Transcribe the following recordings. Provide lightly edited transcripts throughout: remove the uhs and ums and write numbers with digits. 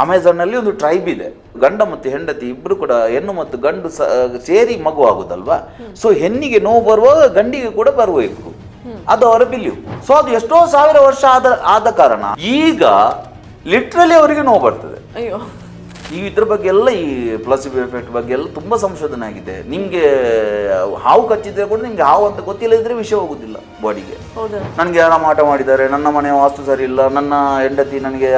Amazon ಅಲ್ಲಿ ಒಂದು tribe ಇದೆ, ಗಂಡ ಮತ್ತು ಹೆಂಡತಿ ಇಬ್ರು ಕೂಡ ಹೆಣ್ಣು ಮತ್ತು ಗಂಡು ಸೇರಿ ಮಗು ಆಗುದಲ್ವಾ. ಸೊ ಹೆಣ್ಣಿಗೆ ನೋವು ಬರುವಾಗ ಗಂಡಿಗೆ ಕೂಡ ಬರಬೇಕು, ಅದು ಅವರ ಬಿಲೀವ್. ಸೊ ಅದು ಎಷ್ಟೋ ಸಾವಿರ ವರ್ಷ ಆದ ಕಾರಣ ಈಗ ಲಿಟ್ರಲಿ ಅವರಿಗೆ ನೋವು ಬರ್ತದೆ. ಅಯ್ಯೋ, ಈ ಇದ್ರ ಬಗ್ಗೆ ಎಲ್ಲ, ಈ ಪ್ಲಾಸಿಬೋ ಎಫೆಕ್ಟ್ ಬಗ್ಗೆ ಎಲ್ಲ ತುಂಬಾ ಸಂಶೋಧನೆ ಆಗಿದೆ. ನಿಮ್ಗೆ ಹಾವು ಕಚ್ಚಿದ್ರೆ ಕೂಡ ನಿಮ್ಗೆ ಹಾವು ಅಂತ ಗೊತ್ತಿಲ್ಲ ಇದ್ರೆ ವಿಷಯ ಹೋಗುದಿಲ್ಲ ಬಾಡಿಗೆ. ನನಗೆ ಯಾರ ಮಾಟ ಮಾಡಿದ್ದಾರೆ, ನನ್ನ ಮನೆ ವಾಸ್ತು ಸರಿ ಇಲ್ಲ, ನನ್ನ ಹೆಂಡತಿ ನನಗೆ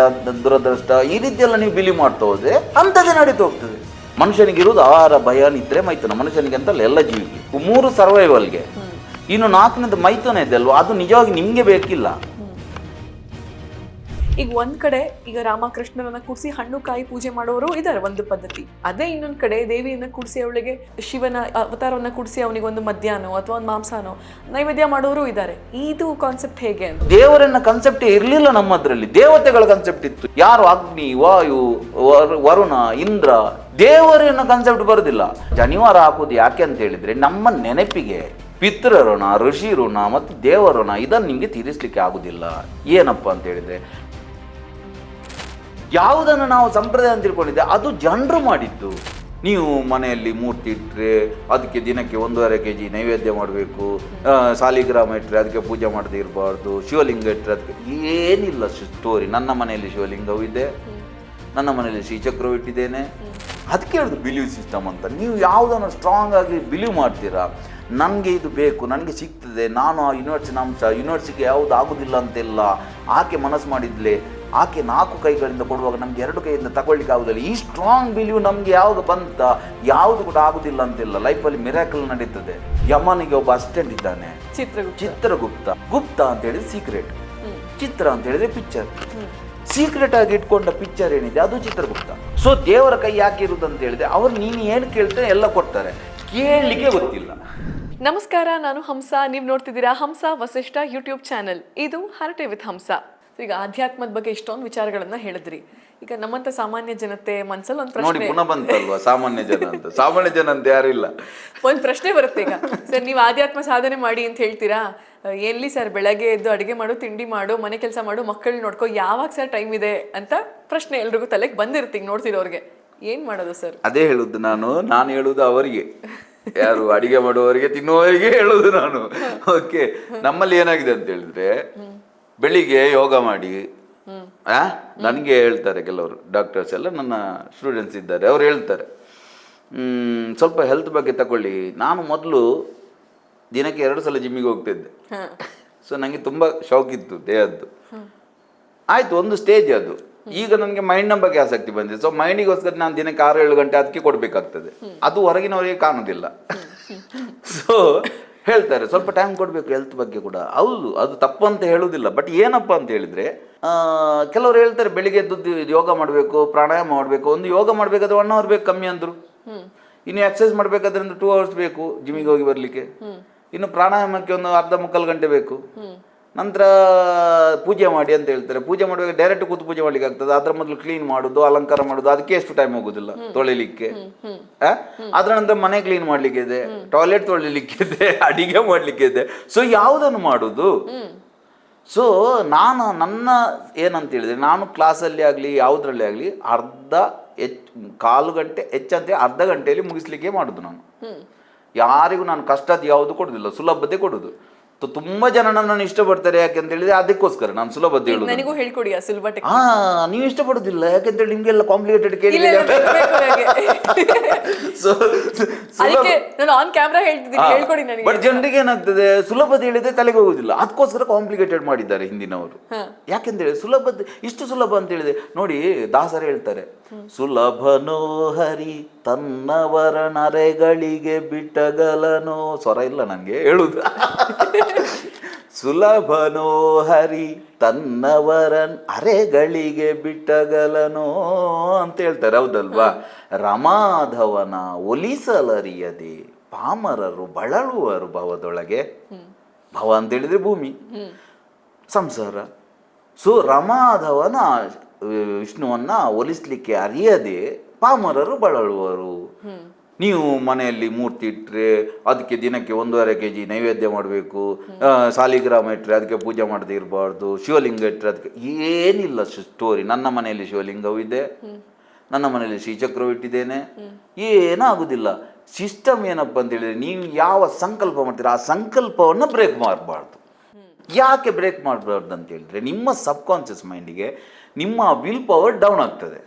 ದುರದೃಷ್ಟ, ಈ ರೀತಿ ಎಲ್ಲ ನೀವು ಬಿಲಿ ಮಾಡ್ತಾ ಹೋದ್ರೆ ಅಂಥದ್ದೇ ನಡೀತಾ ಹೋಗ್ತದೆ. ಮನುಷ್ಯನಿಗೆ ಇರುವುದು ಆಹಾರ, ಭಯ, ನಿದ್ರೆ, ಮೈಥುನ. ಮನುಷ್ಯನಿಗೆ ಅಂತಲ್ಲ, ಎಲ್ಲ ಜೀವಿಗೆ 3 ಸರ್ವೈವಲ್ಗೆ. ಇನ್ನು 4ನೇದು ಮೈಥುನ ಇದೆ ಅಲ್ವಾ, ಅದು ನಿಜವಾಗಿ ನಿಮ್ಗೆ ಬೇಕಿಲ್ಲ. ಈಗ ಒಂದ್ ಕಡೆ ಈಗ ರಾಮಕೃಷ್ಣರನ್ನ ಕೂರಿಸಿ ಹಣ್ಣು ಕಾಯಿ ಪೂಜೆ ಮಾಡೋರು ಇದ್ದಾರೆ, ಒಂದು ಪದ್ಧತಿ. ಅದೇ ಇನ್ನೊಂದ್ ಕಡೆ ದೇವಿಯನ್ನ ಕೂರಿಸಿ ಅವಳಿಗೆ ಶಿವನ ಅವತಾರವನ್ನ ಕೂರಿಸಿ ಅವನಿಗೆ ಒಂದು ಮದ್ಯಾನೋ ಅಥವಾ ಒಂದು ಮಾಂಸನೋ ನೈವೇದ್ಯ ಮಾಡೋರು ಇದ್ದಾರೆ. ಇದು ಕಾನ್ಸೆಪ್ಟ್ ಹೇಗೆ ಅಂತ? ದೇವರನ್ನ ಕಾನ್ಸೆಪ್ಟ್ ಇರ್ಲಿಲ್ಲ ನಮ್ಮದ್ರಲ್ಲಿ, ದೇವತೆಗಳ ಕಾನ್ಸೆಪ್ಟ್ ಇತ್ತು. ಯಾರು ಅಗ್ನಿ, ವಾಯು, ವರುಣ, ಇಂದ್ರ, ದೇವರನ್ನ ಕಾನ್ಸೆಪ್ಟ್ ಬರುದಿಲ್ಲ. ಶನಿವಾರ ಹಾಕುದು ಯಾಕೆ ಅಂತ ಹೇಳಿದ್ರೆ ನಮ್ಮ ನೆನಪಿಗೆ ಪಿತೃಋಣ, ಋಷಿ ಋಣ ಮತ್ತು ದೇವಋಣ ಇದನ್ನು ನಿಮ್ಗೆ ತೀರಿಸ್ಲಿಕ್ಕೆ ಆಗುದಿಲ್ಲ. ಏನಪ್ಪ ಅಂತ ಹೇಳಿದ್ರೆ, ಯಾವುದನ್ನು ನಾವು ಸಂಪ್ರದಾಯ ಅಂತ ತಿಳ್ಕೊಂಡಿದ್ದೆ ಅದು ಜನರು ಮಾಡಿದ್ದು. ನೀವು ಮನೆಯಲ್ಲಿ ಮೂರ್ತಿ ಇಟ್ಟರೆ ಅದಕ್ಕೆ ದಿನಕ್ಕೆ 1.5 kg ನೈವೇದ್ಯ ಮಾಡಬೇಕು, ಸಾಲಿಗ್ರಾಮ ಇಟ್ಟರೆ ಅದಕ್ಕೆ ಪೂಜೆ ಮಾಡದೇ ಇರಬಾರ್ದು, ಶಿವಲಿಂಗ ಇಟ್ಟರೆ ಅದಕ್ಕೆ ಏನಿಲ್ಲ ಸ್ಟೋರಿ. ನನ್ನ ಮನೆಯಲ್ಲಿ ಶಿವಲಿಂಗವೂ ಇದೆ, ನನ್ನ ಮನೆಯಲ್ಲಿ ಶ್ರೀಚಕ್ರವು ಇಟ್ಟಿದ್ದೇನೆ. ಅದಕ್ಕೆ ಹೇಳುದು ಬಿಲೀವ್ ಸಿಸ್ಟಮ್ ಅಂತ. ನೀವು ಯಾವುದನ್ನು ಸ್ಟ್ರಾಂಗ್ ಆಗಿ ಬಿಲೀವ್ ಮಾಡ್ತೀರಾ, ನನಗೆ ಇದು ಬೇಕು, ನನಗೆ ಸಿಗ್ತದೆ, ನಾನು ಆ ಯೂನಿವರ್ಸಿಟಿಗೆ ಯಾವುದು ಆಗೋದಿಲ್ಲ ಅಂತೆಲ್ಲ ಆಕೆ ಮನಸ್ಸು ಮಾಡಿದ್ಲೆ, ಆಕೆ 4 ಕೈಗಳಿಂದ ಕೊಡುವಾಗ ನಮ್ಗೆ 2 ಕೈಯಿಂದ ತಗೊಳ್ಳಿಕ್ಕೆ ಆಗುದಿಲ್ಲ. ಈ ಸ್ಟ್ರಾಂಗ್ ಬಿಲೀವ್ ನಮ್ಗೆ ಯಾವಾಗ ಬಂತ, ಯಾವುದು ಕೂಡ ಆಗುದಿಲ್ಲ ಅಂತಿಲ್ಲ. ಲೈಫಲ್ಲಿ ಮಿರಾಕಲ್ ನಡೀತದೆ. ಯಮನಿಗೆ ಒಬ್ಬ ಅಸಿಸ್ಟೆಂಟ್ ಇದ್ದಾನೆ, ಚಿತ್ರಗುಪ್ತ. ಗುಪ್ತ ಅಂತ ಹೇಳಿದ್ರೆ ಸೀಕ್ರೆಟ್, ಚಿತ್ರ ಅಂತ ಹೇಳಿದ್ರೆ ಪಿಕ್ಚರ್. ಸೀಕ್ರೆಟ್ ಆಗಿ ಇಟ್ಕೊಂಡ ಪಿಕ್ಚರ್ ಏನಿದೆ ಅದು ಚಿತ್ರಗುಪ್ತ. ಸೊ ದೇವರ ಕೈ ಯಾಕೆ ಇರುವುದು ಅಂತ ಹೇಳಿದ್ರೆ ಅವ್ರು ನೀನು ಏನು ಕೇಳ್ತಾರೆ ಎಲ್ಲ ಕೊಡ್ತಾರೆ, ಕೇಳಲಿಕ್ಕೆ ಗೊತ್ತಿಲ್ಲ. ನಮಸ್ಕಾರ, ನಾನು ಹಂಸ. ನೀವು ನೋಡ್ತಿದ್ದೀರಾ ಹಂಸ ವಸಿಷ್ಠ ಯೂಟ್ಯೂಬ್ ಚಾನೆಲ್. ಇದು ಹರಟೆ ವಿತ್ ಹಂಸ. ಈಗ ಆಧ್ಯಾತ್ಮದ ಬಗ್ಗೆ ಇಷ್ಟೊಂದು ವಿಚಾರಗಳನ್ನ ಹೇಳಿದ್ರಿ. ಈಗ ನಮ್ಮಂತ ಸಾಮಾನ್ಯ ಜನತೆ ಮನ್ಸಲ್ಲಿ ಒಂದು ಪ್ರಶ್ನೆ ಪುನಃ ಬಂತಲ್ವಾ, ಸಾಮಾನ್ಯ ಜನ ಅಂತ. ಸಾಮಾನ್ಯ ಜನ ಅಂತ ಯಾರಿಲ್ಲ. ಒಂದು ಪ್ರಶ್ನೆ ಬರುತ್ತೆ. ಈಗ ಸರ್ ನೀವು ಆಧ್ಯಾತ್ಮ ಸಾಧನೆ ಮಾಡಿ ಅಂತ ಹೇಳ್ತೀರಾ, ಎಲ್ಲಿ ಸರ್ ಬೆಳಗ್ಗೆ ಎದ್ದು ಅಡುಗೆ ಮಾಡು, ತಿಂಡಿ ಮಾಡು, ಮನೆ ಕೆಲಸ ಮಾಡು, ಮಕ್ಕಳು ನೋಡ್ಕೋ, ಯಾವಾಗ ಸರ್ ಟೈಮ್ ಇದೆ ಅಂತ ಪ್ರಶ್ನೆ ಎಲ್ರಿಗೂ ತಲೆಗೆ ಬಂದಿರ್ತೀವಿ ನೋಡ್ತಿರೋರಿಗೆ. ಏನ್ ಮಾಡೋದು ಸರ್? ಅದೇ ಹೇಳುದು ನಾನು ಹೇಳುದು ಅವರಿಗೆ, ಯಾರು ಅಡಿಗೆ ಮಾಡುವವರಿಗೆ, ತಿನ್ನುವವರಿಗೆ ಹೇಳುದು ನಾನು. ಓಕೆ, ನಮ್ಮಲ್ಲಿ ಏನಾಗಿದೆ ಅಂತ ಹೇಳಿದ್ರೆ ಬೆಳಿಗ್ಗೆ ಯೋಗ ಮಾಡಿ, ನನಗೆ ಹೇಳ್ತಾರೆ ಕೆಲವರು ಡಾಕ್ಟರ್ಸ್ ಎಲ್ಲ, ನನ್ನ ಸ್ಟೂಡೆಂಟ್ಸ್ ಇದ್ದಾರೆ, ಅವ್ರು ಹೇಳ್ತಾರೆ ಸ್ವಲ್ಪ ಹೆಲ್ತ್ ಬಗ್ಗೆ ತಗೊಳ್ಳಿ. ನಾನು ಮೊದಲು ದಿನಕ್ಕೆ 2 ಸಲ ಜಿಮ್ಮಿಗೆ ಹೋಗ್ತಿದ್ದೆ. ಸೊ ನನಗೆ ತುಂಬ ಶೌಕಿತ್ತು ದೇಹದ್ದು. ಆಯಿತು, ಒಂದು ಸ್ಟೇಜ್ ಅದು. ಈಗ ನನಗೆ ಮೈಂಡ್ನ ಬಗ್ಗೆ ಆಸಕ್ತಿ ಬಂದಿದೆ. ಸೊ ಮೈಂಡಿಗೋಸ್ಕರ ನಾನು ದಿನಕ್ಕೆ 6-7 ಗಂಟೆ ಅದಕ್ಕೆ ಕೊಡಬೇಕಾಗ್ತದೆ. ಅದು ಹೊರಗಿನವರಿಗೆ ಕಾಣೋದಿಲ್ಲ. ಸೊ ಹೇಳ್ತಾರೆ ಸ್ವಲ್ಪ ಟೈಮ್ ಕೊಡಬೇಕು ಹೆಲ್ತ್ ಬಗ್ಗೆ ಕೂಡ. ಹೌದು, ಅದು ತಪ್ಪು ಅಂತ ಹೇಳುವುದಿಲ್ಲ. ಬಟ್ ಏನಪ್ಪ ಅಂತ ಹೇಳಿದರೆ, ಕೆಲವರು ಹೇಳ್ತಾರೆ ಬೆಳಿಗ್ಗೆ ಎದ್ದು ಯೋಗ ಮಾಡಬೇಕು, ಪ್ರಾಣಾಯಾಮ ಮಾಡಬೇಕು. ಒಂದು ಯೋಗ ಮಾಡಬೇಕಾದ್ರೆ 1 hour ಬೇಕು ಕಮ್ಮಿ ಅಂದರು. ಇನ್ನು ಎಕ್ಸಸೈಸ್ ಮಾಡಬೇಕಾದ್ರೆ 2 hours ಬೇಕು ಜಿಮ್ಮಿಗೆ ಹೋಗಿ ಬರಲಿಕ್ಕೆ. ಇನ್ನು ಪ್ರಾಣಾಯಾಮಕ್ಕೆ ಒಂದು 1/2-3/4 ಗಂಟೆ ಬೇಕು. ನಂತರ ಪೂಜೆ ಮಾಡಿ ಅಂತ ಹೇಳ್ತಾರೆ. ಪೂಜೆ ಮಾಡುವಾಗ ಡೈರೆಕ್ಟ್ ಕೂತು ಪೂಜೆ ಮಾಡ್ಲಿಕ್ಕೆ ಆಗ್ತದೆ. ಅದ್ರ ಮೊದಲು ಕ್ಲೀನ್ ಮಾಡೋದು, ಅಲಂಕಾರ ಮಾಡೋದು, ಅದಕ್ಕೆ ಎಷ್ಟು ಟೈಮ್ ಹೋಗುದಿಲ್ಲ ತೊಳಿಲಿಕ್ಕೆ. ಅದ್ರ ನಂತರ ಮನೆ ಕ್ಲೀನ್ ಮಾಡ್ಲಿಕ್ಕೆ ಇದೆ, ಟಾಯ್ಲೆಟ್ ತೊಳಿಲಿಕ್ಕೆ ಇದೆ, ಅಡಿಗೆ ಮಾಡ್ಲಿಕ್ಕೆ ಇದೆ. ಸೊ ಯಾವುದನ್ನು ಮಾಡುದು? ಸೊ ನನ್ನ ಏನಂತ ಹೇಳಿದ್ರೆ, ನಾನು ಕ್ಲಾಸಲ್ಲಿ ಆಗಲಿ ಯಾವುದ್ರಲ್ಲಿ ಆಗಲಿ ಕಾಲು ಗಂಟೆ ಹೆಚ್ಚಂತೆ ಅರ್ಧ ಗಂಟೆಯಲ್ಲಿ ಮುಗಿಸ್ಲಿಕ್ಕೆ ಮಾಡುದು. ನಾನು ಯಾರಿಗೂ ನಾನು ಕಷ್ಟದ ಯಾವುದು ಕೊಡುದಿಲ್ಲ, ಸುಲಭತೆ ಕೊಡುದು. ತುಂಬಾ ಜನ ನನ್ನನ್ನು ಇಷ್ಟಪಡ್ತಾರೆ. ಯಾಕೆಂತ ಹೇಳಿದ್ರೆ ಅದಕ್ಕೋಸ್ಕರ ನಾನು ಸುಲಭತೆ ಹೇಳುದು. ನನಗೂ ಹೇಳ್ಕೊಡಿ ಆ ಸುಲಭ. ನೀವು ಇಷ್ಟಪಡುದಿಲ್ಲ ಯಾಕೆಂತೇಳಿ ನಿಮ್ಗೆಲ್ಲ ಕಾಂಪ್ಲಿಕೇಟೆಡ್ ಕೇಳಿ. ಬಟ್ ಜನರಿಗೆ ಏನಾಗ್ತದೆ, ಸುಲಭತೆ ಹೇಳಿದ್ರೆ ತಲೆಗೆ ಹೋಗುದಿಲ್ಲ. ಅದಕ್ಕೋಸ್ಕರ ಕಾಂಪ್ಲಿಕೇಟೆಡ್ ಮಾಡಿದ್ದಾರೆ ಹಿಂದಿನವರು. ಯಾಕೆಂತ ಹೇಳಿ ಸುಲಭತೆ ಇಷ್ಟು ಸುಲಭ ಅಂತ ಹೇಳಿದೆ ನೋಡಿ. ದಾಸರು ಹೇಳ್ತಾರೆ, ಸುಲಭನೋ ಹರಿ ತನ್ನವರ ನರೆಗಳಿಗೆ ಬಿಟ್ಟಗಲನೋ. ಸ್ವರ ಇಲ್ಲ ನನಗೆ ಹೇಳುದು. ಸುಲಭನೋ ಹರಿ ತನ್ನವರ ಅರೆಗಳಿಗೆ ಬಿಟ್ಟಗಲನೋ ಅಂತ ಹೇಳ್ತಾರೆ. ಹೌದಲ್ವಾ? ರಮಾಧವನ ಒಲಿಸಲರಿಯದೆ ಪಾಮರರು ಬಳಲುವರು ಭವದೊಳಗೆ. ಭವ ಅಂತ ಹೇಳಿದ್ರೆ ಭೂಮಿ, ಸಂಸಾರ. ಸೊ ರಮಾಧವನ ವಿಷ್ಣುವನ್ನ ಒಲಿಸ್ಲಿಕ್ಕೆ ಅರಿಯದೆ ಪಾಮರರು ಬಳಲುವರು. ನೀವು ಮನೆಯಲ್ಲಿ ಮೂರ್ತಿ ಇಟ್ಟರೆ ಅದಕ್ಕೆ ದಿನಕ್ಕೆ 1.5 kg ನೈವೇದ್ಯ ಮಾಡಬೇಕು, ಸಾಲಿಗ್ರಾಮ ಇಟ್ಟರೆ ಅದಕ್ಕೆ ಪೂಜೆ ಮಾಡದೇ ಇರಬಾರ್ದು, ಶಿವಲಿಂಗ ಇಟ್ಟರೆ ಅದಕ್ಕೆ ಏನಿಲ್ಲ ಸ್ಟೋರಿ. ನನ್ನ ಮನೆಯಲ್ಲಿ ಶಿವಲಿಂಗವೂ ಇದೆ, ನನ್ನ ಮನೆಯಲ್ಲಿ ಶ್ರೀಚಕ್ರವು ಇಟ್ಟಿದ್ದೇನೆ, ಏನೂ ಆಗೋದಿಲ್ಲ. ಸಿಸ್ಟಮ್ ಏನಪ್ಪ ಅಂತ ಹೇಳಿದರೆ, ನೀವು ಯಾವ ಸಂಕಲ್ಪ ಮಾಡ್ತೀರಾ ಆ ಸಂಕಲ್ಪವನ್ನು ಬ್ರೇಕ್ ಮಾಡಬಾರ್ದು. ಯಾಕೆ ಬ್ರೇಕ್ ಮಾಡಬಾರ್ದು ಅಂತ ಹೇಳಿದ್ರೆ, ನಿಮ್ಮ ಸಬ್ಕಾನ್ಷಿಯಸ್ ಮೈಂಡಿಗೆ ನಿಮ್ಮ ವಿಲ್ ಪವರ್ ಡೌನ್ ಆಗ್ತದೆ.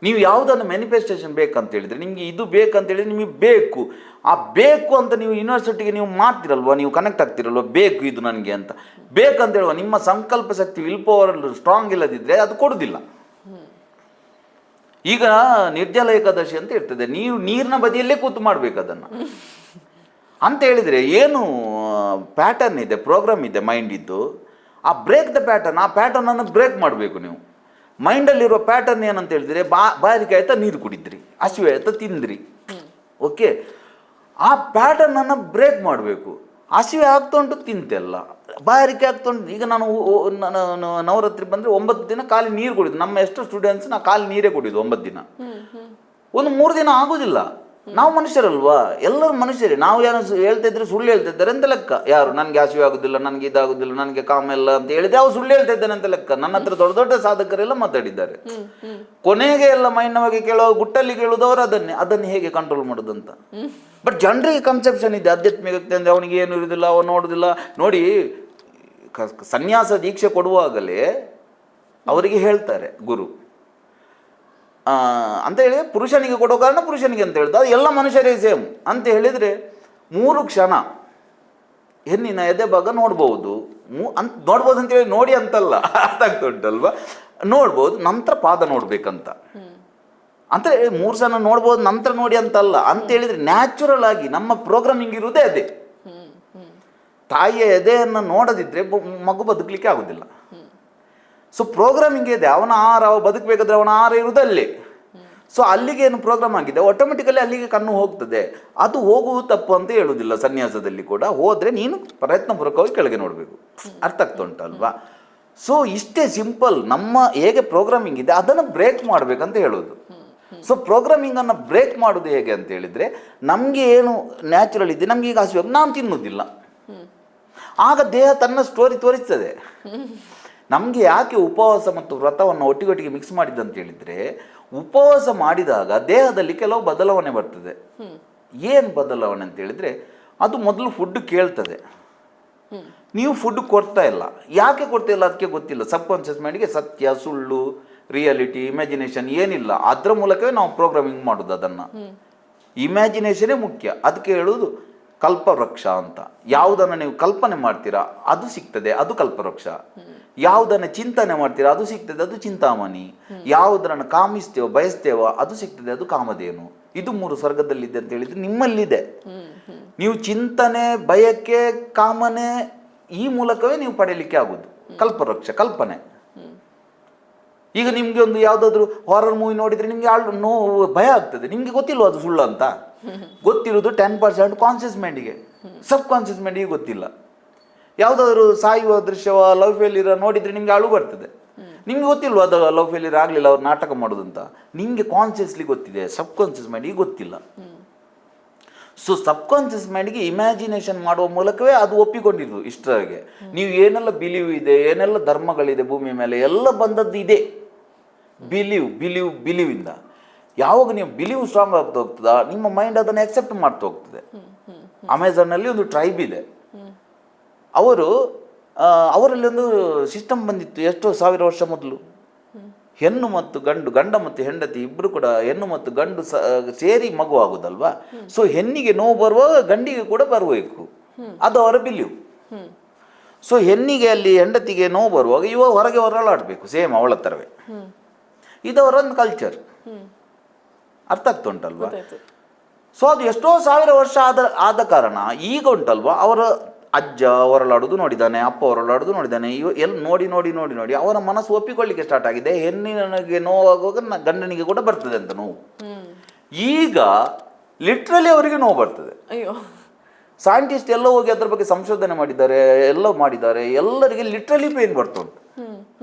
ನೀವು ಯಾವುದನ್ನು ಮ್ಯಾನಿಫೆಸ್ಟೇಷನ್ ಬೇಕಂತ ಹೇಳಿದರೆ, ನಿಮಗೆ ಇದು ಬೇಕಂತೇಳಿದ್ರೆ ನಿಮಗೆ ಬೇಕು. ಆ ಬೇಕು ಅಂತ ನೀವು ಯೂನಿವರ್ಸಿಟಿಗೆ ನೀವು ಮಾಡ್ತಿರಲ್ವ, ನೀವು ಕನೆಕ್ಟ್ ಆಗ್ತಿರಲ್ವ, ಬೇಕು ಇದು ನನಗೆ ಅಂತ ಬೇಕಂತ ಹೇಳುವ ನಿಮ್ಮ ಸಂಕಲ್ಪ ಶಕ್ತಿ ವಿಲ್ ಪವರ್ ಸ್ಟ್ರಾಂಗ್ ಇಲ್ಲದಿದ್ದರೆ ಅದು ಕೊಡೋದಿಲ್ಲ. ಈಗ ನಿರ್ಜಲ ಏಕಾದಶಿ ಅಂತ ಇರ್ತದೆ, ನೀವು ನೀರಿನ ಬದಿಯಲ್ಲೇ ಕೂತು ಮಾಡಬೇಕು ಅದನ್ನು ಅಂತ ಹೇಳಿದರೆ ಏನು ಪ್ಯಾಟರ್ನ್ ಇದೆ, ಪ್ರೋಗ್ರಾಮ್ ಇದೆ ಮೈಂಡಿದ್ದು. ಆ ಬ್ರೇಕ್ ದ ಪ್ಯಾಟರ್ನ್, ಆ ಪ್ಯಾಟರ್ನನ್ನು ಬ್ರೇಕ್ ಮಾಡಬೇಕು ನೀವು. ಮೈಂಡಲ್ಲಿರುವ ಪ್ಯಾಟರ್ನ್ ಏನಂತ ಹೇಳಿದರೆ, ಬಾಯಾರಿಕೆ ಆಯ್ತಾ ನೀರು ಕುಡಿದ್ರಿ, ಹಸಿವೆ ಆಯ್ತಾ ತಿಂದ್ರಿ, ಓಕೆ. ಆ ಪ್ಯಾಟರ್ನನ್ನು ಬ್ರೇಕ್ ಮಾಡಬೇಕು. ಹಸಿವೆ ಆಗ್ತುಂಟು ತಿಂತೆಲ್ಲ, ಬಾಯಾರಿಕೆ ಆಗ್ತುಂಟು. ಈಗ ನಾನು ನವರಾತ್ರಿ ಬಂದರೆ 9 ದಿನ ಖಾಲಿ ನೀರು ಕುಡಿದು, ನಮ್ಮ ಎಷ್ಟು ಸ್ಟೂಡೆಂಟ್ಸ್ ನಾ ಖಾಲಿ ನೀರೇ ಕುಡಿದು 9 ದಿನ. ಒಂದು 3 ದಿನ ಆಗೋದಿಲ್ಲ. ನಾವು ಮನುಷ್ಯರಲ್ವಾ, ಎಲ್ಲರೂ ಮನುಷ್ಯರೇ. ನಾವು ಏನೋ ಹೇಳ್ತಾ ಇದ್ರೆ ಸುಳ್ಳು ಹೇಳ್ತಾ ಇದ್ದಾರೆ ಅಂತ ಲೆಕ್ಕ. ಯಾರು ನನಗೆ ಹಸಿವೆ ಆಗೋದಿಲ್ಲ, ನನಗೆ ಇದಾಗೋದಿಲ್ಲ, ನನಗೆ ಕಾಮ ಇಲ್ಲ ಅಂತ ಹೇಳಿದ್ರೆ ಅವ್ರು ಸುಳ್ಳು ಹೇಳ್ತಾ ಇದ್ದಾನೆ ಅಂತ ಲೆಕ್ಕ. ನನ್ನ ಹತ್ರ ದೊಡ್ಡ ದೊಡ್ಡ ಸಾಧಕರೆಲ್ಲ ಮಾತಾಡಿದ್ದಾರೆ. ಕೊನೆಗೆ ಎಲ್ಲ ಮೈಂಡ್ ಬಗ್ಗೆ ಕೇಳೋ, ಗುಟ್ಟಲ್ಲಿ ಕೇಳೋದವರು ಅದನ್ನು ಹೇಗೆ ಕಂಟ್ರೋಲ್ ಮಾಡೋದಂತ. ಬಟ್ ಜನರಿಗೆ ಕನ್ಸೆಪ್ಷನ್ ಇದೆ, ಆಧ್ಯಾತ್ಮಿಕತೆ ಅಂದರೆ ಅವನಿಗೆ ಏನು ಇರೋದಿಲ್ಲ, ಅವನು ನೋಡೋದಿಲ್ಲ. ನೋಡಿ, ಸನ್ಯಾಸ ದೀಕ್ಷೆ ಕೊಡುವಾಗಲೇ ಅವರಿಗೆ ಹೇಳ್ತಾರೆ ಗುರು ಅಂತ ಹೇಳಿ, ಪುರುಷನಿಗೆ ಕೊಡೋ ಕಾರಣ ಪುರುಷನಿಗೆ ಅಂತ ಹೇಳ್ತಾರೆ, ಅದು ಎಲ್ಲ ಮನುಷ್ಯರಿಗೆ ಸೇಮ್ ಅಂತ ಹೇಳಿದರೆ 3 ಕ್ಷಣ ಹೆಣ್ಣಿನ ಎದೆ ಭಾಗ ನೋಡ್ಬೋದು ಅಂತ ನೋಡ್ಬೋದು ಅಂತೇಳಿ ನೋಡಿ ಅಂತಲ್ಲ, ಅರ್ಥ ಆಗ್ತುಂಟಲ್ವ, ನೋಡ್ಬೋದು. ನಂತರ ಪಾದ ನೋಡ್ಬೇಕಂತ ಅಂದರೆ 3 ಸಲ ನೋಡ್ಬೋದು, ನಂತರ ನೋಡಿ ಅಂತಲ್ಲ. ಅಂತ ಹೇಳಿದರೆ ನ್ಯಾಚುರಲ್ ಆಗಿ ನಮ್ಮ ಪ್ರೋಗ್ರಾಮಿಂಗ್ ಇರುವುದೇ ಅದೇ. ತಾಯಿಯ ಎದೆಯನ್ನು ನೋಡದಿದ್ದರೆ ಮಗು ಬದುಕಲಿಕ್ಕೆ ಆಗೋದಿಲ್ಲ. ಸೊ ಪ್ರೋಗ್ರಾಮಿಂಗ್ ಇದೆ, ಅವನ ಆಹಾರ ಅವ ಬದುಕಬೇಕಾದ್ರೆ ಅವನ ಆಹಾರ ಇರುವುದಲ್ಲಿ. ಸೊ ಅಲ್ಲಿಗೆ ಏನು ಪ್ರೋಗ್ರಾಮ್ ಆಗಿದೆ, ಆಟೋಮೆಟಿಕಲಿ ಅಲ್ಲಿಗೆ ಕಣ್ಣು ಹೋಗ್ತದೆ. ಅದು ಹೋಗುವುದು ತಪ್ಪು ಅಂತ ಹೇಳುವುದಿಲ್ಲ ಸನ್ಯಾಸದಲ್ಲಿ ಕೂಡ. ಹೋದರೆ ನೀನು ಪ್ರಯತ್ನಪೂರ್ವಕವಾಗಿ ಕೆಳಗೆ ನೋಡಬೇಕು, ಅರ್ಥ ಆಗ್ತಾ ಉಂಟಲ್ವಾ. ಸೊ ಇಷ್ಟೇ ಸಿಂಪಲ್. ನಮ್ಮ ಹೇಗೆ ಪ್ರೋಗ್ರಾಮಿಂಗ್ ಇದೆ ಅದನ್ನು ಬ್ರೇಕ್ ಮಾಡಬೇಕಂತ ಹೇಳೋದು. ಸೊ ಪ್ರೋಗ್ರಾಮಿಂಗನ್ನು ಬ್ರೇಕ್ ಮಾಡೋದು ಹೇಗೆ ಅಂತ ಹೇಳಿದರೆ, ನಮಗೆ ಏನು ನ್ಯಾಚುರಲ್ ಇದೆ, ನಮಗೆ ಈಗ ಹಸಿವಾಗ ನಾನು ತಿನ್ನೋದಿಲ್ಲ, ಆಗ ದೇಹ ತನ್ನ ಸ್ಟೋರಿ ತೋರಿಸ್ತದೆ. ನಮಗೆ ಯಾಕೆ ಉಪವಾಸ ಮತ್ತು ವ್ರತವನ್ನು ಒಟ್ಟಿಗೆ ಮಿಕ್ಸ್ ಮಾಡಿದ್ದಂತ ಹೇಳಿದರೆ, ಉಪವಾಸ ಮಾಡಿದಾಗ ದೇಹದಲ್ಲಿ ಕೆಲವು ಬದಲಾವಣೆ ಬರ್ತದೆ. ಏನು ಬದಲಾವಣೆ ಅಂತ ಹೇಳಿದರೆ, ಅದು ಮೊದಲು ಫುಡ್ ಕೇಳ್ತದೆ, ನೀವು ಫುಡ್ ಕೊಡ್ತಾ ಇಲ್ಲ. ಯಾಕೆ ಕೊಡ್ತಾ ಇಲ್ಲ ಅದಕ್ಕೆ ಗೊತ್ತಿಲ್ಲ. ಸಬ್ಕಾನ್ಷಿಯಸ್ ಮೈಂಡಿಗೆ ಸತ್ಯ, ಸುಳ್ಳು, ರಿಯಾಲಿಟಿ, ಇಮ್ಯಾಜಿನೇಷನ್ ಏನಿಲ್ಲ, ಅದರ ಮೂಲಕವೇ ನಾವು ಪ್ರೋಗ್ರಾಮಿಂಗ್ ಮಾಡೋದು. ಅದನ್ನು ಇಮ್ಯಾಜಿನೇಷನೇ ಮುಖ್ಯ. ಅದಕ್ಕೆ ಹೇಳೋದು ಕಲ್ಪವೃಕ್ಷ ಅಂತ. ಯಾವುದನ್ನು ನೀವು ಕಲ್ಪನೆ ಮಾಡ್ತೀರಾ ಅದು ಸಿಗ್ತದೆ, ಅದು ಕಲ್ಪವೃಕ್ಷ. ಯಾವುದನ್ನು ಚಿಂತನೆ ಮಾಡ್ತೀರಾ ಅದು ಸಿಗ್ತದೆ, ಅದು ಚಿಂತಾಮಣಿ. ಯಾವುದನ್ನು ಕಾಮಿಸ್ತೇವೋ ಬಯಸ್ತೇವೋ ಅದು ಸಿಗ್ತದೆ, ಅದು ಕಾಮಧೇನು. ಇದು 3 ಸ್ವರ್ಗದಲ್ಲಿದೆ ಅಂತ ಹೇಳಿದ್ರೆ ನಿಮ್ಮಲ್ಲಿದೆ. ನೀವು ಚಿಂತನೆ, ಬಯಕೆ, ಕಾಮನೆ ಈ ಮೂಲಕವೇ ನೀವು ಪಡೆಯಲಿಕ್ಕೆ ಆಗೋದು ಕಲ್ಪವೃಕ್ಷ, ಕಲ್ಪನೆ. ಈಗ ನಿಮಗೆ ಒಂದು ಯಾವುದಾದ್ರೂ ಹಾರರ್ ಮೂವಿ ನೋಡಿದರೆ ನಿಮಗೆ ನೋವು ಭಯ ಆಗ್ತದೆ, ನಿಮಗೆ ಗೊತ್ತಿಲ್ವ ಅದು ಸುಳ್ಳು ಅಂತ. ಗೊತ್ತಿರೋದು 10% ಕಾನ್ಷಿಯಸ್ ಮೈಂಡಿಗೆ, ಸಬ್ ಕಾನ್ಷಿಯಸ್ ಮೈಂಡಿಗೆ ಗೊತ್ತಿಲ್ಲ. ಯಾವುದಾದ್ರೂ ಸಾಯುವ ದೃಶ್ಯವ, ಲವ್ ಫೇಲ್ಯೂರ್ ನೋಡಿದರೆ ನಿಮಗೆ ಅಳು ಬರ್ತದೆ, ನಿಮ್ಗೆ ಗೊತ್ತಿಲ್ವ ಅದು ಲವ್ ಫೇಲ್ಯೂರ್ ಆಗಲಿಲ್ಲ, ಅವ್ರು ನಾಟಕ ಮಾಡೋದಂತ. ನಿಮಗೆ ಕಾನ್ಷಿಯಸ್ಲಿ ಗೊತ್ತಿದೆ, ಸಬ್ ಕಾನ್ಷಿಯಸ್ ಮೈಂಡಿಗೆ ಗೊತ್ತಿಲ್ಲ. ಸೊ ಸಬ್ ಕಾನ್ಷಿಯಸ್ ಮೈಂಡಿಗೆ ಇಮ್ಯಾಜಿನೇಷನ್ ಮಾಡುವ ಮೂಲಕವೇ ಅದು ಒಪ್ಪಿಕೊಂಡಿದ್ದು ಇಷ್ಟರವರೆಗೆ. ನೀವು ಏನೆಲ್ಲ ಬಿಲೀವ್ ಇದೆ, ಏನೆಲ್ಲ ಧರ್ಮಗಳಿದೆ ಭೂಮಿ ಮೇಲೆ, ಎಲ್ಲ ಬಂದದ್ದು ಇದೆ ಬಿಲೀವಿಂದ. ಯಾವಾಗ ನೀವು ಬಿಲೀವ್ ಸ್ಟ್ರಾಂಗ್ ಆಗ್ತಾ ಹೋಗ್ತದ, ನಿಮ್ಮ ಮೈಂಡ್ ಅದನ್ನು ಎಕ್ಸೆಪ್ಟ್ ಮಾಡ್ತಾ ಹೋಗ್ತದೆ. ಅಮೆಝಾನಲ್ಲಿ ಒಂದು ಟ್ರೈಬ್ ಇದೆ, ಅವರಲ್ಲಿ ಒಂದು ಸಿಸ್ಟಮ್ ಬಂದಿತ್ತು ಎಷ್ಟೋ 1000 ವರ್ಷ ಮೊದಲು. ಹೆಣ್ಣು ಮತ್ತು ಗಂಡು, ಗಂಡ ಮತ್ತು ಹೆಂಡತಿ ಇಬ್ಬರು ಕೂಡ, ಹೆಣ್ಣು ಮತ್ತು ಗಂಡು ಸೇರಿ ಮಗು ಆಗುದಲ್ವಾ. ಸೊ ಹೆಣ್ಣಿಗೆ ನೋವು ಬರುವಾಗ ಗಂಡಿಗೆ ಕೂಡ ಬರಬೇಕು, ಅದು ಅವರ ಬಿಲೀವ್. ಸೊ ಹೆಣ್ಣಿಗೆ ಅಲ್ಲಿ ಹೆಂಡತಿಗೆ ನೋವು ಬರುವಾಗ ಇವ ಹೊರಗೆ ಹೊರಳಾಡಬೇಕು, ಸೇಮ್ ಅವಳ ಥರವೇ. ಇದು ಅವರೊಂದು ಕಲ್ಚರ್, ಅರ್ಥ ಆಗ್ತಾ ಉಂಟಲ್ವಾ. ಸೊ ಅದು ಎಷ್ಟೋ 1000 ವರ್ಷ ಆದ ಕಾರಣ ಈಗ ಉಂಟಲ್ವಾ, ಅವರ ಅಜ್ಜ ಹೊರಳಾಡೋದು ನೋಡಿದ್ದಾನೆ, ಅಪ್ಪ ಹೊರಳಾಡೋದು ನೋಡಿದ್ದಾನೆ. ನೋಡಿ ನೋಡಿ ನೋಡಿ ನೋಡಿ ಅವರ ಮನಸ್ಸು ಒಪ್ಪಿಕೊಳ್ಳಿಕ್ಕೆ ಸ್ಟಾರ್ಟ್ ಆಗಿದೆ. ಹೆಣ್ಣಿನಿಗೆ ನೋವಾಗುವಾಗ ಗಂಡನಿಗೆ ಕೂಡ ಬರ್ತದೆ ಅಂತ ನೋವು. ಈಗ ಲಿಟ್ರಲಿ ಅವರಿಗೆ ನೋವು ಬರ್ತದೆ. ಅಯ್ಯೋ, ಸೈಂಟಿಸ್ಟ್ ಎಲ್ಲ ಹೋಗಿ ಅದ್ರ ಬಗ್ಗೆ ಸಂಶೋಧನೆ ಮಾಡಿದ್ದಾರೆ, ಎಲ್ಲ ಮಾಡಿದ್ದಾರೆ. ಎಲ್ಲರಿಗೆ ಲಿಟ್ರಲಿ ಪೇನ್ ಬರ್ತಾ ಉಂಟು.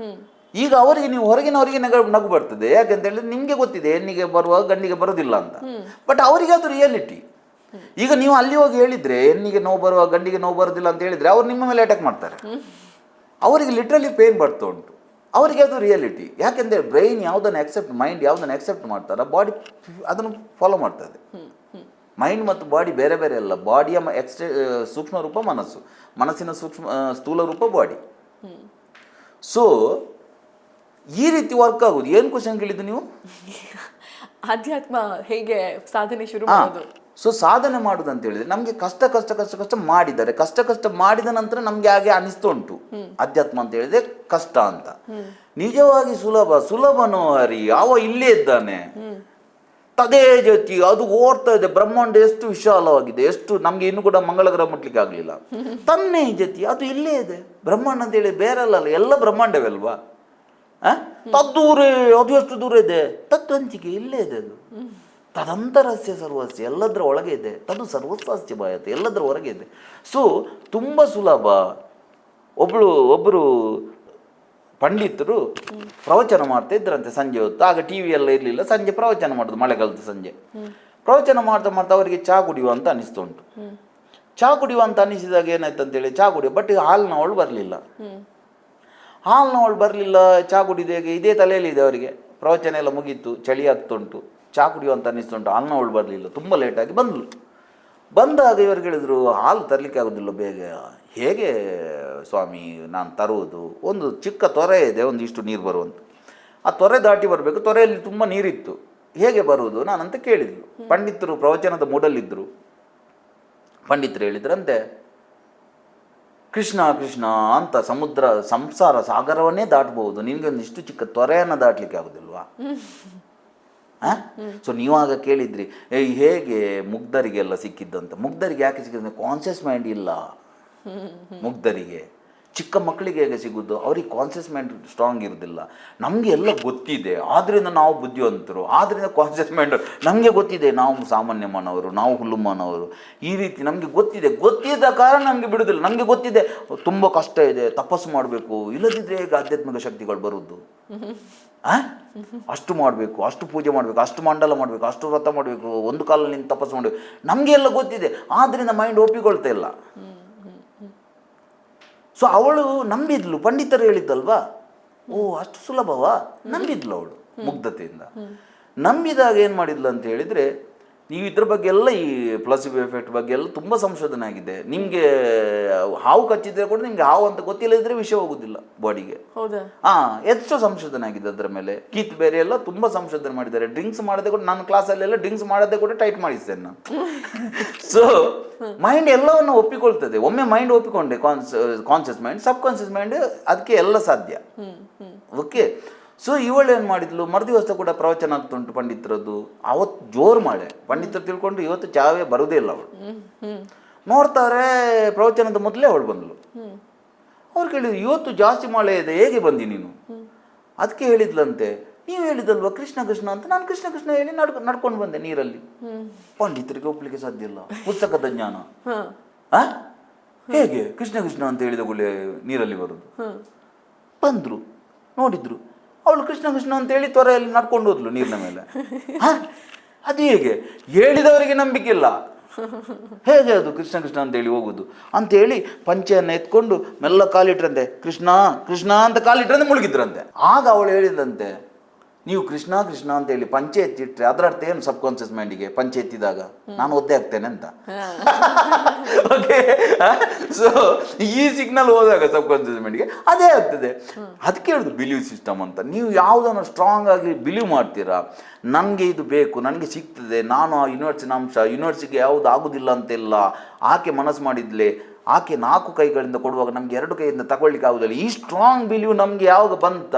ಈಗ ಅವರಿಗೆ ನೀವು ಹೊರಗಿನವರಿಗೆ ನಗು ಬರ್ತದೆ. ಯಾಕೆಂತ ಹೇಳಿದ್ರೆ ನಿಮಗೆ ಗೊತ್ತಿದೆ ಹೆಣ್ಣಿಗೆ ಬರುವ ಗಂಡಿಗೆ ಬರೋದಿಲ್ಲ ಅಂತ. ಬಟ್ ಅವರಿಗೆ ಅದು ರಿಯಾಲಿಟಿ. ಈಗ ನೀವು ಅಲ್ಲಿ ಹೋಗಿ ಹೇಳಿದ್ರೆ ಹೆಣ್ಣಿಗೆ ನೋವು ಬರುವ ಗಂಡಿಗೆ ನೋವು ಬರೋದಿಲ್ಲ ಅಂತ ಹೇಳಿದ್ರೆ ಅವ್ರು ನಿಮ್ಮ ಮೇಲೆ ಅಟ್ಯಾಕ್ ಮಾಡ್ತಾರೆ. ಅವರಿಗೆ ಲಿಟ್ರಲಿ ಪೇನ್ ಬರ್ತಾ ಉಂಟು. ಅವರಿಗೆ ಅದು ರಿಯಾಲಿಟಿ. ಯಾಕೆಂದರೆ ಬ್ರೈನ್ ಯಾವುದನ್ನು ಆಕ್ಸೆಪ್ಟ್, ಮೈಂಡ್ ಯಾವುದನ್ನು ಆಕ್ಸೆಪ್ಟ್ ಮಾಡ್ತಾರೋ ಬಾಡಿ ಅದನ್ನು ಫಾಲೋ ಮಾಡ್ತದೆ. ಮೈಂಡ್ ಮತ್ತು ಬಾಡಿ ಬೇರೆ ಬೇರೆ ಅಲ್ಲ. ಬಾಡಿಯ ಸೂಕ್ಷ್ಮ ರೂಪ ಮನಸ್ಸು, ಮನಸ್ಸಿನ ಸ್ಥೂಲ ರೂಪ ಬಾಡಿ. ಸೊ ಈ ರೀತಿ ವರ್ಕ್ ಆಗೋದು. ಏನು ಕ್ವಶನ್ ಕೇಳಿದ್ದು ನೀವು? ಆಧ್ಯಾತ್ಮ ಹೇಗೆ ಸಾಧನೆ ಶುರು ಮಾಡೋದು? ಸೊ ಸಾಧನೆ ಮಾಡೋದು ಅಂತ ಹೇಳಿದ್ರೆ ನಮಗೆ ಕಷ್ಟ ಮಾಡಿದ್ದಾರೆ. ಕಷ್ಟ ಮಾಡಿದ ನಂತರ ನಮ್ಗೆ ಹಾಗೆ ಅನಿಸ್ತಾ ಉಂಟು ಅಧ್ಯಾತ್ಮ ಅಂತ ಹೇಳಿದ್ರೆ ಕಷ್ಟ ಅಂತ. ನಿಜವಾಗಿ ಸುಲಭನೋ ಹರಿ, ಅವ ಇಲ್ಲೇ ಇದ್ದಾನೆ, ತದೇ ಜೊತೆ ಅದು ಓಡ್ತಾ ಇದೆ. ಬ್ರಹ್ಮಾಂಡ ಎಷ್ಟು ವಿಶಾಲವಾಗಿದೆ, ಎಷ್ಟು ನಮ್ಗೆ ಇನ್ನೂ ಕೂಡ ಮಂಗಳ ಗ್ರಹ ಮುಟ್ಲಿಕ್ಕೆ ಆಗ್ಲಿಲ್ಲ. ತನ್ನೇ ಜೊತೆ ಅದು ಇಲ್ಲೇ ಇದೆ. ಬ್ರಹ್ಮಾಂಡ ಅಂತ ಹೇಳಿ ಬೇರೆಲ್ಲ, ಎಲ್ಲ ಬ್ರಹ್ಮಾಂಡವೇ ಅಲ್ವಾ? ತದ್ದೂರೇ, ಅದು ಎಷ್ಟು ದೂರ ಇದೆ, ತತ್ವಂತಿಕೆ ಇಲ್ಲೇ ಇದೆ. ಅದು ತದಂತರಸ್ಯ ಸರ್ವಸ್ಯ, ಎಲ್ಲದರ ಒಳಗೆ ಇದೆ. ತದು ಸರ್ವಸ್ವಾಸ್ಯ ಭಾಯತೆ, ಎಲ್ಲದರ ಹೊರಗೆ ಇದೆ. ಸೊ ತುಂಬ ಸುಲಭ. ಒಬ್ಬರು ಪಂಡಿತರು ಪ್ರವಚನ ಮಾಡ್ತಾ ಇದ್ರಂತೆ ಸಂಜೆ ಹೊತ್ತು. ಆಗ ಟಿ ವಿ ಎಲ್ಲ ಇರಲಿಲ್ಲ. ಸಂಜೆ ಪ್ರವಚನ ಮಾಡೋದು, ಮಳೆಗಾಲದ ಸಂಜೆ ಪ್ರವಚನ ಮಾಡ್ತಾ ಅವರಿಗೆ ಚಹಾ ಕುಡಿಯುವ ಅಂತ ಅನಿಸ್ತು ಉಂಟು. ಚಹಾ ಕುಡಿಯುವ ಅಂತ ಅನಿಸಿದಾಗ ಏನಾಯ್ತು ಅಂತೇಳಿ ಚಹಾ ಕುಡಿಯೋ, ಬಟ್ ಹಾಲಿನವಳು ಬರಲಿಲ್ಲ. ಚಹಾ ಕುಡಿದಾಗ ಇದೇ ತಲೆಯಲ್ಲಿದೆ ಅವರಿಗೆ. ಪ್ರವಚನ ಎಲ್ಲ ಮುಗೀತು, ಚಳಿ ಆಗ್ತುಂಟು, ಚಹಾ ಕುಡಿಯುವಂತ ಅನ್ನಿಸ್ತುಂಟು. ಹಾಲಿನವಳು ಬರಲಿಲ್ಲ, ತುಂಬ ಲೇಟಾಗಿ ಬಂದಳು. ಬಂದಾಗ ಇವರು ಹೇಳಿದ್ರು, ಹಾಲು ತರಲಿಕ್ಕೆ ಆಗೋದಿಲ್ಲ ಬೇಗ. ಹೇಗೆ ಸ್ವಾಮಿ ನಾನು ತರುವುದು? ಒಂದು ಚಿಕ್ಕ ತೊರೆ ಇದೆ, ಒಂದಿಷ್ಟು ನೀರು ಬರುವಂತ. ಆ ತೊರೆ ದಾಟಿ ಬರಬೇಕು. ತೊರೆಯಲ್ಲಿ ತುಂಬ ನೀರಿತ್ತು, ಹೇಗೆ ಬರುವುದು ನಾನಂತ ಕೇಳಿದ್ರು. ಪಂಡಿತರು ಪ್ರವಚನದ ಮೂಡಲ್ಲಿದ್ದರು. ಪಂಡಿತರು ಹೇಳಿದ್ರಂತೆ, ಕೃಷ್ಣ ಕೃಷ್ಣ ಅಂತ ಸಂಸಾರ ಸಾಗರವನ್ನೇ ದಾಟಬಹುದು, ನಿನಗೆ ಒಂದಿಷ್ಟು ಚಿಕ್ಕ ತೊರೆಯನ್ನು ದಾಟಲಿಕ್ಕೆ ಆಗೋದಿಲ್ವಾ? ಸೊ ನೀವಾಗ ಕೇಳಿದ್ರಿ ಹೇಗೆ ಮುಗ್ಧರಿಗೆಲ್ಲ ಸಿಕ್ಕಿದ್ದಂತ. ಮುಗ್ಧರಿಗೆ ಯಾಕೆ ಸಿಕ್ಕಿದ್ರೆ ಕಾನ್ಷಿಯಸ್ ಮೈಂಡ್ ಇಲ್ಲ ಮುಗ್ಧರಿಗೆ. ಚಿಕ್ಕ ಮಕ್ಕಳಿಗೆ ಹೇಗೆ ಸಿಗೋದು? ಅವ್ರಿಗೆ ಕಾನ್ಷಿಯಸ್ ಮೈಂಡ್ ಸ್ಟ್ರಾಂಗ್ ಇರೋದಿಲ್ಲ. ನಮಗೆ ಎಲ್ಲ ಗೊತ್ತಿದೆ, ಆದ್ದರಿಂದ ನಾವು ಬುದ್ಧಿವಂತರು. ಆದ್ದರಿಂದ ಕಾನ್ಷಿಯಸ್ ಮೈಂಡ್ ನಮಗೆ ಗೊತ್ತಿದೆ, ನಾವು ಸಾಮಾನ್ಯ ಮಾನವರು, ನಾವು ಹುಲ್ಲು ಮಾನವರು. ಈ ರೀತಿ ನಮಗೆ ಗೊತ್ತಿದ್ದ ಕಾರಣ ನಮಗೆ ಬಿಡುವುದಿಲ್ಲ. ನಮಗೆ ಗೊತ್ತಿದೆ ತುಂಬ ಕಷ್ಟ ಇದೆ, ತಪಸ್ಸು ಮಾಡಬೇಕು, ಇಲ್ಲದಿದ್ದರೆ ಹೇಗೆ ಆಧ್ಯಾತ್ಮಿಕ ಶಕ್ತಿಗಳು ಬರುವುದು? ಅಷ್ಟು ಮಾಡಬೇಕು, ಅಷ್ಟು ಪೂಜೆ ಮಾಡಬೇಕು, ಅಷ್ಟು ಮಂಡಲ ಮಾಡಬೇಕು, ಅಷ್ಟು ವ್ರತ ಮಾಡಬೇಕು, ಒಂದು ಕಾಲಲ್ಲಿ ನಿಂತು ತಪಸ್ಸು ಮಾಡಬೇಕು. ನಮಗೆ ಎಲ್ಲ ಗೊತ್ತಿದೆ, ಆದ್ದರಿಂದ ಮೈಂಡ್ ಒಪ್ಪಿಕೊಳ್ತಾ ಇಲ್ಲ. ಸೊ ಅವಳು ನಂಬಿದ್ಲು, ಪಂಡಿತರು ಹೇಳಿದ್ದಲ್ವಾ, ಓ ಅಷ್ಟು ಸುಲಭವಾ? ನಂಬಿದ್ಲು ಅವಳು ಮುಗ್ಧತೆಯಿಂದ. ನಂಬಿದಾಗ ಏನು ಮಾಡಿದ್ಲು ಅಂತ ಹೇಳಿದರೆ, ನೀವು ಇದ್ರ ಬಗ್ಗೆ ಎಲ್ಲ ಈ ಪ್ಲಾಸಿಬೋ ಎಫೆಕ್ಟ್ ಬಗ್ಗೆ ಎಲ್ಲ ತುಂಬ ಸಂಶೋಧನೆ ಆಗಿದೆ. ನಿಮಗೆ ಹಾವು ಕಚ್ಚಿದ್ರೆ ಕೂಡ ನಿಮಗೆ ಹಾವು ಅಂತ ಗೊತ್ತಿಲ್ಲದಿದ್ರೆ ವಿಷಯ ಹೋಗುದಿಲ್ಲ ಬಾಡಿಗೆ. ಎಷ್ಟು ಸಂಶೋಧನೆ ಆಗಿದೆ ಅದರ ಮೇಲೆ. ಕೀತ್ ಬೇರೆ ಎಲ್ಲ ತುಂಬ ಸಂಶೋಧನೆ ಮಾಡಿದ್ದಾರೆ. ಡ್ರಿಂಕ್ಸ್ ಮಾಡದೆ ಕೂಡ, ನಾನು ಕ್ಲಾಸಲ್ಲೆಲ್ಲ ಡ್ರಿಂಕ್ಸ್ ಮಾಡದೆ ಕೂಡ ಟೈಟ್ ಮಾಡಿಸ್ತೇನೆ ನಾನು. ಸೊ ಮೈಂಡ್ ಎಲ್ಲವನ್ನು ಒಪ್ಪಿಕೊಳ್ತದೆ. ಒಮ್ಮೆ ಮೈಂಡ್ ಒಪ್ಪಿಕೊಂಡೆ, ಕಾನ್ಷಿಯಸ್ ಮೈಂಡ್, ಸಬ್ ಕಾನ್ಷಿಯಸ್ ಮೈಂಡ್, ಅದಕ್ಕೆ ಎಲ್ಲ ಸಾಧ್ಯ. ಓಕೆ. ಸೊ ಇವಳು ಏನು ಮಾಡಿದ್ಲು, ಮರುದಿವಸ ಕೂಡ ಪ್ರವಚನ ಆಗ್ತುಂಟು ಪಂಡಿತರದ್ದು. ಅವತ್ತು ಜೋರು ಮಳೆ. ಪಂಡಿತರು ತಿಳ್ಕೊಂಡು ಇವತ್ತು ಚಾವೇ ಬರುವುದೇ ಇಲ್ಲ. ಅವಳು ನೋಡ್ತಾರೆ, ಪ್ರವಚನದ ಮೊದಲೇ ಅವಳು ಬಂದಳು. ಅವ್ರು ಕೇಳಿದ್ರು, ಇವತ್ತು ಜಾಸ್ತಿ ಮಳೆ ಇದೆ, ಹೇಗೆ ಬಂದಿ ನೀನು? ಅದಕ್ಕೆ ಹೇಳಿದ್ಲಂತೆ, ನೀವು ಹೇಳಿದಲ್ವ ಕೃಷ್ಣ ಕೃಷ್ಣ ಅಂತ, ನಾನು ಕೃಷ್ಣ ಕೃಷ್ಣ ಹೇಳಿ ನಡ್ಕೊಂಡು ಬಂದೆ ನೀರಲ್ಲಿ. ಪಂಡಿತರಿಗೆ ಒಪ್ಪಲಿಕ್ಕೆ ಸಾಧ್ಯ ಇಲ್ಲ, ಪುಸ್ತಕದ ಜ್ಞಾನ. ಹೇಗೆ ಕೃಷ್ಣ ಕೃಷ್ಣ ಅಂತ ಹೇಳಿದ ಕೂಡಲೇ ನೀರಲ್ಲಿ ಬರುದು? ಬಂದರು, ನೋಡಿದ್ರು, ಅವಳು ಕೃಷ್ಣ ಕೃಷ್ಣ ಅಂತೇಳಿ ತೊರೆಯಲ್ಲಿ ನಡ್ಕೊಂಡು ಹೋದ್ಲು ನೀರಿನ ಮೇಲೆ. ಅದು ಹೇಗೆ? ಹೇಳಿದವರಿಗೆ ನಂಬಿಕೆ ಇಲ್ಲ. ಹೇಗೆ ಅದು ಕೃಷ್ಣ ಕೃಷ್ಣ ಅಂತೇಳಿ ಹೋಗುದು ಅಂತೇಳಿ ಪಂಚೆಯನ್ನು ಎತ್ಕೊಂಡು ಮೆಲ್ಲ ಕಾಲಿಟ್ರಂತೆ, ಕೃಷ್ಣ ಕೃಷ್ಣ ಅಂತ ಕಾಲಿಟ್ರಂತೆ ಮುಳುಗಿದ್ರಂತೆ. ಆಗ ಅವಳು ಹೇಳಿದಂತೆ, ನೀವು ಕೃಷ್ಣ ಕೃಷ್ಣ ಅಂತೇಳಿ ಪಂಚೆ ಎತ್ತಿಟ್ರೆ ಅದರ ಅರ್ಥ ಏನು ಸಬ್ ಕಾನ್ಷಿಯಸ್ ಮೈಂಡಿಗೆ? ಪಂಚೆ ಎತ್ತಿದಾಗ ನಾನು ಒದ್ದೆ ಆಗ್ತೇನೆ ಅಂತ. ಓಕೆ. ಸೊ ಈ ಸಿಗ್ನಲ್ ಹೋದಾಗ ಸಬ್ ಕಾನ್ಷಿಯಸ್ ಮೈಂಡಿಗೆ ಅದೇ ಆಗ್ತದೆ. ಅದಕ್ಕೆ ಹೇಳಿದ್ರು ಬಿಲೀವ್ ಸಿಸ್ಟಮ್ ಅಂತ. ನೀವು ಯಾವುದನ್ನು ಸ್ಟ್ರಾಂಗ್ ಆಗಿ ಬಿಲೀವ್ ಮಾಡ್ತೀರಾ, ನನಗೆ ಇದು ಬೇಕು, ನನಗೆ ಸಿಗ್ತದೆ, ನಾನು ಆ ಯೂನಿವರ್ಸಿನ ಅಂಶ, ಯೂನಿವರ್ಸಿಗೆ ಯಾವುದು ಆಗೋದಿಲ್ಲ ಅಂತೆಲ್ಲ ಆಕೆ ಮನಸ್ಸು ಮಾಡಿದ್ಲೆ, ಆಕೆ 4 ಕೈಗಳಿಂದ ಕೊಡುವಾಗ ನಮಗೆ 2 ಕೈಯಿಂದ ತಗೊಳ್ಳಿಕ್ಕೆ ಆಗೋದಿಲ್ಲ. ಈ ಸ್ಟ್ರಾಂಗ್ ಬಿಲೀವ್ ನಮಗೆ ಯಾವಾಗ ಬಂತ,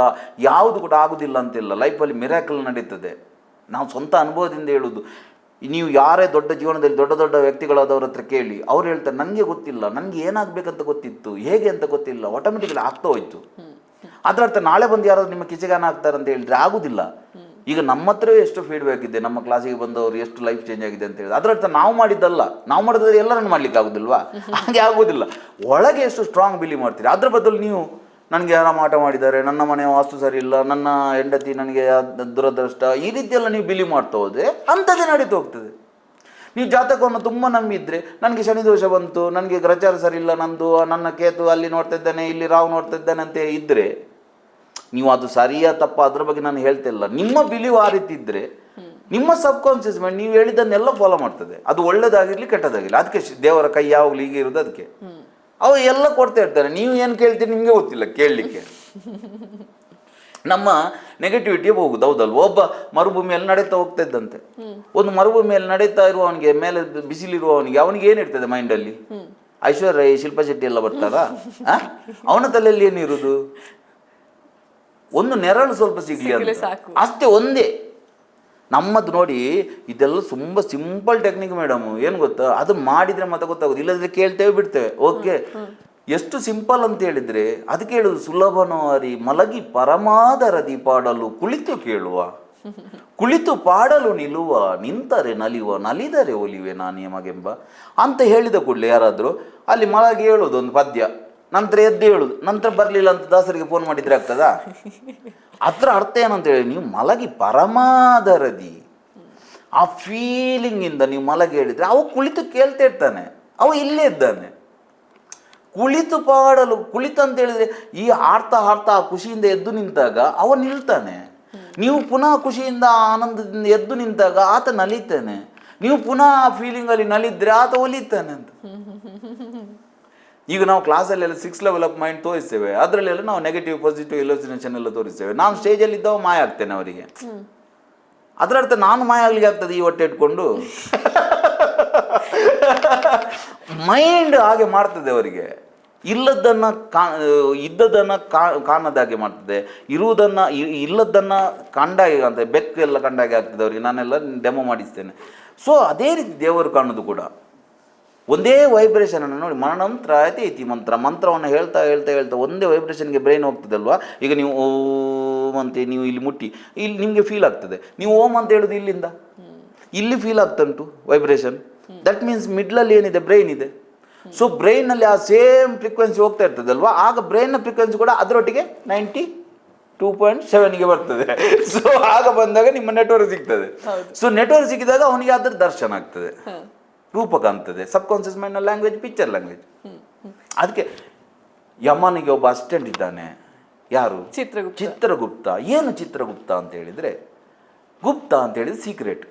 ಯಾವುದು ಕೂಡ ಆಗೋದಿಲ್ಲ ಅಂತಿಲ್ಲ. ಲೈಫಲ್ಲಿ ಮಿರಾಕಲ್ ನಡೀತದೆ. ನಾವು ಸ್ವಂತ ಅನುಭವದಿಂದ ಹೇಳೋದು. ನೀವು ಯಾರೇ ದೊಡ್ಡ ಜೀವನದಲ್ಲಿ ದೊಡ್ಡ ದೊಡ್ಡ ವ್ಯಕ್ತಿಗಳಾದವ್ರ ಹತ್ರ ಕೇಳಿ, ಅವ್ರು ಹೇಳ್ತಾರೆ, ನನಗೆ ಗೊತ್ತಿಲ್ಲ, ನನಗೆ ಏನಾಗಬೇಕಂತ ಗೊತ್ತಿತ್ತು, ಹೇಗೆ ಅಂತ ಗೊತ್ತಿಲ್ಲ, ಆಟೋಮೆಟಿಕಲಿ ಆಗ್ತಾ ಹೋಯ್ತು. ಅದರ ಅರ್ಥ ನಾಳೆ ಬಂದು ಯಾರಾದ್ರು ನಿಮ್ಮ ಕಿಚಗಾನ ಆಗ್ತಾರೆ ಅಂತ ಹೇಳಿದ್ರೆ ಆಗೋದಿಲ್ಲ. ಈಗ ನಮ್ಮ ಹತ್ರವೇ ಎಷ್ಟು ಫೀಡ್ಬ್ಯಾಕ್ ಇದೆ, ನಮ್ಮ ಕ್ಲಾಸಿಗೆ ಬಂದವರು ಎಷ್ಟು ಲೈಫ್ ಚೇಂಜ್ ಆಗಿದೆ ಅಂತ ಹೇಳಿ. ಅದರ ಅರ್ಥ ನಾವು ಮಾಡಿದ್ದಲ್ಲ, ನಾವು ಮಾಡಿದ್ರೆ ಎಲ್ಲರನ್ನು ಮಾಡ್ಲಿಕ್ಕೆ ಆಗೋದಿಲ್ವಾ? ಹಾಗೆ ಆಗೋದಿಲ್ಲ. ಒಳಗೆ ಎಷ್ಟು ಸ್ಟ್ರಾಂಗ್ ಬಿಲೀವ್ ಮಾಡ್ತೀರಿ, ಅದ್ರ ಬದಲು ನೀವು ನನಗೆ ಯಾರ ಮಾಟ ಮಾಡಿದ್ದಾರೆ, ನನ್ನ ಮನೆ ವಾಸ್ತು ಸರಿ ಇಲ್ಲ, ನನ್ನ ಹೆಂಡತಿ ನನಗೆ ದುರದೃಷ್ಟ, ಈ ರೀತಿಯೆಲ್ಲ ನೀವು ಬಿಲಿ ಮಾಡ್ತಾ ಹೋದರೆ ಅಂಥದ್ದೇ ನಡೀತಾ ಹೋಗ್ತದೆ. ನೀವು ಜಾತಕವನ್ನು ತುಂಬ ನಂಬಿದ್ರೆ, ನನಗೆ ಶನಿ ದೋಷ ಬಂತು, ನನಗೆ ಗ್ರಚಾರ ಸರಿ ಇಲ್ಲ, ನಂದು ನನ್ನ ಕೇತು ಅಲ್ಲಿ ನೋಡ್ತಾ ಇದ್ದಾನೆ, ಇಲ್ಲಿ ರಾವು ನೋಡ್ತಾ ಇದ್ದಾನೆ ಅಂತ ಇದ್ದರೆ, ನೀವು ಅದು ಸರಿಯಾ ತಪ್ಪ ಅದ್ರ ಬಗ್ಗೆ ನಾನು ಹೇಳ್ತಾ ಇಲ್ಲ, ನಿಮ್ಮ ಬಿಲಿವು ಆ ರೀತಿ ಇದ್ದರೆ ನಿಮ್ಮ ಸಬ್ ಕಾನ್ಷಿಯಸ್ ಮೈಂಡ್ ನೀವು ಹೇಳಿದ್ದನ್ನೆಲ್ಲ ಫಾಲೋ ಮಾಡ್ತದೆ. ಅದು ಒಳ್ಳೇದಾಗಿರಲಿ ಕೆಟ್ಟದಾಗಿರಲಿ, ಅದಕ್ಕೆ ದೇವರ ಕೈ ಯಾವಾಗಲೂ ಹೀಗೆ ಇರೋದು. ಅದಕ್ಕೆ ಅವು ಎಲ್ಲ ಕೊಡ್ತಾ ಇರ್ತಾರೆ. ನೀವು ಏನು ಕೇಳ್ತೀರಿ ನಿಮಗೆ ಗೊತ್ತಿಲ್ಲ ಕೇಳಲಿಕ್ಕೆ. ನಮ್ಮ ನೆಗೆಟಿವಿಟಿ ಹೋಗುದು, ಹೌದಲ್ವ? ಒಬ್ಬ ಮರುಭೂಮಿಯಲ್ಲಿ ನಡೀತಾ ಹೋಗ್ತಾ ಇದ್ದಂತೆ, ಒಂದು ಮರುಭೂಮಿಯಲ್ಲಿ ನಡೀತಾ ಇರುವವನಿಗೆ, ಮೇಲೆ ಬಿಸಿಲಿರುವವನಿಗೆ, ಅವನಿಗೆ ಏನಿರ್ತದೆ ಮೈಂಡಲ್ಲಿ? ಐಶ್ವರ್ಯ ರೈ, ಶಿಲ್ಪಾ ಶೆಟ್ಟಿ ಎಲ್ಲ ಬರ್ತಾರಾ? ಅವನ ತಲೆಯಲ್ಲಿ ಏನಿರುವುದು? ಒಂದು ನೆರಳು ಸ್ವಲ್ಪ ಸಿಗಲಿ ಅಂತ ಅಷ್ಟೇ, ಒಂದೇ. ನಮ್ಮದು ನೋಡಿ, ಇದೆಲ್ಲ ತುಂಬ ಸಿಂಪಲ್ ಟೆಕ್ನಿಕ್ ಮೇಡಮ್. ಏನು ಗೊತ್ತಾ, ಅದು ಮಾಡಿದರೆ ಮತ್ತೆ ಗೊತ್ತಾಗೋದು, ಇಲ್ಲದ್ರೆ ಕೇಳ್ತೇವೆ ಬಿಡ್ತೇವೆ. ಓಕೆ, ಎಷ್ಟು ಸಿಂಪಲ್ ಅಂತ ಹೇಳಿದರೆ ಅದಕ್ಕೆ ಹೇಳುದು, ಸುಲಭನೋ ಅರಿ ಮಲಗಿ ಪರಮಾದರದಿ ಪಾಡಲು ಕುಳಿತು ಕೇಳುವ, ಕುಳಿತು ಪಾಡಲು ನಿಲ್ಲುವ, ನಿಂತರೆ ನಲಿಯುವ, ನಲಿದರೆ ಒಲಿವೆ ನಾನು ನಿಮಗೆಂಬ ಅಂತ ಹೇಳಿದ ಕೂಡಲೇ ಯಾರಾದರೂ ಅಲ್ಲಿ ಮಲಗಿ ಹೇಳೋದು ಒಂದು ಪದ್ಯ, ನಂತರ ಎದ್ದು ಹೇಳುದು, ನಂತರ ಬರಲಿಲ್ಲ ಅಂತ ದಾಸರಿಗೆ ಫೋನ್ ಮಾಡಿದರೆ ಆಗ್ತದಾ? ಅದರ ಅರ್ಥ ಏನಂತ ಹೇಳಿ, ನೀವು ಮಲಗಿ ಪರಮಾದರದಿ ಆ ಫೀಲಿಂಗಿಂದ ನೀವು ಮಲಗಿ ಹೇಳಿದರೆ ಅವ ಕುಳಿತು ಕೇಳ್ತಾ ಇರ್ತಾನೆ, ಅವ ಇಲ್ಲೇ ಇದ್ದಾನೆ. ಕುಳಿತು ಪಾಡಲು, ಕುಳಿತಂತ ಹೇಳಿದರೆ ಈ ಹಾಡ್ತಾ ಹಾಡ್ತಾ ಖುಷಿಯಿಂದ ಎದ್ದು ನಿಂತಾಗ ಅವ ನಿಲ್ತಾನೆ. ನೀವು ಪುನಃ ಖುಷಿಯಿಂದ ಆನಂದದಿಂದ ಎದ್ದು ನಿಂತಾಗ ಆತ ನಲಿತಾನೆ. ನೀವು ಪುನಃ ಆ ಫೀಲಿಂಗಲ್ಲಿ ನಲಿದ್ರೆ ಆತ ಒಲಿತಾನೆ ಅಂತ. ಈಗ ನಾವು ಕ್ಲಾಸಲ್ಲೆಲ್ಲ 6 ಲೆವೆಲ್ ಆಫ್ ಮೈಂಡ್ ತೋರಿಸ್ತೇವೆ, ಅದರಲ್ಲೆಲ್ಲ ನಾವು ನೆಗೆಟಿವ್ ಪಾಸಿಟಿವ್ ಎಲೋಸಿನೇಷನ್ ಎಲ್ಲ ತೋರಿಸ್ತೇವೆ. ನಾನು ಸ್ಟೇಜಲ್ಲಿ ಇದ್ದವ ಮಾಯ ಆಗ್ತೇನೆ ಅವರಿಗೆ. ಅದರ ಅರ್ಥ ನಾನು ಮಾಯ ಆಗ್ಲಿಕ್ಕೆ ಆಗ್ತದೆ ಈ ಹೊಟ್ಟೆ ಇಟ್ಕೊಂಡು? ಮೈಂಡ್ ಹಾಗೆ ಮಾಡ್ತದೆ ಅವರಿಗೆ. ಇಲ್ಲದನ್ನು ಇದ್ದದನ್ನು ಕಾಣದಾಗೆ ಮಾಡ್ತದೆ, ಇಲ್ಲದನ್ನು ಕಂಡಾಗೆ ಅಂತ, ಬೆಕ್ಕೆಲ್ಲ ಕಂಡಾಗೆ ಆಗ್ತದೆ ಅವರಿಗೆ. ನಾನೆಲ್ಲ ಡೆಮೋ ಮಾಡಿಸ್ತೇನೆ. ಸೊ ಅದೇ ರೀತಿ ದೇವರು ಕಾಣೋದು ಕೂಡ ಒಂದೇ ವೈಬ್ರೇಷನನ್ನು ನೋಡಿ. ಮನಂತ್ರ ಐತಿ ಐತಿ ಮಂತ್ರವನ್ನು ಹೇಳ್ತಾ ಹೇಳ್ತಾ ಹೇಳ್ತಾ ಒಂದೇ ವೈಬ್ರೇಷನ್ಗೆ ಬ್ರೈನ್ ಹೋಗ್ತದಲ್ವಾ. ಈಗ ನೀವು ಓಂ ಅಂತ ನೀವು ಇಲ್ಲಿ ಮುಟ್ಟಿ, ಇಲ್ಲಿ ನಿಮಗೆ ಫೀಲ್ ಆಗ್ತದೆ. ನೀವು ಓಂ ಅಂತ ಹೇಳೋದು ಇಲ್ಲಿಂದ ಇಲ್ಲಿ ಫೀಲ್ ಆಗ್ತುಂಟು ವೈಬ್ರೇಷನ್. ದಟ್ ಮೀನ್ಸ್ ಮಿಡ್ಲಲ್ಲಿ ಏನಿದೆ, ಬ್ರೈನ್ ಇದೆ. ಸೊ ಬ್ರೈನಲ್ಲಿ ಆ ಸೇಮ್ ಫ್ರೀಕ್ವೆನ್ಸಿ ಹೋಗ್ತಾ ಇರ್ತದಲ್ವಾ, ಆಗ ಬ್ರೈನ್ನ ಫ್ರೀಕ್ವೆನ್ಸಿ ಕೂಡ ಅದರೊಟ್ಟಿಗೆ 92.7ಗೆ ಬರ್ತದೆ. ಸೊ ಆಗ ಬಂದಾಗ ನಿಮ್ಮ ನೆಟ್ವರ್ಕ್ ಸಿಗ್ತದೆ. ಸೊ ನೆಟ್ವರ್ಕ್ ಸಿಕ್ಕಿದಾಗ ಅವನಿಗೆ ಅದರ ದರ್ಶನ ಆಗ್ತದೆ, ರೂಪ ಕಾಣ್ತದೆ. ಸಬ್ ಕಾನ್ಷಿಯಸ್ ಮೈಂಡ್ನ ಲ್ಯಾಂಗ್ವೇಜ್ ಪಿಕ್ಚರ್ ಲ್ಯಾಂಗ್ವೇಜ್. ಅದಕ್ಕೆ ಯಮನಿಗೆ ಒಬ್ಬ ಅಸಿಸ್ಟೆಂಟ್ ಇದ್ದಾನೆ, ಯಾರು? ಚಿತ್ರಗುಪ್ತ. ಏನು ಚಿತ್ರಗುಪ್ತ ಅಂತ ಹೇಳಿದರೆ, ಗುಪ್ತ ಅಂತ ಹೇಳಿದ್ರೆ ಸೀಕ್ರೆಟ್,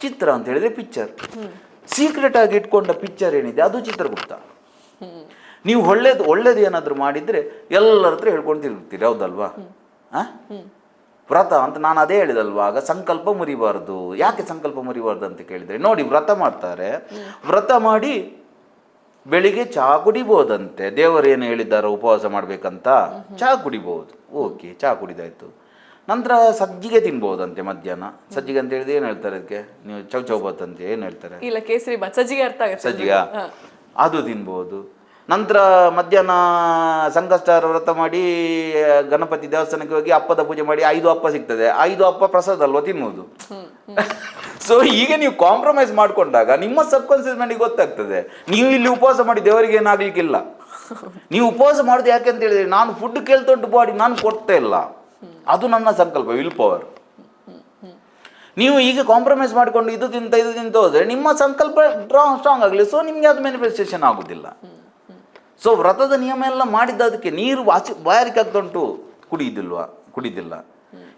ಚಿತ್ರ ಅಂತ ಹೇಳಿದ್ರೆ ಪಿಕ್ಚರ್. ಸೀಕ್ರೆಟ್ ಆಗಿ ಇಟ್ಕೊಂಡ ಪಿಕ್ಚರ್ ಏನಿದೆ ಅದು ಚಿತ್ರಗುಪ್ತ. ನೀವು ಒಳ್ಳೇದು ಏನಾದರೂ ಮಾಡಿದರೆ ಎಲ್ಲರ ಹತ್ರ ಹೇಳ್ಕೊಂಡು ತಿರುಗ್ತೀರಿ, ಹೌದಲ್ವಾ? ವ್ರತ ಅಂತ ನಾನು ಅದೇ ಹೇಳಿದಲ್ವಾ, ಆಗ ಸಂಕಲ್ಪ ಮುರಿಬಾರ್ದು. ಯಾಕೆ ಸಂಕಲ್ಪ ಮುರಿಬಾರ್ದು ಅಂತ ಕೇಳಿದರೆ, ನೋಡಿ ವ್ರತ ಮಾಡ್ತಾರೆ, ವ್ರತ ಮಾಡಿ ಬೆಳಿಗ್ಗೆ ಚಹಾ ಕುಡಿಬೋದಂತೆ. ದೇವರು ಏನು ಹೇಳಿದ್ದಾರೆ ಉಪವಾಸ ಮಾಡಬೇಕಂತ, ಚಹಾ ಕುಡಿಬೋದು. ಓಕೆ, ಚಹಾ ಕುಡಿದಾಯ್ತು. ನಂತರ ಸಜ್ಜಿಗೆ ತಿನ್ಬೋದಂತೆ ಮಧ್ಯಾಹ್ನ. ಸಜ್ಜಿಗೆ ಅಂತ ಹೇಳಿದ್ರೆ ಏನು ಹೇಳ್ತಾರೆ ಅದಕ್ಕೆ? ನೀವು ಚೌಚೌಬಾತ್ ಅಂತ ಏನು ಹೇಳ್ತಾರೆ? ಇಲ್ಲ, ಕೇಸರಿ ಬಾತ್, ಸಜ್ಜಿಗೆ ಅರ್ಥ ಆಗುತ್ತೆ. ಸಜ್ಜಿಗೆ ಅದು ತಿನ್ಬೋದು. ನಂತರ ಮಧ್ಯಾಹ್ನ ಸಂಕಷ್ಟಾರ ವ್ರತ ಮಾಡಿ ಗಣಪತಿ ದೇವಸ್ಥಾನಕ್ಕೆ ಹೋಗಿ ಅಪ್ಪದ ಪೂಜೆ ಮಾಡಿ 5 ಅಪ್ಪ ಸಿಗ್ತದೆ. 5 ಅಪ್ಪ ಪ್ರಸಾದ ಅಲ್ವಾ ತಿನ್ನುವುದು. ಸೊ ಈಗ ನೀವು ಕಾಂಪ್ರಮೈಸ್ ಮಾಡ್ಕೊಂಡಾಗ ನಿಮ್ಮ ಸಬ್ ಕಾನ್ಷಿಯಸ್ ಮೈಂಡಿಗೆ ಗೊತ್ತಾಗ್ತದೆ, ನೀವು ಇಲ್ಲಿ ಉಪವಾಸ ಮಾಡಿ ದೇವರಿಗೆ ಏನಾಗ್ಲಿಕ್ಕಿಲ್ಲ. ನೀವು ಉಪವಾಸ ಮಾಡೋದು ಯಾಕೆ ಅಂತ ಹೇಳಿದ್ರೆ, ನಾನು ಫುಡ್ ಕೇಳ್ತೊಂಡು ಬಾಡಿ ನಾನು ಕೊಡ್ತಾ ಇಲ್ಲ, ಅದು ನನ್ನ ಸಂಕಲ್ಪ, ವಿಲ್ ಪವರ್. ನೀವು ಈಗ ಕಾಂಪ್ರಮೈಸ್ ಮಾಡಿಕೊಂಡು ಇದು ತಿಂತ ಹೋದರೆ ನಿಮ್ಮ ಸಂಕಲ್ಪ ಸ್ಟ್ರಾಂಗ್ ಆಗಲಿ. ಸೊ ನಿಮಗೆ ಅದು ಮ್ಯಾನಿಫೆಸ್ಟೇಷನ್ ಆಗೋದಿಲ್ಲ. ಸೊ ವ್ರತದ ನಿಯಮ ಎಲ್ಲ ಮಾಡಿದ್ದ ಅದಕ್ಕೆ ನೀರು ಬಾಯಾರಿಕೆ ಆಗ್ತುಂಟು, ಕುಡಿದಿಲ್ಲ.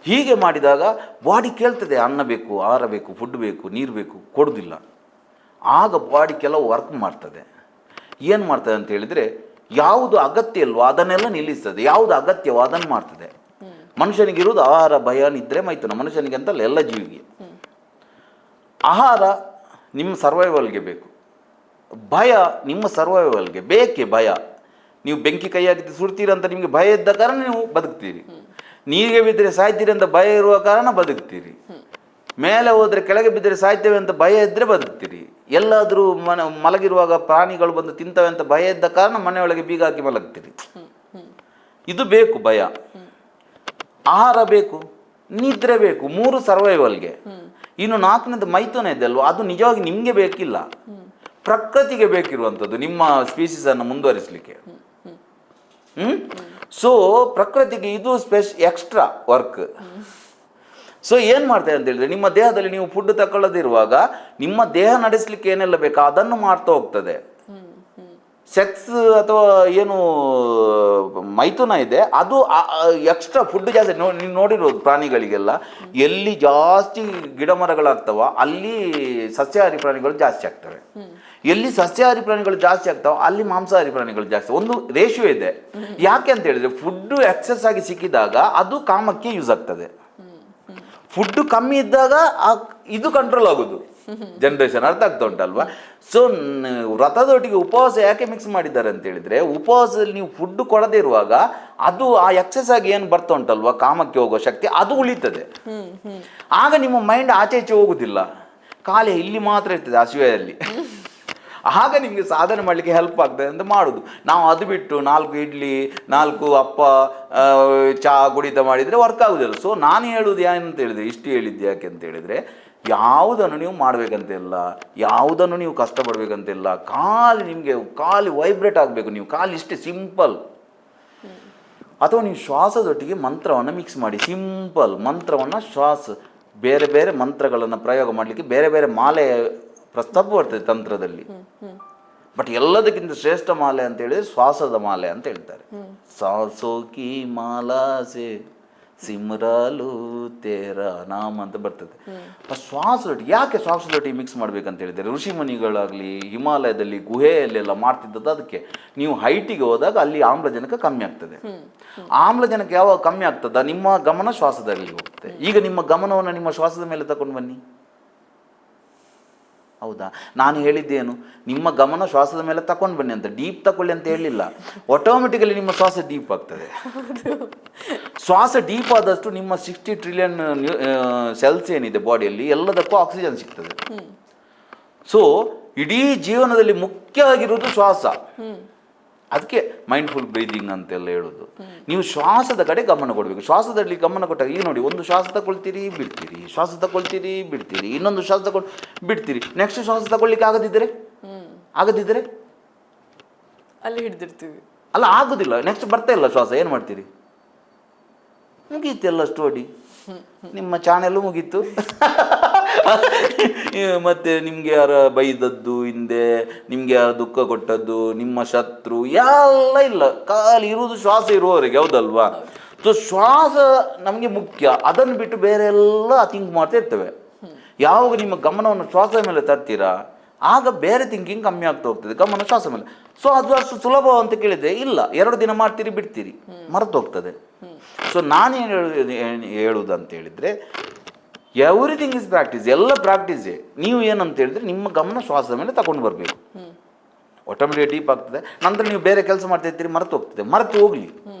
ಹೀಗೆ ಮಾಡಿದಾಗ ಬಾಡಿ ಕೇಳ್ತದೆ, ಅನ್ನ ಬೇಕು, ಆಹಾರ ಬೇಕು, ಫುಡ್ ಬೇಕು, ನೀರು ಬೇಕು, ಕೊಡೋದಿಲ್ಲ. ಆಗ ಬಾಡಿ ಕೆಲವು ವರ್ಕ್ ಮಾಡ್ತದೆ. ಏನು ಮಾಡ್ತದೆ ಅಂತ ಹೇಳಿದರೆ, ಯಾವುದು ಅಗತ್ಯ ಇಲ್ವೋ ಅದನ್ನೆಲ್ಲ ನಿಲ್ಲಿಸ್ತದೆ, ಯಾವುದು ಅಗತ್ಯವೋ ಅದನ್ನು ಮಾಡ್ತದೆ. ಮನುಷ್ಯನಿಗಿರುವುದು ಆಹಾರ, ಭಯ, ನಿದ್ರೆ, ಮೈಥುನ. ಮನುಷ್ಯನಿಗೆ ಅಂತಲ್ಲ, ಎಲ್ಲ ಜೀವಿಗೆ. ಆಹಾರ ನಿಮ್ಮ ಸರ್ವೈವಲ್ಗೆ ಬೇಕು, ಭಯ ನಿಮ್ಮ ಸರ್ವೈವಲ್ಗೆ ಬೇಕೇ. ಭಯ, ನೀವು ಬೆಂಕಿ ಕೈ ಹಾಕಿದ್ರೆ ಸುಡ್ತೀರಿ ಅಂತ ನಿಮಗೆ ಭಯ ಇದ್ದ ಕಾರಣ ನೀವು ಬದುಕ್ತೀರಿ. ನೀರಿಗೆ ಬಿದ್ದರೆ ಸಾಯ್ತೀರಿ ಅಂತ ಭಯ ಇರುವ ಕಾರಣ ಬದುಕ್ತೀರಿ. ಮೇಲೆ ಹೋದರೆ ಕೆಳಗೆ ಬಿದ್ದರೆ ಸಾಯ್ತೇವೆ ಅಂತ ಭಯ ಇದ್ದರೆ ಬದುಕ್ತೀರಿ. ಎಲ್ಲಾದರೂ ಮಲಗಿರುವಾಗ ಪ್ರಾಣಿಗಳು ಬಂದು ತಿಂತವೆ ಅಂತ ಭಯ ಇದ್ದ ಕಾರಣ ಮನೆಯೊಳಗೆ ಬೀಗ ಹಾಕಿ ಮಲಗ್ತೀರಿ. ಇದು ಬೇಕು, ಭಯ. ಆಹಾರ ಬೇಕು, ನಿದ್ರೆ ಬೇಕು, 3 ಸರ್ವೈವಲ್ಗೆ. ಇನ್ನು 4ನೇದು ಮೈಥುನ ಇದೆ ಅಲ್ವಾ, ಅದು ನಿಜವಾಗಿ ನಿಮಗೆ ಬೇಕಿಲ್ಲ, ಪ್ರಕೃತಿಗೆ ಬೇಕಿರುವಂಥದ್ದು ನಿಮ್ಮ ಸ್ಪೀಸೀಸನ್ನು ಮುಂದುವರಿಸಲಿಕ್ಕೆ. ಸೊ ಪ್ರಕೃತಿಗೆ ಇದು ಎಕ್ಸ್ಟ್ರಾ ವರ್ಕ್. ಸೊ ಏನು ಮಾಡ್ತಾರೆ ಅಂತ ಹೇಳಿದ್ರೆ, ನಿಮ್ಮ ದೇಹದಲ್ಲಿ ನೀವು ಫುಡ್ ತಗೊಳ್ಳೋದಿರುವಾಗ ನಿಮ್ಮ ದೇಹ ನಡೆಸಲಿಕ್ಕೆ ಏನೆಲ್ಲ ಬೇಕೋ ಅದನ್ನು ಮಾಡ್ತಾ ಹೋಗ್ತದೆ. ಸೆಕ್ಸ್ ಅಥವಾ ಏನು ಮೈಥುನ ಇದೆ ಅದು ಎಕ್ಸ್ಟ್ರಾ ಫುಡ್ ಜಾಸ್ತಿ. ನೀವು ನೋಡಿರೋದು ಪ್ರಾಣಿಗಳಿಗೆಲ್ಲ ಎಲ್ಲಿ ಜಾಸ್ತಿ ಗಿಡ ಮರಗಳಾಗ್ತಾವ ಅಲ್ಲಿ ಸಸ್ಯಾಹಾರಿ ಪ್ರಾಣಿಗಳು ಜಾಸ್ತಿ ಆಗ್ತವೆ, ಎಲ್ಲಿ ಸಸ್ಯಾಹಾರಿ ಪ್ರಾಣಿಗಳು ಜಾಸ್ತಿ ಆಗ್ತಾವ ಅಲ್ಲಿ ಮಾಂಸಾಹಾರಿ ಪ್ರಾಣಿಗಳು ಜಾಸ್ತಿ. ಒಂದು ರೇಷಿಯೋ ಇದೆ. ಯಾಕೆ ಅಂತ ಹೇಳಿದ್ರೆ ಫುಡ್ ಎಕ್ಸೆಸ್ ಆಗಿ ಸಿಕ್ಕಿದಾಗ ಅದು ಕಾಮಕ್ಕೆ ಯೂಸ್ ಆಗ್ತದೆ. ಫುಡ್ ಕಮ್ಮಿ ಇದ್ದಾಗ ಇದು ಕಂಟ್ರೋಲ್ ಆಗೋದು ಜನರೇಷನ್. ಅರ್ಥ ಆಗ್ತಾ ಉಂಟಲ್ವಾ? ಸೊ ವ್ರತದೊಟ್ಟಿಗೆ ಉಪವಾಸ ಯಾಕೆ ಮಿಕ್ಸ್ ಮಾಡಿದ್ದಾರೆ ಅಂತ ಹೇಳಿದ್ರೆ, ಉಪವಾಸದಲ್ಲಿ ನೀವು ಫುಡ್ ಕೊಡದೇ ಇರುವಾಗ ಅದು ಆ ಎಕ್ಸೆಸ್ ಆಗಿ ಏನು ಬರ್ತಾ ಉಂಟಲ್ವಾ ಕಾಮಕ್ಕೆ ಹೋಗೋ ಶಕ್ತಿ ಅದು ಉಳಿತದೆ. ಆಗ ನಿಮ್ಮ ಮೈಂಡ್ ಆಚೆ ಈಚೆ ಹೋಗುದಿಲ್ಲ, ಖಾಲಿ ಇಲ್ಲಿ ಮಾತ್ರ ಇರ್ತದೆ ಹಸಿವೆಯಲ್ಲಿ. ಆಗ ನಿಮಗೆ ಸಾಧನೆ ಮಾಡಲಿಕ್ಕೆ ಹೆಲ್ಪ್ ಆಗ್ತದೆ ಅಂತ ಮಾಡೋದು. ನಾವು ಅದು ಬಿಟ್ಟು 4 ಇಡ್ಲಿ 4 ಅಪ್ಪ ಚಹಾ ಕುಡಿತ ಮಾಡಿದರೆ ವರ್ಕ್ ಆಗೋದಿಲ್ಲ. ಸೊ ನಾನು ಹೇಳುವುದು ಏನಂತ ಹೇಳಿದರೆ, ಇಷ್ಟು ಹೇಳಿದ್ದು ಯಾಕೆ ಅಂತ ಹೇಳಿದರೆ, ಯಾವುದನ್ನು ನೀವು ಮಾಡಬೇಕಂತಿಲ್ಲ, ಯಾವುದನ್ನು ನೀವು ಕಷ್ಟಪಡಬೇಕಂತಿಲ್ಲ. ನಿಮಗೆ ಖಾಲಿ ವೈಬ್ರೇಟ್ ಆಗಬೇಕು. ನೀವು ಖಾಲಿ ಇಷ್ಟೇ ಸಿಂಪಲ್. ಅಥವಾ ನೀವು ಶ್ವಾಸದೊಟ್ಟಿಗೆ ಮಂತ್ರವನ್ನು ಮಿಕ್ಸ್ ಮಾಡಿ. ಸಿಂಪಲ್ ಮಂತ್ರವನ್ನು ಬೇರೆ ಬೇರೆ ಮಂತ್ರಗಳನ್ನು ಪ್ರಯೋಗ ಮಾಡಲಿಕ್ಕೆ ಬೇರೆ ಬೇರೆ ಮಾಲೆ ಪ್ರಸ್ತಾಪ ಬರ್ತದೆ ತಂತ್ರದಲ್ಲಿ. ಬಟ್ ಎಲ್ಲದಕ್ಕಿಂತ ಶ್ರೇಷ್ಠ ಮಾಲೆ ಅಂತ ಹೇಳಿದ್ರೆ ಶ್ವಾಸದ ಮಾಲೆ ಅಂತ ಹೇಳ್ತಾರೆ. ಸಾಸೋ ಕಿ ಮಾಲಾ ಸೆ ಸಿಮ್ರಾಲು ತೇರ ನಾಮ ಅಂತ ಬರ್ತದೆ. ಆ ಶ್ವಾಸದೊಟ್ಟಿಗೆ ಯಾಕೆ ಶ್ವಾಸದೊಟ್ಟಿಗೆ ಮಿಕ್ಸ್ ಮಾಡ್ಬೇಕಂತ ಹೇಳಿದರೆ, ಋಷಿ ಮುನಿಗಳಾಗಲಿ ಹಿಮಾಲಯದಲ್ಲಿ ಗುಹೆಯಲ್ಲೆಲ್ಲ ಮಾಡ್ತಿದ್ದದ್ದು ಅದಕ್ಕೆ. ನೀವು ಹೈಟಿಗೆ ಹೋದಾಗ ಅಲ್ಲಿ ಆಮ್ಲಜನಕ ಕಮ್ಮಿ ಆಗ್ತದೆ. ಆಮ್ಲಜನಕ ಯಾವಾಗ ಕಮ್ಮಿ ಆಗ್ತದ ನಿಮ್ಮ ಗಮನ ಶ್ವಾಸದಲ್ಲಿ ಹೋಗುತ್ತೆ. ಈಗ ನಿಮ್ಮ ಗಮನವನ್ನು ನಿಮ್ಮ ಶ್ವಾಸದ ಮೇಲೆ ತಗೊಂಡು ಬನ್ನಿ. ಹೌದಾ? ನಾನು ಹೇಳಿದ್ದೇನು, ನಿಮ್ಮ ಗಮನ ಶ್ವಾಸದ ಮೇಲೆ ತಗೊಂಡು ಬನ್ನಿ ಅಂತ. ಡೀಪ್ ತಗೊಳ್ಳಿ ಅಂತ ಹೇಳಿಲ್ಲ. ಆಟೋಮೆಟಿಕಲಿ ನಿಮ್ಮ ಶ್ವಾಸ ಡೀಪ್ ಆಗ್ತದೆ. ಶ್ವಾಸ ಡೀಪ್ ಆದಷ್ಟು ನಿಮ್ಮ 60 ಟ್ರಿಲಿಯನ್ ಸೆಲ್ಸ್ ಏನಿದೆ ಬಾಡಿಯಲ್ಲಿ ಎಲ್ಲದಕ್ಕೂ ಆಕ್ಸಿಜನ್ ಸಿಗ್ತದೆ. ಸೊ ಇಡೀ ಜೀವನದಲ್ಲಿ ಮುಖ್ಯ ಆಗಿರೋದು ಶ್ವಾಸ. ಅದಕ್ಕೆ ಮೈಂಡ್ಫುಲ್ ಬ್ರೀದಿಂಗ್ ಅಂತೆಲ್ಲ ಹೇಳೋದು. ನೀವು ಶ್ವಾಸದ ಕಡೆ ಗಮನ ಕೊಡಬೇಕು. ಶ್ವಾಸದಲ್ಲಿ ಗಮನ ಕೊಟ್ಟಾಗ ಈಗ ನೋಡಿ, ಒಂದು ಶ್ವಾಸ ತಗೊಳ್ತೀರಿ ಬಿಡ್ತೀರಿ, ಶ್ವಾಸ ತಗೊಳ್ತೀರಿ ಬಿಡ್ತೀರಿ, ಇನ್ನೊಂದು ಶ್ವಾಸ ತಗೊಂಡು ಬಿಡ್ತೀರಿ. ನೆಕ್ಸ್ಟ್ ಶ್ವಾಸ ತಗೊಳ್ಳಿಕ್ಕೆ ಆಗದಿದ್ದರೆ ಅಲ್ಲಿ ಹಿಡ್ದಿರ್ತೀವಿ. ಅಲ್ಲ, ಆಗೋದಿಲ್ಲ. ನೆಕ್ಸ್ಟ್ ಬರ್ತಾ ಇಲ್ಲ ಶ್ವಾಸ, ಏನು ಮಾಡ್ತೀರಿ? ಮುಗೀತೆಲ್ಲ ಸ್ಟೋರಿ. ನಿಮ್ಮ ಚಾನೆಲ್ಲು ಮುಗೀತು. ಮತ್ತೆ ನಿಮ್ಗೆ ಯಾರ ಬೈದದ್ದು ಹಿಂದೆ, ನಿಮ್ಗೆ ಯಾರ ದುಃಖ ಕೊಟ್ಟದ್ದು, ನಿಮ್ಮ ಶತ್ರು ಎಲ್ಲ ಇಲ್ಲ. ಖಾಲಿ ಇರುವುದು ಶ್ವಾಸ ಇರುವವರೆಗೆ. ಹೌದಲ್ವಾ? ಸೊ ಶ್ವಾಸ ನಮಗೆ ಮುಖ್ಯ. ಅದನ್ನು ಬಿಟ್ಟು ಬೇರೆ ಎಲ್ಲ ಥಿಂಕ್ ಮಾಡ್ತಾ ಇರ್ತೇವೆ. ಯಾವಾಗ ನಿಮ್ಮ ಗಮನವನ್ನು ಶ್ವಾಸದ ಮೇಲೆ ತರ್ತೀರಾ ಆಗ ಬೇರೆ ಥಿಂಕಿಂಗ್ ಕಮ್ಮಿ ಆಗ್ತಾ ಹೋಗ್ತದೆ, ಗಮನ ಶ್ವಾಸ ಮೇಲೆ. ಸೊ ಅದು ಅಷ್ಟು ಸುಲಭ ಅಂತ ಕೇಳಿದ್ರೆ ಇಲ್ಲ. 2 ದಿನ ಮಾಡ್ತೀರಿ ಬಿಡ್ತೀರಿ, ಮರೆತು ಹೋಗ್ತದೆ. ಸೊ ನಾನೇನು ಹೇಳುವುದು ಅಂತ ಹೇಳಿದರೆ, ಎವ್ರಿಥಿಂಗ್ ಇಸ್ ಪ್ರಾಕ್ಟೀಸ್. ಎಲ್ಲ ಪ್ರಾಕ್ಟೀಸೇ. ನೀವು ಏನಂತ ಹೇಳಿದ್ರೆ ನಿಮ್ಮ ಗಮನ ಶ್ವಾಸದ ಮೇಲೆ ತಗೊಂಡು ಬರಬೇಕು. ಆಟೋಮೆಟಿಕ್ ಡೀಪ್ ಆಗ್ತದೆ. ನಂತರ ನೀವು ಬೇರೆ ಕೆಲಸ ಮಾಡ್ತಾ ಇರ್ತೀರಿ, ಮರೆತು ಹೋಗ್ತದೆ. ಮರೆತು ಹೋಗಲಿ,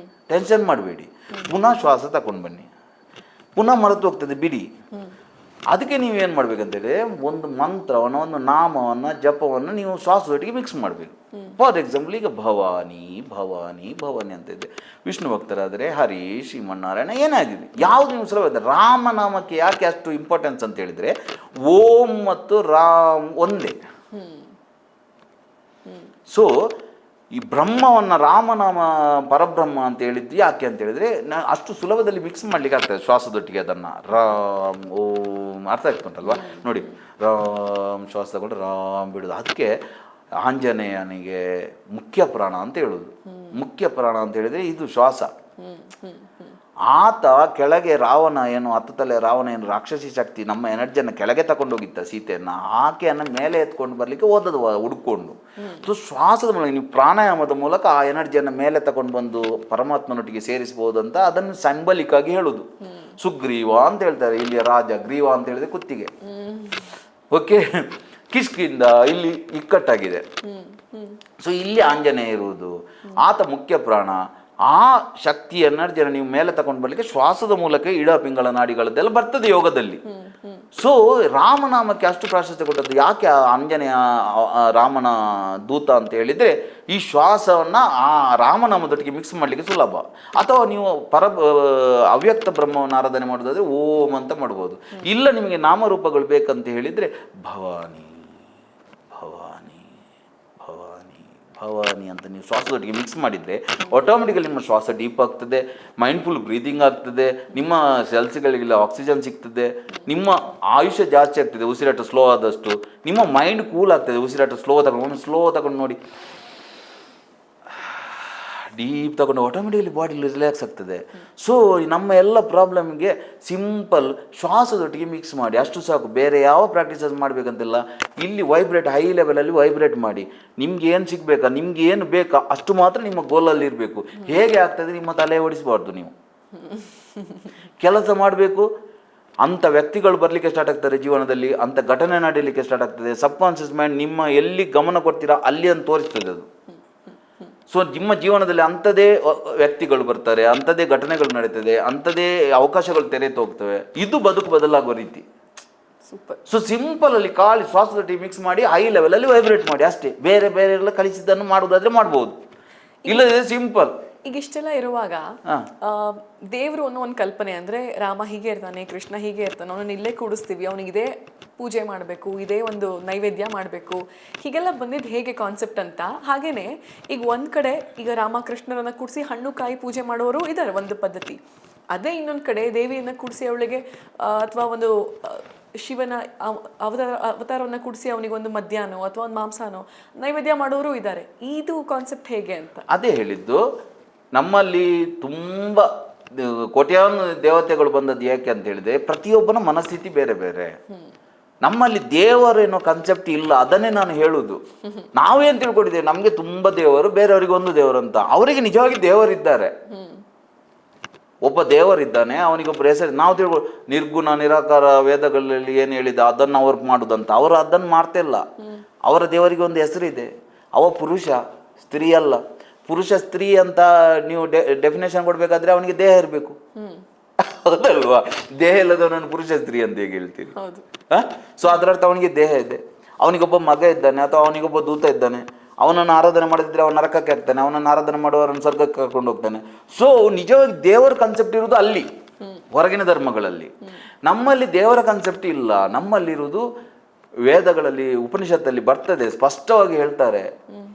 ಟೆನ್ಷನ್ ಮಾಡಬೇಡಿ. ಪುನಃ ಶ್ವಾಸ ತಗೊಂಡು ಬನ್ನಿ. ಪುನಃ ಮರೆತು ಹೋಗ್ತದೆ, ಬಿಡಿ. ಅದಕ್ಕೆ ನೀವೇನು ಮಾಡಬೇಕಂತೇಳಿ, ಒಂದು ಮಂತ್ರವನ್ನು, ಒಂದು ನಾಮವನ್ನು, ಜಪವನ್ನು ನೀವು ಶ್ವಾಸದೊಟ್ಟಿಗೆ ಮಿಕ್ಸ್ ಮಾಡಬೇಕು. ಫಾರ್ ಎಕ್ಸಾಂಪಲ್, ಈಗ ಭವಾನಿ ಭವಾನಿ ಭವಾನಿ ಅಂತ ಇದೆ. ವಿಷ್ಣು ಭಕ್ತರಾದರೆ ಹರಿ, ಶ್ರೀಮನ್ನಾರಾಯಣ ಏನಾಗಿದೆ, ಯಾವುದು ನೀವು ಸುಲಭ ಇದೆ. ರಾಮನಾಮಕ್ಕೆ ಯಾಕೆ ಅಷ್ಟು ಇಂಪಾರ್ಟೆನ್ಸ್ ಅಂತ ಹೇಳಿದರೆ, ಓಂ ಮತ್ತು ರಾಮ್ ಒಂದೇ. ಸೊ ಈ ಬ್ರಹ್ಮವನ್ನು ರಾಮನಾಮ ಪರಬ್ರಹ್ಮ ಅಂತ ಹೇಳಿದ್ದು ಯಾಕೆ ಅಂತ ಹೇಳಿದರೆ, ಅಷ್ಟು ಸುಲಭದಲ್ಲಿ ಮಿಕ್ಸ್ ಮಾಡಲಿಕ್ಕೆ ಆಗ್ತದೆ ಶ್ವಾಸದೊಟ್ಟಿಗೆ. ಅದನ್ನು ರಾಮ್ ಓಂ ಅರ್ಥ ಆಗ್ತುಂಟಲ್ವಾ? ನೋಡಿ, ರಾಮ್ ಶ್ವಾಸ ತಗೊಂಡು ರಾಮ್ ಬಿಡೋದು. ಅದಕ್ಕೆ ಆಂಜನೇಯನಿಗೆ ಮುಖ್ಯ ಪ್ರಾಣ ಅಂತ ಹೇಳೋದು. ಮುಖ್ಯ ಪ್ರಾಣ ಅಂತ ಹೇಳಿದರೆ ಇದು ಶ್ವಾಸ. ಆತ ಕೆಳಗೆ ರಾವಣ ಏನು ಹತ್ತತಲೆ ರಾವಣ ಏನು ರಾಕ್ಷಸಿ ಶಕ್ತಿ ನಮ್ಮ ಎನರ್ಜಿಯನ್ನು ಕೆಳಗೆ ತಗೊಂಡೋಗಿತ್ತ ಸೀತೆಯನ್ನು, ಆಕೆಯನ್ನು ಮೇಲೆ ಎತ್ಕೊಂಡು ಬರಲಿಕ್ಕೆ ಓದದು ಹುಡ್ಕೊಂಡು. ಸೊ ಶ್ವಾಸದ ಮೂಲಕ ನೀವು ಪ್ರಾಣಾಯಾಮದ ಮೂಲಕ ಆ ಎನರ್ಜಿಯನ್ನು ಮೇಲೆ ತಗೊಂಡು ಬಂದು ಪರಮಾತ್ಮನೊಟ್ಟಿಗೆ ಸೇರಿಸ್ಬೋದು ಅಂತ ಅದನ್ನು ಸಿಂಬಲಿಕ್ ಆಗಿ ಹೇಳೋದು. ಸುಗ್ರೀವ ಅಂತ ಹೇಳ್ತಾರೆ, ಇಲ್ಲಿ ರಾಜ. ಗ್ರೀವ ಅಂತ ಹೇಳಿದ್ರೆ ಕುತ್ತಿಗೆ. ಓಕೆ, ಕಿಷ್ಕಿಂದ ಇಲ್ಲಿ ಇಕ್ಕಟ್ಟಾಗಿದೆ. ಸೊ ಇಲ್ಲಿ ಆಂಜನೇಯ ಇರುವುದು, ಆತ ಮುಖ್ಯ ಪ್ರಾಣ. ಆ ಶಕ್ತಿ ಎನರ್ಜಿಯನ್ನು ನೀವು ಮೇಲೆ ತಗೊಂಡು ಬರಲಿಕ್ಕೆ ಶ್ವಾಸದ ಮೂಲಕ ಇಡ ಪಿಂಗಳ ನಾಡಿಗಳದ್ದೆಲ್ಲ ಬರ್ತದೆ ಯೋಗದಲ್ಲಿ. ಸೊ ರಾಮನಾಮಕ್ಕೆ ಅಷ್ಟು ಪ್ರಾಶಸ್ತ್ಯ ಕೊಟ್ಟದ್ದು ಯಾಕೆ? ಆಂಜನೇಯ ರಾಮನ ದೂತ ಅಂತ ಹೇಳಿದರೆ ಈ ಶ್ವಾಸವನ್ನು ಆ ರಾಮನಾಮದೊಟ್ಟಿಗೆ ಮಿಕ್ಸ್ ಮಾಡಲಿಕ್ಕೆ ಸುಲಭ. ಅಥವಾ ನೀವು ಅವ್ಯಕ್ತ ಬ್ರಹ್ಮವನ್ನು ಆರಾಧನೆ ಮಾಡೋದಾದರೆ ಓಂ ಅಂತ ಮಾಡ್ಬೋದು. ಇಲ್ಲ ನಿಮಗೆ ನಾಮರೂಪಗಳು ಬೇಕಂತ ಹೇಳಿದರೆ ಭವಾನಿ ಭವಾನಿ ಭವಾನಿ ಭವಾನಿ ಅಂತ ನೀವು ಶ್ವಾಸದೊಟ್ಟಿಗೆ ಮಿಕ್ಸ್ ಮಾಡಿದರೆ ಆಟೋಮೆಟಿಕಲಿ ನಿಮ್ಮ ಶ್ವಾಸ ಡೀಪ್ ಆಗ್ತದೆ, ಮೈಂಡ್ಫುಲ್ ಬ್ರೀದಿಂಗ್ ಆಗ್ತದೆ, ನಿಮ್ಮ ಸೆಲ್ಸ್ಗಳಿಗೆಲ್ಲ ಆಕ್ಸಿಜನ್ ಸಿಗ್ತದೆ, ನಿಮ್ಮ ಆಯುಷ್ಯ ಜಾಸ್ತಿ ಆಗ್ತದೆ ಉಸಿರಾಟ ಸ್ಲೋ ಆದಷ್ಟು, ನಿಮ್ಮ ಮೈಂಡ್ ಕೂಲ್ ಆಗ್ತದೆ ಉಸಿರಾಟ ಸ್ಲೋ ತಗೊಂಡು ನೋಡಿ, ಡೀಪ್ ತಗೊಂಡು ಆಟೋಮೆಟಿಕಲಿ ಬಾಡಿ ರಿಲ್ಯಾಕ್ಸ್ ಆಗ್ತದೆ. ಸೊ ನಮ್ಮ ಎಲ್ಲ ಪ್ರಾಬ್ಲಮ್ಗೆ ಸಿಂಪಲ್ ಶ್ವಾಸದೊಟ್ಟಿಗೆ ಮಿಕ್ಸ್ ಮಾಡಿ ಅಷ್ಟು ಸಾಕು. ಬೇರೆ ಯಾವ ಪ್ರಾಕ್ಟೀಸಸ್ ಮಾಡಬೇಕಂತಿಲ್ಲ. ಇಲ್ಲಿ ವೈಬ್ರೇಟ್, ಹೈ ಲೆವೆಲಲ್ಲಿ ವೈಬ್ರೇಟ್ ಮಾಡಿ. ನಿಮ್ಗೆ ಏನು ಸಿಗಬೇಕಾ, ನಿಮ್ಗೆ ಏನು ಬೇಕಾ ಅಷ್ಟು ಮಾತ್ರ ನಿಮ್ಮ ಗೋಲಲ್ಲಿ ಇರಬೇಕು. ಹೇಗೆ ಆಗ್ತದೆ ನಿಮ್ಮ ತಲೆ ಓಡಿಸಬಾರ್ದು. ನೀವು ಕೆಲಸ ಮಾಡಬೇಕು. ಅಂಥ ವ್ಯಕ್ತಿಗಳು ಬರಲಿಕ್ಕೆ ಸ್ಟಾರ್ಟ್ ಆಗ್ತಾರೆ ಜೀವನದಲ್ಲಿ, ಅಂಥ ಘಟನೆ ನಡೀಲಿಕ್ಕೆ ಸ್ಟಾರ್ಟ್ ಆಗ್ತದೆ. ಸಬ್ ಕಾನ್ಷಿಯಸ್ ಮೈಂಡ್ ನಿಮ್ಮ ಎಲ್ಲಿ ಗಮನ ಕೊಡ್ತೀರಾ ಅಲ್ಲಿ ಅಂತ ತೋರಿಸ್ತದೆ ಅದು. ಸೊ ನಿಮ್ಮ ಜೀವನದಲ್ಲಿ ಅಂಥದ್ದೇ ವ್ಯಕ್ತಿಗಳು ಬರ್ತಾರೆ, ಅಂಥದ್ದೇ ಘಟನೆಗಳು ನಡೀತದೆ, ಅಂಥದ್ದೇ ಅವಕಾಶಗಳು ತೆರೆದು ಹೋಗ್ತವೆ. ಇದು ಬದುಕು ಬದಲಾಗುವ ರೀತಿ. ಸೂಪರ್. ಸೊ ಸಿಂಪಲ್ ಅಲ್ಲಿ ಖಾಲಿ ಶ್ವಾಸದೊಟ್ಟಿಗೆ ಮಿಕ್ಸ್ ಮಾಡಿ ಹೈ ಲೆವೆಲಲ್ಲಿ ವೈಬ್ರೇಟ್ ಮಾಡಿ ಅಷ್ಟೇ. ಬೇರೆ ಬೇರೆ ಎಲ್ಲ ಕಲಿಸಿದ್ದನ್ನು ಮಾಡುವುದಾದ್ರೆ ಮಾಡ್ಬೋದು, ಇಲ್ಲದೆ ಸಿಂಪಲ್. ಈಗ ಇಷ್ಟೆಲ್ಲ ಇರುವಾಗ ದೇವರು ಅನ್ನೋ ಒಂದು ಕಲ್ಪನೆ, ಅಂದ್ರೆ ರಾಮ ಹೀಗೆ ಇರ್ತಾನೆ, ಕೃಷ್ಣ ಹೀಗೆ ಇರ್ತಾನೆ, ಅವನನ್ನ ಇಲ್ಲೇ ಕೂಡಿಸ್ತೀವಿ, ಅವನಿಗೆ ಇದೇ ಪೂಜೆ ಮಾಡಬೇಕು, ಇದೇ ಒಂದು ನೈವೇದ್ಯ ಮಾಡಬೇಕು, ಹೀಗೆಲ್ಲ ಬಂದಿದ್ದು ಹೇಗೆ ಕಾನ್ಸೆಪ್ಟ್ ಅಂತ. ಹಾಗೇನೆ ಈಗ ಒಂದ್ ಕಡೆ ಈಗ ರಾಮಕೃಷ್ಣರನ್ನ ಕೂಡಿಸಿ ಹಣ್ಣು ಕಾಯಿ ಪೂಜೆ ಮಾಡೋರು ಇದ್ದಾರೆ, ಒಂದು ಪದ್ಧತಿ. ಅದೇ ಇನ್ನೊಂದು ಕಡೆ ದೇವಿಯನ್ನ ಕೂಡಿಸಿ ಅವಳಿಗೆ ಅಥವಾ ಒಂದು ಶಿವನ ಅವತಾರವನ್ನು ಕೂಡಿಸಿ ಅವನಿಗೊಂದು ಮದ್ಯಾನೋ ಅಥವಾ ಒಂದು ಮಾಂಸನೋ ನೈವೇದ್ಯ ಮಾಡೋರು ಇದ್ದಾರೆ. ಇದು ಕಾನ್ಸೆಪ್ಟ್ ಹೇಗೆ ಅಂತ ಅದೇ ಹೇಳಿದ್ದು. ನಮ್ಮಲ್ಲಿ ತುಂಬ ಕೋಟ್ಯಾನು ದೇವತೆಗಳು ಬಂದದ್ದು ಯಾಕೆ ಅಂತ ಹೇಳಿದ್ರೆ ಪ್ರತಿಯೊಬ್ಬನ ಮನಸ್ಥಿತಿ ಬೇರೆ ಬೇರೆ. ನಮ್ಮಲ್ಲಿ ದೇವರು ಏನೋ ಕಾನ್ಸೆಪ್ಟ್ ಇಲ್ಲ, ಅದನ್ನೇ ನಾನು ಹೇಳುದು. ನಾವೇನು ತಿಳ್ಕೊಂಡಿದ್ದೇವೆ ನಮಗೆ ತುಂಬ ದೇವರು, ಬೇರೆಯವರಿಗೆ ಒಂದು ದೇವರು ಅಂತ. ಅವರಿಗೆ ನಿಜವಾಗಿ ದೇವರಿದ್ದಾರೆ, ಒಬ್ಬ ದೇವರಿದ್ದಾನೆ, ಅವನಿಗೊಬ್ಬರು ಹೆಸರು. ನಾವು ನಿರ್ಗುಣ ನಿರಾಕಾರ ವೇದಗಳಲ್ಲಿ ಏನು ಹೇಳಿದ ಅದನ್ನು ಅವ್ರು ಮಾಡುದಂತ. ಅವರು ಅದನ್ನು ಮಾಡ್ತಾ ಇಲ್ಲ. ಅವರ ದೇವರಿಗೆ ಒಂದು ಹೆಸರಿದೆ, ಅವ ಪುರುಷ, ಸ್ತ್ರೀ ಅಲ್ಲ. ಪುರುಷ ಸ್ತ್ರೀ ಅಂತ ನೀವು ಡೆಫಿನೇಷನ್ ಕೊಡ್ಬೇಕಾದ್ರೆ ಅವನಿಗೆ ದೇಹ ಇರಬೇಕು, ಹೌದಲ್ವಾ? ದೇಹ ಇಲ್ಲದವನನ್ನು ಪುರುಷ ಸ್ತ್ರೀ ಅಂತ ಹೇಗೆ ಹೇಳ್ತೀರಿ? ಸೊ ಅದರರ್ಥ ಅವನಿಗೆ ದೇಹ ಇದೆ. ಅವನಿಗೊಬ್ಬ ಮಗ ಇದ್ದಾನೆ ಅಥವಾ ಅವನಿಗೊಬ್ಬ ದೂತ ಇದ್ದಾನೆ. ಅವನನ್ನು ಆರಾಧನೆ ಮಾಡಿದ್ರೆ ಅವನ ನರಕಕ್ಕೆ ಆಗ್ತಾನೆ, ಅವನನ್ನು ಆರಾಧನೆ ಮಾಡುವವರನ್ನು ಸ್ವರ್ಗಕ್ಕೆ ಕರ್ಕೊಂಡು ಹೋಗ್ತಾನೆ. ಸೊ ನಿಜವಾಗಿ ದೇವರ ಕಾನ್ಸೆಪ್ಟ್ ಇರುವುದು ಅಲ್ಲಿ, ಹೊರಗಿನ ಧರ್ಮಗಳಲ್ಲಿ. ನಮ್ಮಲ್ಲಿ ದೇವರ ಕಾನ್ಸೆಪ್ಟ್ ಇಲ್ಲ. ನಮ್ಮಲ್ಲಿರುವುದು ವೇದಗಳಲ್ಲಿ, ಉಪನಿಷತ್ತಲ್ಲಿ ಬರ್ತದೆ, ಸ್ಪಷ್ಟವಾಗಿ ಹೇಳ್ತಾರೆ,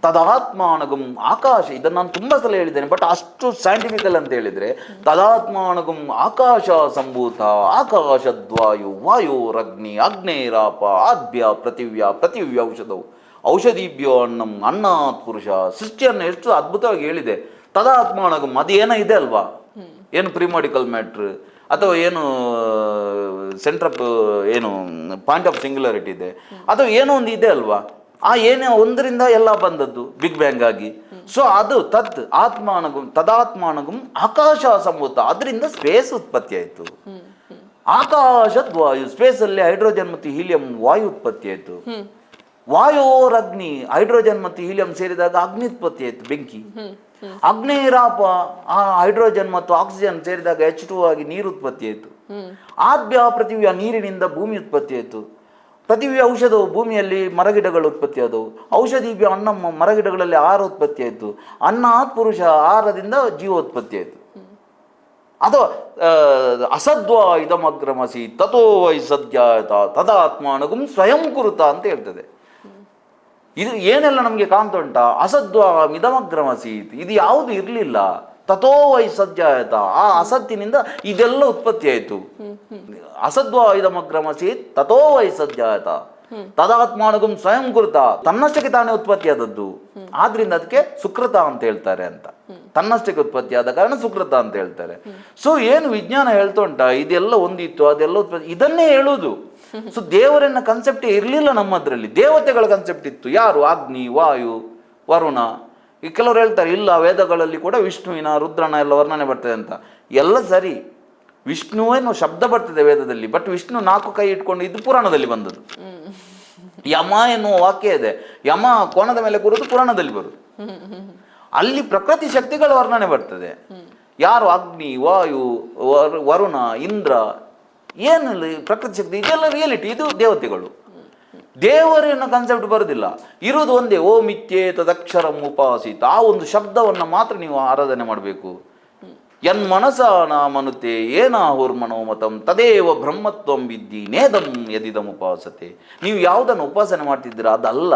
ತದಾತ್ಮಾನಗಂ ಆಕಾಶ. ಇದನ್ನು ನಾನು ತುಂಬ ಸಲ ಹೇಳಿದ್ದೇನೆ, ಬಟ್ ಅಷ್ಟು ಸೈಂಟಿಫಿಕಲ್ ಅಂತ ಹೇಳಿದರೆ, ತದಾತ್ಮಾನಗಂ ಆಕಾಶ ಸಂಭೂತ ಆಕಾಶದ್ವಾಯು ವಾಯೋರಗ್ನಿ ಅಗ್ನೇರಾಪ ಆದ್ಯ ಪೃಥಿವ್ಯ ಪೃಥಿವ್ಯ ಔಷಧವು ಔಷಧಿಭ್ಯೋ ಅನ್ನಂ ಅನ್ನಾತ್ ಪುರುಷ. ಸೃಷ್ಟಿಯನ್ನು ಎಷ್ಟು ಅದ್ಭುತವಾಗಿ ಹೇಳಿದೆ. ತದಾತ್ಮಾನಗಂ ಅದು ಏನೋ ಇದೆ ಅಲ್ವಾ, ಏನು ಪ್ರಿಮಾಡಿಕಲ್ ಮ್ಯಾಟ್ರ್ ಅಥವಾ ಏನು ಸೆಂಟ್ರ್ ಏನು ಪಾಯಿಂಟ್ ಆಫ್ ಸಿಂಗ್ಯುಲಾರಿಟಿ ಇದೆ, ಅಥವಾ ಏನೋ ಒಂದು ಇದೆ ಅಲ್ವಾ. ಆ ಏನೇ ಒಂದರಿಂದ ಎಲ್ಲ ಬಂದದ್ದು ಬಿಗ್ ಬ್ಯಾಂಗ್ ಆಗಿ. ಸೊ ಅದು ತತ್ ಆತ್ಮಾನಗಂ ತದಾತ್ಮಾನಗಂ ಆಕಾಶ ಸಂಭೂತ. ಅದರಿಂದ ಸ್ಪೇಸ್ ಉತ್ಪತ್ತಿ ಆಯಿತು. ಆಕಾಶದ್ ವಾಯು, ಸ್ಪೇಸಲ್ಲಿ ಹೈಡ್ರೋಜನ್ ಮತ್ತು ಹೀಲಿಯಂ ವಾಯು ಉತ್ಪತ್ತಿ ಆಯಿತು. ವಾಯೋರಗ್ನಿ, ಹೈಡ್ರೋಜನ್ ಮತ್ತು ಹೀಲಿಯಂ ಸೇರಿದಾಗ ಅಗ್ನಿ ಉತ್ಪತ್ತಿ ಆಯಿತು, ಬೆಂಕಿ. ಅಗ್ನೇರಾಪ, ಆ ಹೈಡ್ರೋಜನ್ ಮತ್ತು ಆಕ್ಸಿಜನ್ ಸೇರಿದಾಗ H2 ಆಗಿ ನೀರು ಉತ್ಪತ್ತಿ ಆಯಿತು. ಆದ್ಯ ಪೃಥಿವಿಯ, ನೀರಿನಿಂದ ಭೂಮಿ ಉತ್ಪತ್ತಿ ಆಯಿತು. ಪೃಥಿವಿಯ ಔಷಧವು, ಭೂಮಿಯಲ್ಲಿ ಮರಗಿಡಗಳು ಉತ್ಪತ್ತಿ ಆದವು. ಔಷಧಿಭ್ಯ ಅನ್ನ, ಮರಗಿಡಗಳಲ್ಲಿ ಆಹಾರ ಉತ್ಪತ್ತಿ ಆಯಿತು. ಅನ್ನಾತ್ ಪುರುಷ, ಆಹಾರದಿಂದ ಜೀವೋತ್ಪತ್ತಿ ಆಯಿತು. ಅಥವಾ ಅಸದ್ವಾ ಇದಮಗ್ರಮಸಿ ತಥೋ ವೈ ಸದ್ಯಾಯತ ತದಾತ್ಮಾನಗುಂ ಸ್ವಯಂ ಕುರುತ ಅಂತ ಹೇಳ್ತದೆ. ಇದು ಏನೆಲ್ಲ ನಮಗೆ ಕಾಣ್ತಾ ಉಂಟಾ? ಅಸದ್ವಾ ಇದಮಗ್ರಮಸೀತ್, ಇದು ಯಾವುದು ಇರಲಿಲ್ಲ. ತಥೋ ವೈ ಸದ್ಯಾಯತ, ಆ ಅಸತ್ತಿನಿಂದ ಇದೆಲ್ಲ ಉತ್ಪತ್ತಿ ಆಯಿತು. ಅಸದ್ವಾ ಇದಮಗ್ರಮಸೀತ್ ತಥೋ ವೈ ಸದ್ಯಾಯತ ತದಾತ್ಮಾನಗುಂ ಸ್ವಯಂ ಕುರುತ, ತನ್ನಷ್ಟಕ್ಕೆ ತಾನೇ ಉತ್ಪತ್ತಿ ಆದದ್ದು. ಆದ್ರಿಂದ ಅದಕ್ಕೆ ಸುಕೃತ ಅಂತ ಹೇಳ್ತಾರೆ ಅಂತ. ತನ್ನಷ್ಟಕ್ಕೆ ಉತ್ಪತ್ತಿ ಆದ ಕಾರಣ ಸುಕೃತ ಅಂತ ಹೇಳ್ತಾರೆ. ಸೊ ಏನು ವಿಜ್ಞಾನ ಹೇಳ್ತಾ ಉಂಟಾ, ಇದೆಲ್ಲ ಒಂದಿತ್ತು ಅದೆಲ್ಲ ಉತ್ಪತ್ತಿ, ಇದನ್ನೇ ಹೇಳುವುದು. ಸೊ ದೇವರನ್ನ ಕನ್ಸೆಪ್ಟ್ ಇರಲಿಲ್ಲ ನಮ್ಮದ್ರಲ್ಲಿ, ದೇವತೆಗಳ ಕನ್ಸೆಪ್ಟ್ ಇತ್ತು. ಯಾರು? ಅಗ್ನಿ, ವಾಯು, ವರುಣ. ಈ ಕೆಲವರು ಹೇಳ್ತಾರೆ ಇಲ್ಲ ವೇದಗಳಲ್ಲಿ ಕೂಡ ವಿಷ್ಣುವಿನ, ರುದ್ರನ ಎಲ್ಲ ವರ್ಣನೆ ಬರ್ತದೆ ಅಂತ. ಎಲ್ಲ ಸರಿ, ವಿಷ್ಣುವೇನು ಶಬ್ದ ಬರ್ತದೆ ವೇದದಲ್ಲಿ, ಬಟ್ ವಿಷ್ಣು 4 ಕೈ ಇಟ್ಕೊಂಡು ಇದು ಪುರಾಣದಲ್ಲಿ ಬಂದದ್ದು. ಯಮ ಎನ್ನುವ ವಾಕ್ಯ ಇದೆ, ಯಮ ಕೋಣದ ಮೇಲೆ ಕೂರೋದು ಪುರಾಣದಲ್ಲಿ ಬರುದು. ಅಲ್ಲಿ ಪ್ರಕೃತಿ ಶಕ್ತಿಗಳ ವರ್ಣನೆ ಬರ್ತದೆ. ಯಾರು? ಅಗ್ನಿ, ವಾಯು, ವರುಣ, ಇಂದ್ರ, ಏನಲ್ಲಿ ಪ್ರಕೃತಿ ಶಕ್ತಿ, ಇದೆಲ್ಲ ರಿಯಾಲಿಟಿ, ಇದು ದೇವತೆಗಳು. ದೇವರನ್ನ ಕಾನ್ಸೆಪ್ಟ್ ಬರುದಿಲ್ಲ, ಇರುವುದು ಒಂದೇ. ಓ ಮಿಥ್ಯೇತದಕ್ಷರಂ ಉಪಾಸಿತ, ಆ ಒಂದು ಶಬ್ದವನ್ನು ಮಾತ್ರ ನೀವು ಆರಾಧನೆ ಮಾಡಬೇಕು. ಯನ್ ಮನಸ ನಾಮನುತೆ ಏನಾಹುರ್ಮನೋಮತಂ ತದೇವ ಬ್ರಹ್ಮತ್ವಂ ವಿದ್ಧಿ ನೇದಂ ಯದಿದಂ ಉಪಾಸತೆ. ನೀವು ಯಾವುದನ್ನು ಉಪಾಸನೆ ಮಾಡ್ತಿದ್ದೀರಾ ಅದಲ್ಲ,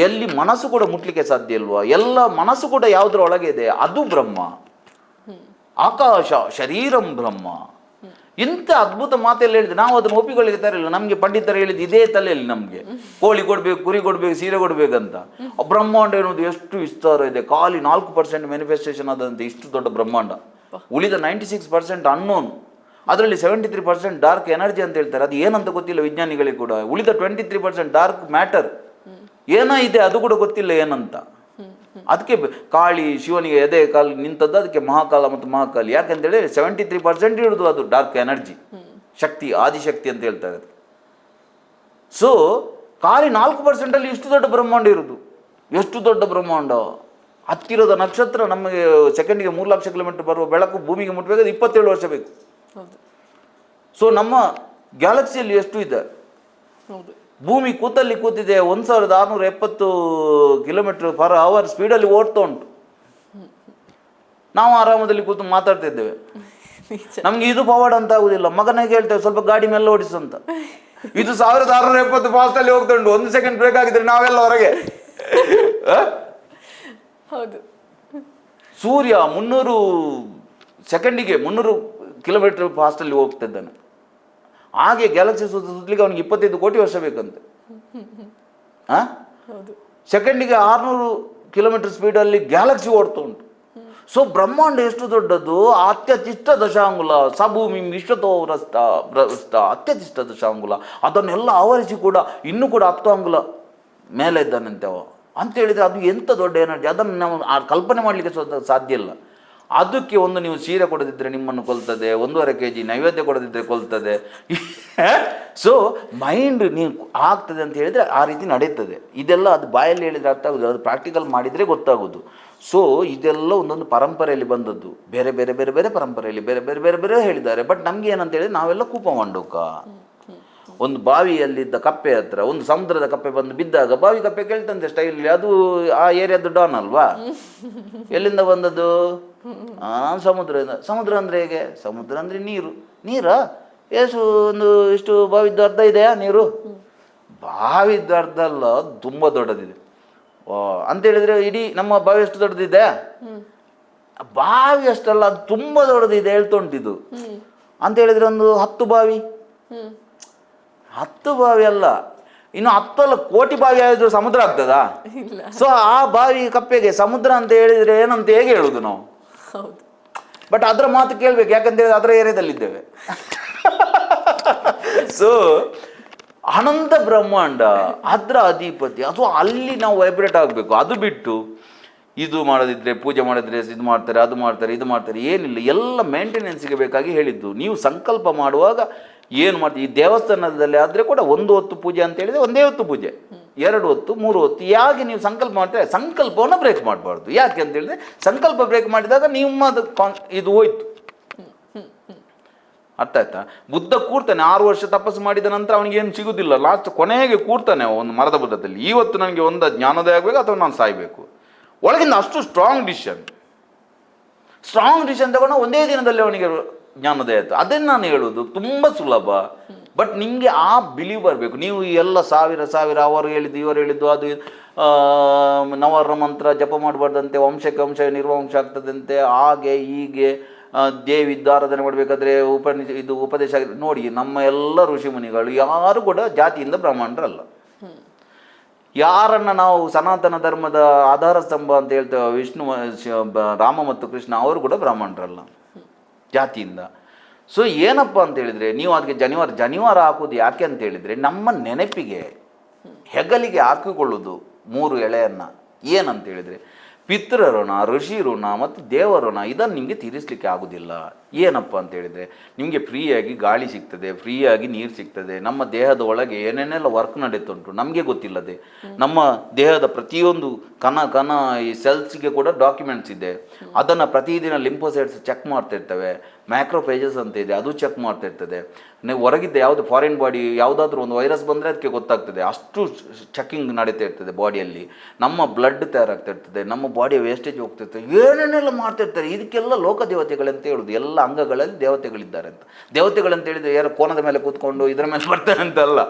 ಎಲ್ಲಿ ಮನಸ್ಸು ಕೂಡ ಮುಟ್ಲಿಕ್ಕೆ ಸಾಧ್ಯ ಇಲ್ವಾ, ಎಲ್ಲ ಮನಸ್ಸು ಕೂಡ ಯಾವುದರ ಒಳಗೆ ಇದೆ ಅದು ಬ್ರಹ್ಮ. ಆಕಾಶ ಶರೀರಂ ಬ್ರಹ್ಮ. ಇಂಥ ಅದ್ಭುತ ಮಾತೆಲ್ಲ ಹೇಳಿದ್ರೆ ನಾವು ಅದನ್ನು ಒಪ್ಪಿಕೊಳ್ಳಿಕ್ಕೆ ತರಲಿಲ್ಲ. ನಮಗೆ ಪಂಡಿತರು ಹೇಳಿದ್ದು ಇದೇ ತಲೆಯಲ್ಲಿ, ನಮಗೆ ಕೋಳಿ ಕೊಡ್ಬೇಕು, ಕುರಿ ಕೊಡ್ಬೇಕು, ಸೀರೆ ಕೊಡ್ಬೇಕಂತ. ಬ್ರಹ್ಮಾಂಡ ಎನ್ನುವುದು ಎಷ್ಟು ವಿಸ್ತಾರ ಇದೆ. ಖಾಲಿ 4% ಮ್ಯಾನಿಫೆಸ್ಟೇಷನ್ ಆದಂತೆ ಇಷ್ಟು ದೊಡ್ಡ ಬ್ರಹ್ಮಾಂಡ. ಉಳಿದ 96% ಅನ್ನೋನ್, ಅದರಲ್ಲಿ 73% ಡಾರ್ಕ್ ಎನರ್ಜಿ ಅಂತ ಹೇಳ್ತಾರೆ. ಅದು ಏನಂತ ಗೊತ್ತಿಲ್ಲ ವಿಜ್ಞಾನಿಗಳಿಗೆ ಕೂಡ. ಉಳಿದ 23% ಡಾರ್ಕ್ ಮ್ಯಾಟರ್ ಏನೋ ಇದೆ, ಅದು ಕೂಡ ಗೊತ್ತಿಲ್ಲ ಏನಂತ. ಅದಕ್ಕೆ ಕಾಳಿ ಶಿವನಿಗೆ ಎದೆ ಕಾಲು ನಿಂತದ್ದು ಅದಕ್ಕೆ ಮಹಾಕಾಲ ಮತ್ತು ಮಹಾಕಾಲಿ. ಯಾಕಂತೇಳಿ 73% ಇರುವುದು ಅದು ಡಾರ್ಕ್ ಎನರ್ಜಿ, ಶಕ್ತಿ, ಆದಿಶಕ್ತಿ ಅಂತ ಹೇಳ್ತಾರೆ. ಸೊ ಖಾಲಿ 4% ಅಲ್ಲಿ ಇಷ್ಟು ದೊಡ್ಡ ಬ್ರಹ್ಮಾಂಡ ಇರುವುದು. ಎಷ್ಟು ದೊಡ್ಡ ಬ್ರಹ್ಮಾಂಡ! ಹತ್ತಿರದ ನಕ್ಷತ್ರ ನಮಗೆ ಸೆಕೆಂಡಿಗೆ 3 ಲಕ್ಷ ಕಿಲೋಮೀಟರ್ ಬರುವ ಬೆಳಕು ಭೂಮಿಗೆ ಮುಟ್ಟಬೇಕಾದ್ರೆ 27 ವರ್ಷ ಬೇಕು. ಸೊ ನಮ್ಮ ಗ್ಯಾಲಕ್ಸಿಯಲ್ಲಿ ಎಷ್ಟು ಇದೆ? ಭೂಮಿ ಕೂತಿದೆ 1670 ಕಿಲೋಮೀಟರ್ ಪರ್ ಅವರ್ ಸ್ಪೀಡಲ್ಲಿ ಓಡ್ತಾ ಉಂಟು. ನಾವು ಆರಾಮದಲ್ಲಿ ಕೂತು ಮಾತಾಡ್ತಾ ಇದ್ದೇವೆ. ನಮ್ಗೆ ಇದು ಪವಾಡ ಅಂತ ಆಗುದಿಲ್ಲ. ಮಗನಿಗೆ ಹೇಳ್ತೇವೆ ಸ್ವಲ್ಪ ಗಾಡಿ ಮೇಲೆ ಓಡಿಸಂತ. ಇದು 1670 ಫಾಸ್ಟ್ ಅಲ್ಲಿ ಹೋಗ್ತಾ ಉಂಟು. 1 ಸೆಕೆಂಡ್ ಬ್ರೇಕ್ ಆಗಿದ್ರೆ ನಾವೆಲ್ಲ ಹೊರಗೆ. ಸೂರ್ಯ 300 ಸೆಕೆಂಡಿಗೆ 300 ಕಿಲೋಮೀಟರ್ ಫಾಸ್ಟ್ ಅಲ್ಲಿ ಹೋಗ್ತಾ ಇದ್ದಾನೆ. ಹಾಗೆ ಗ್ಯಾಲಕ್ಸಿ ಸುತ್ತಲಿಕ್ಕೆ ಅವನಿಗೆ 25 ಕೋಟಿ ವರ್ಷ ಬೇಕಂತೆ. ಸೆಕೆಂಡಿಗೆ 600 ಕಿಲೋಮೀಟರ್ ಸ್ಪೀಡಲ್ಲಿ ಗ್ಯಾಲಕ್ಸಿ ಓಡ್ತಾ ಉಂಟು. ಸೊ ಬ್ರಹ್ಮಾಂಡ ಎಷ್ಟು ದೊಡ್ಡದು! ಅತ್ಯತಿಷ್ಠ ದಶಾಂಗುಲ ಸಭೂಮಿ ವಿಶ್ವತೋರಸ್ತ ಭ್ರಷ್ಟ ಅತ್ಯತಿಷ್ಠ ದಶಾಂಗುಲ. ಅದನ್ನೆಲ್ಲ ಆವರಿಸಿ ಕೂಡ ಇನ್ನೂ ಕೂಡ 10 ಅಂಗುಲ ಮೇಲೆ ಇದ್ದಾನಂತೆ ಅವ ಅಂತ ಹೇಳಿದರೆ ಅದು ಎಂಥ ದೊಡ್ಡ ಎನರ್ಜಿ! ಅದನ್ನು ನಾವು ಕಲ್ಪನೆ ಮಾಡಲಿಕ್ಕೆ ಸಾಧ್ಯ ಇಲ್ಲ. ಅದಕ್ಕೆ ಒಂದು ನೀವು ಸೀರೆ ಕೊಡದಿದ್ದರೆ ನಿಮ್ಮನ್ನು ಕೊಲ್ತದೆ, 1.5 kg ನೈವೇದ್ಯ ಕೊಡದಿದ್ದರೆ ಕೊಲ್ತದೆ. ಸೊ ಮೈಂಡ್ ನೀವು ಆಗ್ತದೆ ಅಂತ ಹೇಳಿದರೆ ಆ ರೀತಿ ನಡೀತದೆ. ಇದೆಲ್ಲ ಅದು ಬಾಯಲ್ಲಿ ಹೇಳಿದರೆ ಅರ್ಥ ಆಗೋದು, ಅದು ಪ್ರಾಕ್ಟಿಕಲ್ ಮಾಡಿದರೆ ಗೊತ್ತಾಗೋದು. ಸೊ ಇದೆಲ್ಲ ಒಂದೊಂದು ಪರಂಪರೆಯಲ್ಲಿ ಬಂದದ್ದು. ಬೇರೆ ಬೇರೆ ಬೇರೆ ಬೇರೆ ಪರಂಪರೆಯಲ್ಲಿ ಬೇರೆ ಬೇರೆ ಬೇರೆ ಬೇರೆ ಹೇಳಿದ್ದಾರೆ. ಬಟ್ ನಮ್ಗೆ ಏನಂತ ಹೇಳಿದ್ರೆ ನಾವೆಲ್ಲ ಕೂಪ ಮಂಡೂಕ. ಒಂದು ಬಾವಿಯಲ್ಲಿದ್ದ ಕಪ್ಪೆ ಹತ್ರ ಒಂದು ಸಮುದ್ರದ ಕಪ್ಪೆ ಬಂದು ಬಿದ್ದಾಗ ಬಾವಿ ಕಪ್ಪೆ ಕೇಳ್ತಂತೆ ಸ್ಟೈಲ್. ಅದು ಆ ಏರಿಯಾದ್ದು ಡಾನ್ ಅಲ್ವಾ? ಎಲ್ಲಿಂದ ಬಂದದ್ದು? ಸಮುದ್ರದಿಂದ. ಸಮುದ್ರ ಅಂದರೆ ಹೇಗೆ? ಸಮುದ್ರ ಅಂದರೆ ನೀರು. ನೀರಾ? ಎಷ್ಟು ಒಂದು ಇಷ್ಟು ಬಾವಿದ್ದು ಅರ್ಧ ಇದೆಯಾ ನೀರು? ಬಾವಿದ್ದು ಅರ್ಧ ಅಲ್ಲ, ತುಂಬ ದೊಡ್ಡದಿದೆ. ಅಂತೇಳಿದರೆ ಇಡೀ ನಮ್ಮ ಬಾವಿ ಎಷ್ಟು ದೊಡ್ಡದಿದೆ? ಬಾವಿ ಅಷ್ಟಲ್ಲ, ಅದು ತುಂಬ ದೊಡ್ಡದಿದೆ ಹೇಳ್ತೊಂಟಿದ್ದು. ಅಂತೇಳಿದರೆ ಒಂದು 10 ಬಾವಿ. 10 ಬಾವಿ ಅಲ್ಲ, ಇನ್ನು 10 ಅಲ್ಲ, ಕೋಟಿ ಬಾವಿ ಆಯಿದ್ರು ಸಮುದ್ರ ಆಗ್ತದಾ? ಸೊ ಆ ಬಾವಿ ಕಪ್ಪೆಗೆ ಸಮುದ್ರ ಅಂತ ಹೇಳಿದರೆ ಏನಂತ ಹೇಗೆ ಹೇಳುದು ನಾವು? ಬಟ್ ಅದರ ಮಾತು ಕೇಳಬೇಕು, ಯಾಕಂತೇಳಿದ್ರೆ ಅದರ ಏರಿಯಾದಲ್ಲಿದ್ದೇವೆ. ಸೊ ಅನಂತ ಬ್ರಹ್ಮಾಂಡ, ಅದರ ಅಧಿಪತಿ. ಅದು ಅಲ್ಲಿ ನಾವು ವೈಬ್ರೇಟ್ ಆಗಬೇಕು. ಅದು ಬಿಟ್ಟು ಇದು ಮಾಡೋದಿದ್ರೆ ಪೂಜೆ ಮಾಡಿದ್ರೆ ಇದು ಮಾಡ್ತಾರೆ, ಅದು ಮಾಡ್ತಾರೆ, ಇದು ಮಾಡ್ತಾರೆ, ಏನಿಲ್ಲ. ಎಲ್ಲ ಮೇಂಟೆನೆನ್ಸ್ಗೆ ಬೇಕಾಗಿ ಹೇಳಿದ್ದು. ನೀವು ಸಂಕಲ್ಪ ಮಾಡುವಾಗ ಏನು ಮಾಡ್ತೀವಿ? ಈ ದೇವಸ್ಥಾನದಲ್ಲಿ ಆದರೆ ಕೂಡ 1 ಹೊತ್ತು ಪೂಜೆ ಅಂತ ಹೇಳಿದರೆ 1 ಹೊತ್ತು ಪೂಜೆ, 2 ಹೊತ್ತು 3 ಹೊತ್ತು. ಯಾಕೆ ನೀವು ಸಂಕಲ್ಪ ಮಾಡ್ತಾರೆ? ಸಂಕಲ್ಪವನ್ನು ಬ್ರೇಕ್ ಮಾಡಬಾರ್ದು. ಯಾಕೆ ಅಂತ ಹೇಳಿದ್ರೆ ಸಂಕಲ್ಪ ಬ್ರೇಕ್ ಮಾಡಿದಾಗ ನಿಮ್ಮದು ಇದು ಹೋಯ್ತು. ಅರ್ಥ ಆಯ್ತಾ? ಬುದ್ಧ ಕೂರ್ತಾನೆ 6 ವರ್ಷ ತಪಸ್ಸು ಮಾಡಿದ ನಂತರ ಅವನಿಗೆ ಏನು ಸಿಗುವುದಿಲ್ಲ. ಲಾಸ್ಟ್ ಕೊನೆಗೆ ಕೂರ್ತಾನೆ ಒಂದು ಮರದ ಬುದ್ಧದಲ್ಲಿ. ಇವತ್ತು ನನಗೆ ಒಂದು ಜ್ಞಾನೋದಯ ಆಗಬೇಕು ಅಥವಾ ನಾನು ಸಾಯಬೇಕು. ಒಳಗಿಂದ ಅಷ್ಟು ಸ್ಟ್ರಾಂಗ್ ಡಿಸಿಷನ್ ತಗೊಂಡು 1 ದಿನದಲ್ಲಿ ಅವನಿಗೆ ಜ್ಞಾನೋದಯ ಆಯಿತು. ಅದನ್ನು ನಾನು ಹೇಳೋದು ತುಂಬ ಸುಲಭ. ಬಟ್ ನಿಮಗೆ ಆ ಬಿಲೀವ್ ಬರಬೇಕು. ನೀವು ಎಲ್ಲ ಸಾವಿರ ಅವರು ಹೇಳಿದ್ದು ಇವರು ಹೇಳಿದ್ದು ಅದು ನವರ ಮಂತ್ರ ಜಪ ಮಾಡಬಾರ್ದಂತೆ, ವಂಶಕ್ಕೆ ವಂಶ ನಿರ್ವಂಶ ಆಗ್ತದಂತೆ, ಹಾಗೆ ಹೀಗೆ ದೇವಿದ್ದು ಆರಾಧನೆ ಮಾಡಬೇಕಾದ್ರೆ ಉಪದೇಶ ಆಗಿದೆ. ನೋಡಿ, ನಮ್ಮ ಎಲ್ಲ ಋಷಿ ಮುನಿಗಳು ಯಾರು ಕೂಡ ಜಾತಿಯಿಂದ ಬ್ರಾಹ್ಮಣರಲ್ಲ. ಯಾರನ್ನು ನಾವು ಸನಾತನ ಧರ್ಮದ ಆಧಾರ ಸ್ತಂಭ ಅಂತ ಹೇಳ್ತೇವೆ, ವಿಷ್ಣು ರಾಮ ಮತ್ತು ಕೃಷ್ಣ, ಅವರು ಕೂಡ ಬ್ರಾಹ್ಮಣರಲ್ಲ ಜಾತಿಯಿಂದ. ಸೊ ಏನಪ್ಪ ಅಂತ ಹೇಳಿದರೆ, ನೀವು ಅದಕ್ಕೆ ಜನಿವಾರ ಹಾಕೋದು ಯಾಕೆ ಅಂತ ಹೇಳಿದರೆ, ನಮ್ಮ ನೆನಪಿಗೆ ಹೆಗಲಿಗೆ ಹಾಕಿಕೊಳ್ಳೋದು 3 ಎಳೆಯನ್ನು. ಏನಂತ ಹೇಳಿದರೆ, ಪಿತೃ ಋಣ, ಋಷಿ ಋಣ ಮತ್ತು ದೇವಋಣ. ಇದನ್ನು ನಿಮಗೆ ತೀರಿಸಲಿಕ್ಕೆ ಆಗೋದಿಲ್ಲ. ಏನಪ್ಪ ಅಂತ ಹೇಳಿದರೆ, ನಿಮಗೆ ಫ್ರೀಯಾಗಿ ಗಾಳಿ ಸಿಗ್ತದೆ, ಫ್ರೀಯಾಗಿ ನೀರು ಸಿಗ್ತದೆ. ನಮ್ಮ ದೇಹದ ಒಳಗೆ ಏನೇನೆಲ್ಲ ವರ್ಕ್ ನಡೀತುಂಟು ನಮಗೆ ಗೊತ್ತಿಲ್ಲದೆ. ನಮ್ಮ ದೇಹದ ಪ್ರತಿಯೊಂದು ಕಣ ಈ ಸೆಲ್ಸ್ಗೆ ಕೂಡ ಡಾಕ್ಯುಮೆಂಟ್ಸ್ ಇದೆ. ಅದನ್ನು ಪ್ರತಿದಿನ ಲಿಂಫೋಸೈಟ್ಸ್ ಚೆಕ್ ಮಾಡ್ತಿರ್ತವೆ. ಮ್ಯಾಕ್ರೋಫೇಜಸ್ ಅಂತ ಇದೆ, ಅದು ಚೆಕ್ ಮಾಡ್ತಾ ಇರ್ತದೆ. ನೀವು ಹೊರಗಿದ್ದ ಯಾವುದು ಫಾರಿನ್ ಬಾಡಿ ಯಾವುದಾದ್ರೂ ಒಂದು ವೈರಸ್ ಬಂದರೆ ಅದಕ್ಕೆ ಗೊತ್ತಾಗ್ತದೆ. ಅಷ್ಟು ಚೆಕಿಂಗ್ ನಡೀತಾ ಇರ್ತದೆ ಬಾಡಿಯಲ್ಲಿ. ನಮ್ಮ ಬ್ಲಡ್ ತಯಾರಾಗ್ತಾ ಇರ್ತದೆ, ನಮ್ಮ ಬಾಡಿಯ ವೇಸ್ಟೇಜ್ ಹೋಗ್ತಿರ್ತದೆ, ಏನೇನೆಲ್ಲ ಮಾಡ್ತಿರ್ತಾರೆ. ಇದಕ್ಕೆಲ್ಲ ಲೋಕ ದೇವತೆಗಳಂತ ಹೇಳೋದು. ಎಲ್ಲ ಅಂಗಗಳಲ್ಲಿ ದೇವತೆಗಳಿದ್ದಾರೆ ಅಂತ. ದೇವತೆಗಳಂತ ಹೇಳಿದ್ರೆ ಯಾರು ಕೋನದ ಮೇಲೆ ಕೂತ್ಕೊಂಡು ಇದರ ಮೇಲೆ ಬರ್ತಾರೆ ಅಂತಲ್ಲ.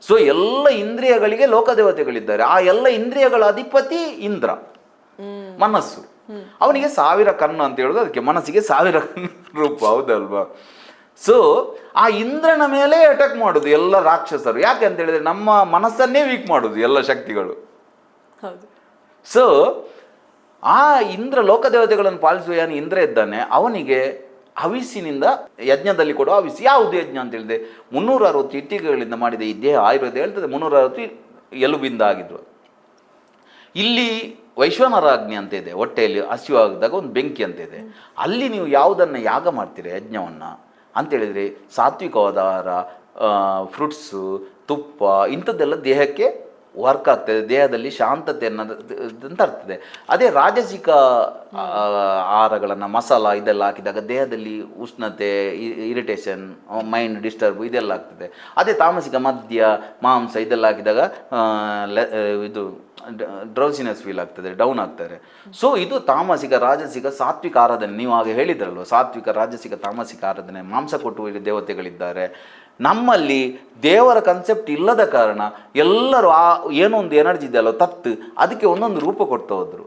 ಸೊ ಎಲ್ಲ ಇಂದ್ರಿಯಗಳಿಗೆ ಲೋಕ ದೇವತೆಗಳಿದ್ದಾರೆ. ಆ ಎಲ್ಲ ಇಂದ್ರಿಯಗಳ ಅಧಿಪತಿ ಇಂದ್ರ, ಮನಸ್ಸು. ಅವನಿಗೆ 1000 ಕಣ್ಣು ಅಂತ ಹೇಳುದು ಅದಕ್ಕೆ, ಮನಸ್ಸಿಗೆ 1000 ರೂಪ, ಹೌದಲ್ವಾ? ಸೊ ಆ ಇಂದ್ರನ ಮೇಲೆ ಅಟ್ಯಾಕ್ ಮಾಡುದು ಎಲ್ಲ ರಾಕ್ಷಸರು. ಯಾಕೆ ಅಂತ ಹೇಳಿದ್ರೆ ನಮ್ಮ ಮನಸ್ಸನ್ನೇ ವೀಕ್ ಮಾಡುದು ಎಲ್ಲ ಶಕ್ತಿಗಳು. ಸೊ ಆ ಇಂದ್ರ ಲೋಕದೇವತೆಗಳನ್ನು ಪಾಲಿಸುವ ಏನು ಇಂದ್ರ ಇದ್ದಾನೆ, ಅವನಿಗೆ ಹವಿಸ್ಸಿನಿಂದ ಯಜ್ಞದಲ್ಲಿ ಕೊಡುವ ಹವಿಸ್ಸು. ಯಾವುದು ಯಜ್ಞ ಅಂತ ಹೇಳಿದೆ, 360 ಇಟ್ಟಿಗೆಗಳಿಂದ ಮಾಡಿದ ಈ ದೇಹ ಆಯುರ್ವೇದ ಹೇಳ್ತದೆ 360 ಎಲುಬಿಂದ ಆಗಿದ್ರು. ಇಲ್ಲಿ ವೈಶ್ವನರಾಜ್ಞೆ ಅಂತ ಇದೆ, ಹೊಟ್ಟೆಯಲ್ಲಿ ಹಸಿವಾಗದಾಗ ಒಂದು ಬೆಂಕಿ ಅಂತ ಇದೆ. ಅಲ್ಲಿ ನೀವು ಯಾವುದನ್ನು ಯಾಗ ಮಾಡ್ತೀರಿ ಯಜ್ಞವನ್ನು ಅಂತೇಳಿದರೆ ಸಾತ್ವಿಕವಾದ ಆಹಾರ, ಫ್ರೂಟ್ಸು, ತುಪ್ಪ ಇಂಥದ್ದೆಲ್ಲ ದೇಹಕ್ಕೆ ವರ್ಕ್ ಆಗ್ತದೆ, ದೇಹದಲ್ಲಿ ಶಾಂತತೆಯನ್ನು ತರ್ತದೆ. ಅದೇ ರಾಜಸಿಕ ಆಹಾರಗಳನ್ನು ಮಸಾಲ ಇದೆಲ್ಲ ಹಾಕಿದಾಗ ದೇಹದಲ್ಲಿ ಉಷ್ಣತೆ, ಇರಿಟೇಷನ್, ಮೈಂಡ್ ಡಿಸ್ಟರ್ಬ್ ಇದೆಲ್ಲ ಆಗ್ತದೆ. ಅದೇ ತಾಮಸಿಕ ಮದ್ಯ, ಮಾಂಸ ಇದೆಲ್ಲ ಹಾಕಿದಾಗ ಇದು ಡ್ರೌಸಿನೆಸ್ ಫೀಲ್ ಆಗ್ತದೆ, ಡೌನ್ ಆಗ್ತಾರೆ. ಸೊ ಇದು ತಾಮಸಿಕ, ರಾಜಸಿಕ, ಸಾತ್ವಿಕ ಆರಾಧನೆ. ನೀವು ಹಾಗೆ ಹೇಳಿದ್ರಲ್ವ, ಸಾತ್ವಿಕ, ರಾಜಸಿಕ, ತಾಮಸಿಕ ಆರಾಧನೆ. ಮಾಂಸ ಕೊಟ್ಟು ದೇವತೆಗಳಿದ್ದಾರೆ. ನಮ್ಮಲ್ಲಿ ದೇವರ ಕನ್ಸೆಪ್ಟ್ ಇಲ್ಲದ ಕಾರಣ ಎಲ್ಲರೂ ಆ ಏನೋ ಒಂದು ಎನರ್ಜಿ ಇದೆಯಲ್ಲ ತತ್ತು, ಅದಕ್ಕೆ ಒಂದೊಂದು ರೂಪ ಕೊಡ್ತಾ ಹೋದ್ರು.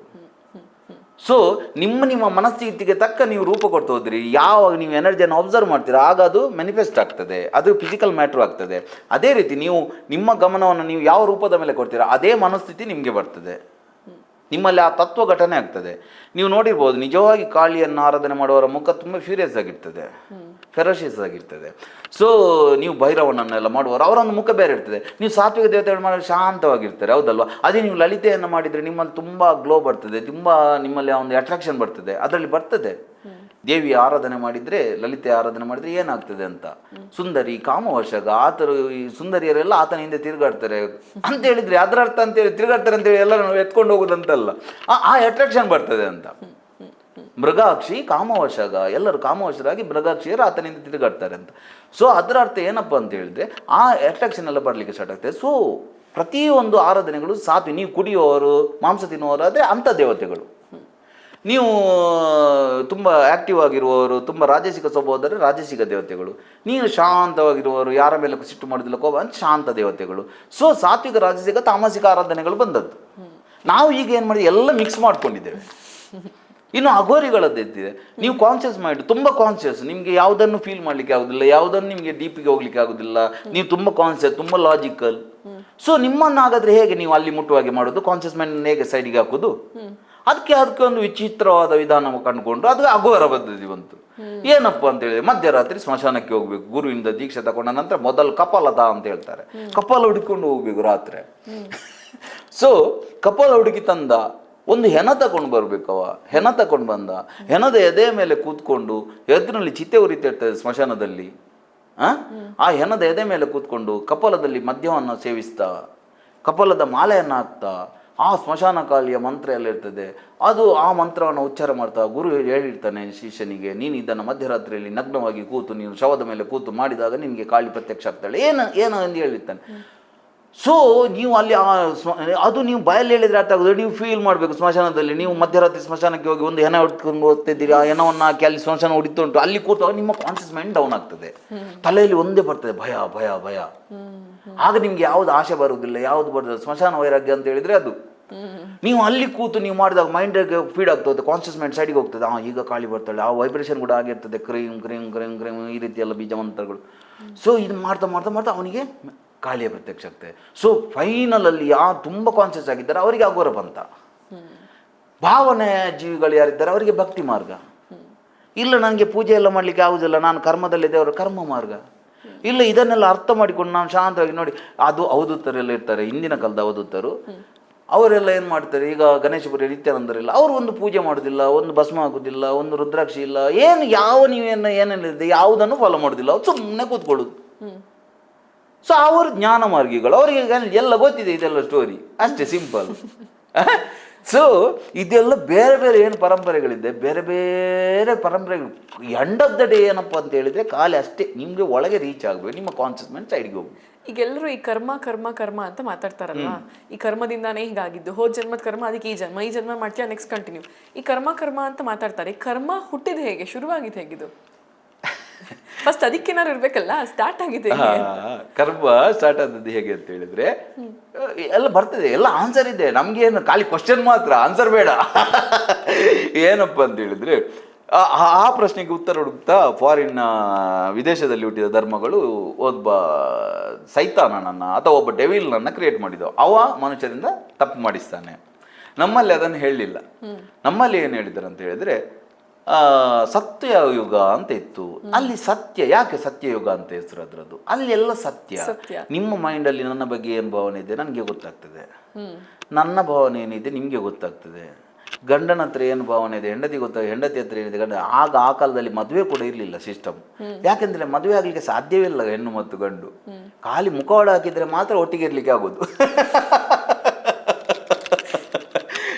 ಸೊ ನಿಮ್ಮ ಮನಸ್ಥಿತಿಗೆ ತಕ್ಕ ನೀವು ರೂಪ ಕೊಡ್ತಾ ಹೋದ್ರಿ. ಯಾವಾಗ ನೀವು ಎನರ್ಜಿಯನ್ನು ಅಬ್ಸರ್ವ್ ಮಾಡ್ತೀರಾ ಆಗ ಅದು ಮ್ಯಾನಿಫೆಸ್ಟ್ ಆಗ್ತದೆ, ಅದು ಫಿಸಿಕಲ್ ಮ್ಯಾಟ್ರ್ ಆಗ್ತದೆ. ಅದೇ ರೀತಿ ನೀವು ನಿಮ್ಮ ಗಮನವನ್ನು ನೀವು ಯಾವ ರೂಪದ ಮೇಲೆ ಕೊಡ್ತೀರಾ ಅದೇ ಮನಸ್ಥಿತಿ ನಿಮಗೆ ಬರ್ತದೆ, ನಿಮ್ಮಲ್ಲಿ ಆ ತತ್ವ ಘಟನೆ ಆಗ್ತದೆ. ನೀವು ನೋಡಿರ್ಬೋದು, ನಿಜವಾಗಿ ಕಾಳಿಯನ್ನು ಆರಾಧನೆ ಮಾಡುವವರ ಮುಖ ತುಂಬ ಫ್ಯೂರಿಯಸ್ ಆಗಿರ್ತದೆ, ಫೆರೋಷಿಯಸ್ ಆಗಿರ್ತದೆ. ಸೊ ನೀವು ಭೈರವನನ್ನೆಲ್ಲ ಮಾಡುವವರು ಅವರೊಂದು ಮುಖ ಬೇರೆ ಇರ್ತದೆ. ನೀವು ಸಾತ್ವಿಕ ದೇವತೆಗಳು ಮಾಡಿದ್ರೆ ಶಾಂತವಾಗಿರ್ತಾರೆ, ಹೌದಲ್ವಾ? ಅದೇ ನೀವು ಲಲಿತೆಯನ್ನು ಮಾಡಿದರೆ ನಿಮ್ಮಲ್ಲಿ ತುಂಬ ಗ್ಲೋ ಬರ್ತದೆ, ತುಂಬ ನಿಮ್ಮಲ್ಲಿ ಒಂದು ಅಟ್ರಾಕ್ಷನ್ ಬರ್ತದೆ. ಅದರಲ್ಲಿ ಬರ್ತದೆ ದೇವಿಯ ಆರಾಧನೆ ಮಾಡಿದರೆ, ಲಲಿತೆ ಆರಾಧನೆ ಮಾಡಿದರೆ ಏನಾಗ್ತದೆ ಅಂತ. ಸುಂದರಿ, ಕಾಮವಶಗ, ಆತರು ಈ ಸುಂದರಿಯರೆಲ್ಲ ಆತನ ಹಿಂದೆ ತಿರುಗಾಡ್ತಾರೆ ಅಂತ ಹೇಳಿದ್ರೆ ಅದರ ಅರ್ಥ ಅಂತೇಳಿ ತಿರುಗಾಡ್ತಾರೆ ಅಂತೇಳಿ ಎಲ್ಲ ಎತ್ಕೊಂಡು ಹೋಗೋದಂತಲ್ಲ, ಆ ಅಟ್ರಾಕ್ಷನ್ ಬರ್ತದೆ ಅಂತ. ಮೃಗಾಕ್ಷಿ, ಕಾಮವಶಗ, ಎಲ್ಲರೂ ಕಾಮವಶರಾಗಿ ಮೃಗಾಕ್ಷಿಯರು ಆತನಿಂದ ತಿರುಗಾಡ್ತಾರೆ ಅಂತ. ಸೊ ಅದರ ಅರ್ಥ ಏನಪ್ಪ ಅಂತ ಹೇಳಿದ್ರೆ ಆ ಅಟ್ರಾಕ್ಷನ್ ಎಲ್ಲ ಬರಲಿಕ್ಕೆ ಸ್ಟಾರ್ಟ್ ಆಗ್ತದೆ. ಸೊ ಪ್ರತಿಯೊಂದು ಆರಾಧನೆಗಳು ಸಾತ್ವಿ. ನೀವು ಕುಡಿಯುವವರು, ಮಾಂಸ ತಿನ್ನುವವರು ಆದರೆ ಅಂಥ ದೇವತೆಗಳು. ನೀವು ತುಂಬ ಆ್ಯಕ್ಟಿವ್ ಆಗಿರುವವರು, ತುಂಬ ರಾಜಸಿಕ ಸ್ವಭಾವದರೆ ರಾಜಸಿಕ ದೇವತೆಗಳು. ನೀವು ಶಾಂತವಾಗಿರುವವರು, ಯಾರ ಮೇಲೆ ಸಿಟ್ಟು ಮಾಡೋದಿಲ್ಲ, ಕೋಪ ಅಂತ ಶಾಂತ ದೇವತೆಗಳು. ಸೊ ಸಾತ್ವಿಕ, ರಾಜಸಿಕ, ತಾಮಸಿಕ ಆರಾಧನೆಗಳು ಬಂದದ್ದು. ನಾವು ಈಗ ಏನು ಮಾಡಿದ್ವಿ, ಎಲ್ಲ ಮಿಕ್ಸ್ ಮಾಡ್ಕೊಂಡಿದ್ದೇವೆ. ಇನ್ನು ಅಘೋರಿಗಳದ್ದಿದೆ. ನೀವು ಕಾನ್ಷಿಯಸ್ ಮೈಂಡ್, ತುಂಬ ಕಾನ್ಷಿಯಸ್, ನಿಮಗೆ ಯಾವುದನ್ನು ಫೀಲ್ ಮಾಡಲಿಕ್ಕೆ ಆಗೋದಿಲ್ಲ, ಯಾವುದನ್ನು ನಿಮಗೆ ಡೀಪಿಗೆ ಹೋಗ್ಲಿಕ್ಕೆ ಆಗೋದಿಲ್ಲ. ನೀವು ತುಂಬ ಕಾನ್ಷಿಯಸ್, ತುಂಬ ಲಾಜಿಕಲ್. ಸೊ ನಿಮ್ಮನ್ನಾಗಾದರೆ ಹೇಗೆ ನೀವು ಅಲ್ಲಿ ಮುಟ್ಟುವಾಗೆ ಮಾಡೋದು, ಕಾನ್ಷಿಯಸ್ ಮೈಂಡ್ ಹೇಗೆ ಸೈಡಿಗೆ ಹಾಕೋದು? ಅದಕ್ಕೆ ಒಂದು ವಿಚಿತ್ರವಾದ ವಿಧಾನ ಕಂಡುಕೊಂಡು ಅದು ಅಘೋರ ಪದ್ಧತಿ ಬಂತು. ಏನಪ್ಪ ಅಂತ ಹೇಳಿದ್ರೆ ಮಧ್ಯರಾತ್ರಿ ಸ್ಮಶಾನಕ್ಕೆ ಹೋಗ್ಬೇಕು. ಗುರುವಿಂದ ದೀಕ್ಷೆ ತಗೊಂಡ ನಂತರ ಮೊದಲು ಕಪಾಲದ ಅಂತ ಹೇಳ್ತಾರೆ, ಕಪಾಲ ಹುಡುಕೊಂಡು ಹೋಗ್ಬೇಕು ರಾತ್ರಿ. ಸೊ ಕಪಾಲ ಹುಡುಕಿ ತಂದ, ಒಂದು ಹೆಣ ತಗೊಂಡು ಬರ್ಬೇಕವ. ಹೆಣ ತಗೊಂಡು ಬಂದ, ಹೆಣದ ಎದೆ ಮೇಲೆ ಕೂತ್ಕೊಂಡು, ಎದುರಿನಲ್ಲಿ ಚಿತೆ ಉರಿತಾ ಇರ್ತದೆ ಸ್ಮಶಾನದಲ್ಲಿ. ಆ ಹೆಣದ ಎದೆ ಮೇಲೆ ಕೂತ್ಕೊಂಡು ಕಪಾಲದಲ್ಲಿ ಮದ್ಯವನ್ನು ಸೇವಿಸ್ತಾ, ಕಪಾಲದ ಮಾಲೆಯನ್ನು ಹಾಕ್ತಾ, ಆ ಸ್ಮಶಾನ ಕಾಲಿಯ ಮಂತ್ರ ಎಲ್ಲ ಇರ್ತದೆ, ಅದು ಆ ಮಂತ್ರವನ್ನು ಉಚ್ಚಾರ ಮಾಡ್ತಾ ಗುರು ಹೇಳಿರ್ತಾನೆ ಶಿಷ್ಯನಿಗೆ, ನೀನು ಇದನ್ನು ಮಧ್ಯರಾತ್ರಿಯಲ್ಲಿ ನಗ್ನವಾಗಿ ಕೂತು, ನೀನು ಶವದ ಮೇಲೆ ಕೂತು ಮಾಡಿದಾಗ ನಿನಗೆ ಕಾಳಿ ಪ್ರತ್ಯಕ್ಷ ಆಗ್ತಾಳೆ, ಏನು ಎಂದು ಹೇಳಿರ್ತಾನೆ. ಸೊ ನೀವು ಅಲ್ಲಿ ಅದು ನೀವು ಬಾಯಲ್ಲಿ ಹೇಳಿದ್ರೆ ಅರ್ಥ ಆಗೋದು. ನೀವು ಫೀಲ್ ಮಾಡಬೇಕು ಸ್ಮಶಾನದಲ್ಲಿ. ನೀವು ಮಧ್ಯರಾತ್ರಿ ಸ್ಮಶಾನಕ್ಕೆ ಹೋಗಿ ಒಂದು ಹೆಣ ಹೊಡ್ಕೊಂಡು ಹೋಗ್ತಿದ್ದೀರಿ, ಆ ಹೆಣವನ್ನು ಹಾಕಿ ಅಲ್ಲಿ ಸ್ಮಶಾನ ಹೊಡಿತುಂಟು, ಅಲ್ಲಿ ಕೂತು ನಿಮ್ಮ ಕಾನ್ಷಿಯಸ್ ಮೈಂಡ್ ಡೌನ್ ಆಗ್ತದೆ. ತಲೆಯಲ್ಲಿ ಒಂದೇ ಬರ್ತದೆ, ಭಯ ಭಯ ಭಯ. ಆಗ ನಿಮ್ಗೆ ಯಾವ್ದು ಆಶೆ ಬರುವುದಿಲ್ಲ, ಯಾವ್ದು ಬರ್ತದೆ, ಸ್ಮಶಾನ ವೈರಾಗ್ಯ ಅಂತ ಹೇಳಿದ್ರೆ ಅದು. ನೀವು ಅಲ್ಲಿ ಕೂತು ನೀವು ಮಾಡಿದಾಗ ಮೈಂಡಿಗೆ ಫೀಡ್ ಆಗ್ತದೆ, ಕಾನ್ಷಿಯಸ್ ಮೈಂಡ್ ಸೈಡಿಗೆ ಹೋಗ್ತದೆ. ಈಗ ಕಾಳಿ ಬರ್ತಾಳೆ, ಆ ವೈಬ್ರೇಷನ್ ಕೂಡ ಆಗಿರ್ತದೆ, ಕ್ರೀಮ್ ಕ್ರೀಮ್ ಕ್ರೀಮ್ ಕ್ರೀಮ್ ಈ ರೀತಿ ಎಲ್ಲ ಬೀಜ ಮಂತ್ರಗಳು. ಸೊ ಇದು ಮಾಡ್ತಾ ಮಾಡ್ತಾ ಮಾಡ್ತಾ ಅವನಿಗೆ ಕಾಳಿಯ ಪ್ರತ್ಯಕ್ಷ ಆಗ್ತದೆ. ಸೊ ಫೈನಲಲ್ಲಿ ತುಂಬ ಕಾನ್ಷಿಯಸ್ ಆಗಿದ್ದಾರೆ ಅವರಿಗೆ ಅಘೋರ ಪಂಥ. ಭಾವನೆ ಜೀವಿಗಳು ಯಾರಿದ್ದಾರೆ ಅವರಿಗೆ ಭಕ್ತಿ ಮಾರ್ಗ. ಇಲ್ಲ ನನಗೆ ಪೂಜೆ ಎಲ್ಲ ಮಾಡಲಿಕ್ಕೆ ಆಗುದಿಲ್ಲ, ನಾನು ಕರ್ಮದಲ್ಲಿದೆ, ಅವರ ಕರ್ಮ ಮಾರ್ಗ. ಇಲ್ಲ ಇದನ್ನೆಲ್ಲ ಅರ್ಥ ಮಾಡಿಕೊಂಡು ನಾನು ಶಾಂತವಾಗಿ ನೋಡಿ, ಅದು ಅವಧೂತರೆಲ್ಲ ಇರ್ತಾರೆ, ಹಿಂದಿನ ಕಾಲದ ಅವಧೂತರು. ಅವರೆಲ್ಲ ಏನು ಮಾಡ್ತಾರೆ, ಈಗ ಗಣೇಶಪುರಿ ನಿತ್ಯಾನಂದರೆಲ್ಲ ಅವರು ಒಂದು ಪೂಜೆ ಮಾಡೋದಿಲ್ಲ, ಒಂದು ಭಸ್ಮ ಹಾಕೋದಿಲ್ಲ, ಒಂದು ರುದ್ರಾಕ್ಷಿ ಇಲ್ಲ, ಏನು ಯಾವ ನೀವೇನು ಏನೇನಿದೆ ಯಾವುದನ್ನು ಫಾಲೋ ಮಾಡೋದಿಲ್ಲ, ಅವ್ರು ಸುಮ್ಮನೆ ಕೂತ್ಕೊಳ್ಳೋದು. ಸೊ ಅವರು ಜ್ಞಾನ ಮಾರ್ಗಿಗಳು, ಅವರಿಗೆ ಎಲ್ಲ ಗೊತ್ತಿದೆ ಇದೆಲ್ಲ ಸ್ಟೋರಿ, ಅಷ್ಟೇ ಸಿಂಪಲ್. ಸೊ ಇದೆಲ್ಲ ಬೇರೆ ಬೇರೆ ಏನು ಪರಂಪರೆಗಳಿದೆ, ಬೇರೆ ಬೇರೆ ಪರಂಪರೆಗಳು. ಎಂಡ್ ಆಫ್ ದ ಡೇ ಏನಪ್ಪ ಅಂತ ಹೇಳಿದರೆ ಖಾಲಿ ಅಷ್ಟೇ, ನಿಮಗೆ ಒಳಗೆ ರೀಚ್ ಆಗಬೇಕು, ನಿಮ್ಮ ಕಾನ್ಷಿಯಸ್ ಮೈಂಡ್ ಸೈಡ್ಗೆ ಹೋಗ್ಬೇಕು. ಈಗೆಲ್ಲರೂ ಈ ಕರ್ಮ ಕರ್ಮ ಕರ್ಮ ಅಂತ ಮಾತಾಡ್ತಾರಲ್ವಾ, ಈ ಕರ್ಮದಿಂದಾನೇ ಹೀಗಾಗಿದ್ದು, ಹೋದ ಜನ್ಮದ ಕರ್ಮ ಅದಕ್ಕೆ ಈ ಜನ್ಮ ಮಾಡ್ತೀಯ ನೆಕ್ಸ್ಟ್ ಕಂಟಿನ್ಯೂ. ಈ ಕರ್ಮ ಕರ್ಮ ಅಂತ ಮಾತಾಡ್ತಾರೆ. ಕರ್ಮ ಹುಟ್ಟಿದ ಹೇಗೆ, ಶುರುವಾಗಿದ್ದು ಹೇಗಿದು? ಫಸ್ಟ್ ಅದಕ್ಕೇನಾದ್ರು ಇರ್ಬೇಕಲ್ಲ, ಸ್ಟಾರ್ಟ್ ಆಗಿದೆ. ಕರ್ಮ ಸ್ಟಾರ್ಟ್ ಆದದ್ದು ಹೇಗೆ ಅಂತ ಹೇಳಿದ್ರೆ ಎಲ್ಲ ಬರ್ತದೆ, ಎಲ್ಲ ಆನ್ಸರ್ ಇದೆ ನಮ್ಗೇನು, ಖಾಲಿ ಕ್ವಶನ್ ಮಾತ್ರ, ಆನ್ಸರ್ ಬೇಡ. ಏನಪ್ಪ ಅಂತ ಹೇಳಿದ್ರೆ ಆ ಪ್ರಶ್ನೆಗೆ ಉತ್ತರ ಹುಡುಕ್ತಾ ಫಾರಿನ್ ವಿದೇಶದಲ್ಲಿ ಹುಟ್ಟಿದ ಧರ್ಮಗಳು ಒಬ್ಬ ಸೈತಾನನನ್ನ ಅಥವಾ ಒಬ್ಬ ಡೆವಿಲ್ನನ್ನ ಕ್ರಿಯೇಟ್ ಮಾಡಿದವು. ಅವ ಮನುಷ್ಯರಿಂದ ತಪ್ಪು ಮಾಡಿಸ್ತಾನೆ. ನಮ್ಮಲ್ಲಿ ಅದನ್ನು ಹೇಳಲಿಲ್ಲ. ನಮ್ಮಲ್ಲಿ ಏನು ಹೇಳಿದ್ದಾರೆ ಅಂತ ಹೇಳಿದ್ರೆ ಸತ್ಯಯುಗ ಅಂತ ಇತ್ತು. ಅಲ್ಲಿ ಸತ್ಯ, ಯಾಕೆ ಸತ್ಯಯುಗ ಅಂತ ಹೆಸರು ಅದರದ್ದು? ಅಲ್ಲಿ ಎಲ್ಲ ಸತ್ಯ. ನಿಮ್ಮ ಮೈಂಡಲ್ಲಿ ನನ್ನ ಬಗ್ಗೆ ಏನು ಭಾವನೆ ಇದೆ ನನಗೆ ಗೊತ್ತಾಗ್ತದೆ, ನನ್ನ ಭಾವನೆ ಏನಿದೆ ನಿಮಗೆ ಗೊತ್ತಾಗ್ತದೆ. ಗಂಡನ ಹತ್ರ ಏನು ಭಾವನೆ ಇದೆ ಹೆಂಡತಿ ಹತ್ರ ಏನಿದೆ ಗಂಡ. ಆಗ ಆ ಕಾಲದಲ್ಲಿ ಮದುವೆ ಕೂಡ ಇರಲಿಲ್ಲ ಸಿಸ್ಟಮ್. ಯಾಕೆಂದ್ರೆ ಮದುವೆ ಆಗ್ಲಿಕ್ಕೆ ಸಾಧ್ಯವಿಲ್ಲ ಹೆಣ್ಣು ಮತ್ತು ಗಂಡು. ಖಾಲಿ ಮುಖವಾಡ ಹಾಕಿದ್ರೆ ಮಾತ್ರ ಒಟ್ಟಿಗೆ ಇರ್ಲಿಕ್ಕೆ ಆಗೋದು.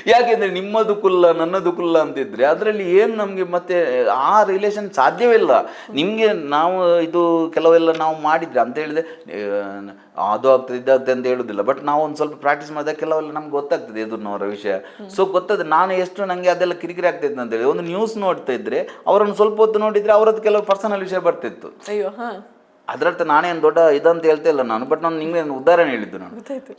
ಯಾಕೆಂದ್ರೆ ನಿಮ್ಮದು ಕುಲ್ಲ ನನ್ನದು ಕುಲ್ಲ ಅಂತಿದ್ರೆ ಅದರಲ್ಲಿ ಏನು ನಮಗೆ ಮತ್ತೆ ಆ ರಿಲೇಷನ್ ಸಾಧ್ಯವಿಲ್ಲ. ನಿಮಗೆ ನಾವು ಇದು ಕೆಲವೆಲ್ಲ ನಾವು ಮಾಡಿದ್ರೆ ಅಂತ ಹೇಳಿದ್ರೆ ಅದು ಆಗ್ತದೆ ಇದಾಗ್ತದೆ ಅಂತ ಹೇಳುದಿಲ್ಲ. ಬಟ್ ನಾವು ಒಂದು ಸ್ವಲ್ಪ ಪ್ರಾಕ್ಟೀಸ್ ಮಾಡಿದಾಗ ಕೆಲವೆಲ್ಲ ನಮ್ಗೆ ಗೊತ್ತಾಗ್ತದೆ ಎದುರಿನವರ ವಿಷಯ. ಸೊ ಗೊತ್ತದೆ ನಾನು ಎಷ್ಟು ನನಗೆ ಅದೆಲ್ಲ ಕಿರಿಕಿರಿ ಆಗ್ತೈತೆ ಅಂತೇಳಿ. ಒಂದು ನ್ಯೂಸ್ ನೋಡ್ತಾ ಇದ್ರೆ ಅವರನ್ನು ಸ್ವಲ್ಪ ಹೊತ್ತು ನೋಡಿದ್ರೆ ಅವರದ್ದು ಕೆಲವು ಪರ್ಸನಲ್ ವಿಷಯ ಬರ್ತಿತ್ತು. ಅಯ್ಯೋ, ಅದರರ್ಥ ನಾನೇನು ದೊಡ್ಡ ಇದಂತ ಹೇಳ್ತಾ ಇಲ್ಲ ನಾನು, ಬಟ್ ನಾನು ನಿಮಗೆ ಉದಾಹರಣೆ ಹೇಳಿದ್ದು ನಾನು.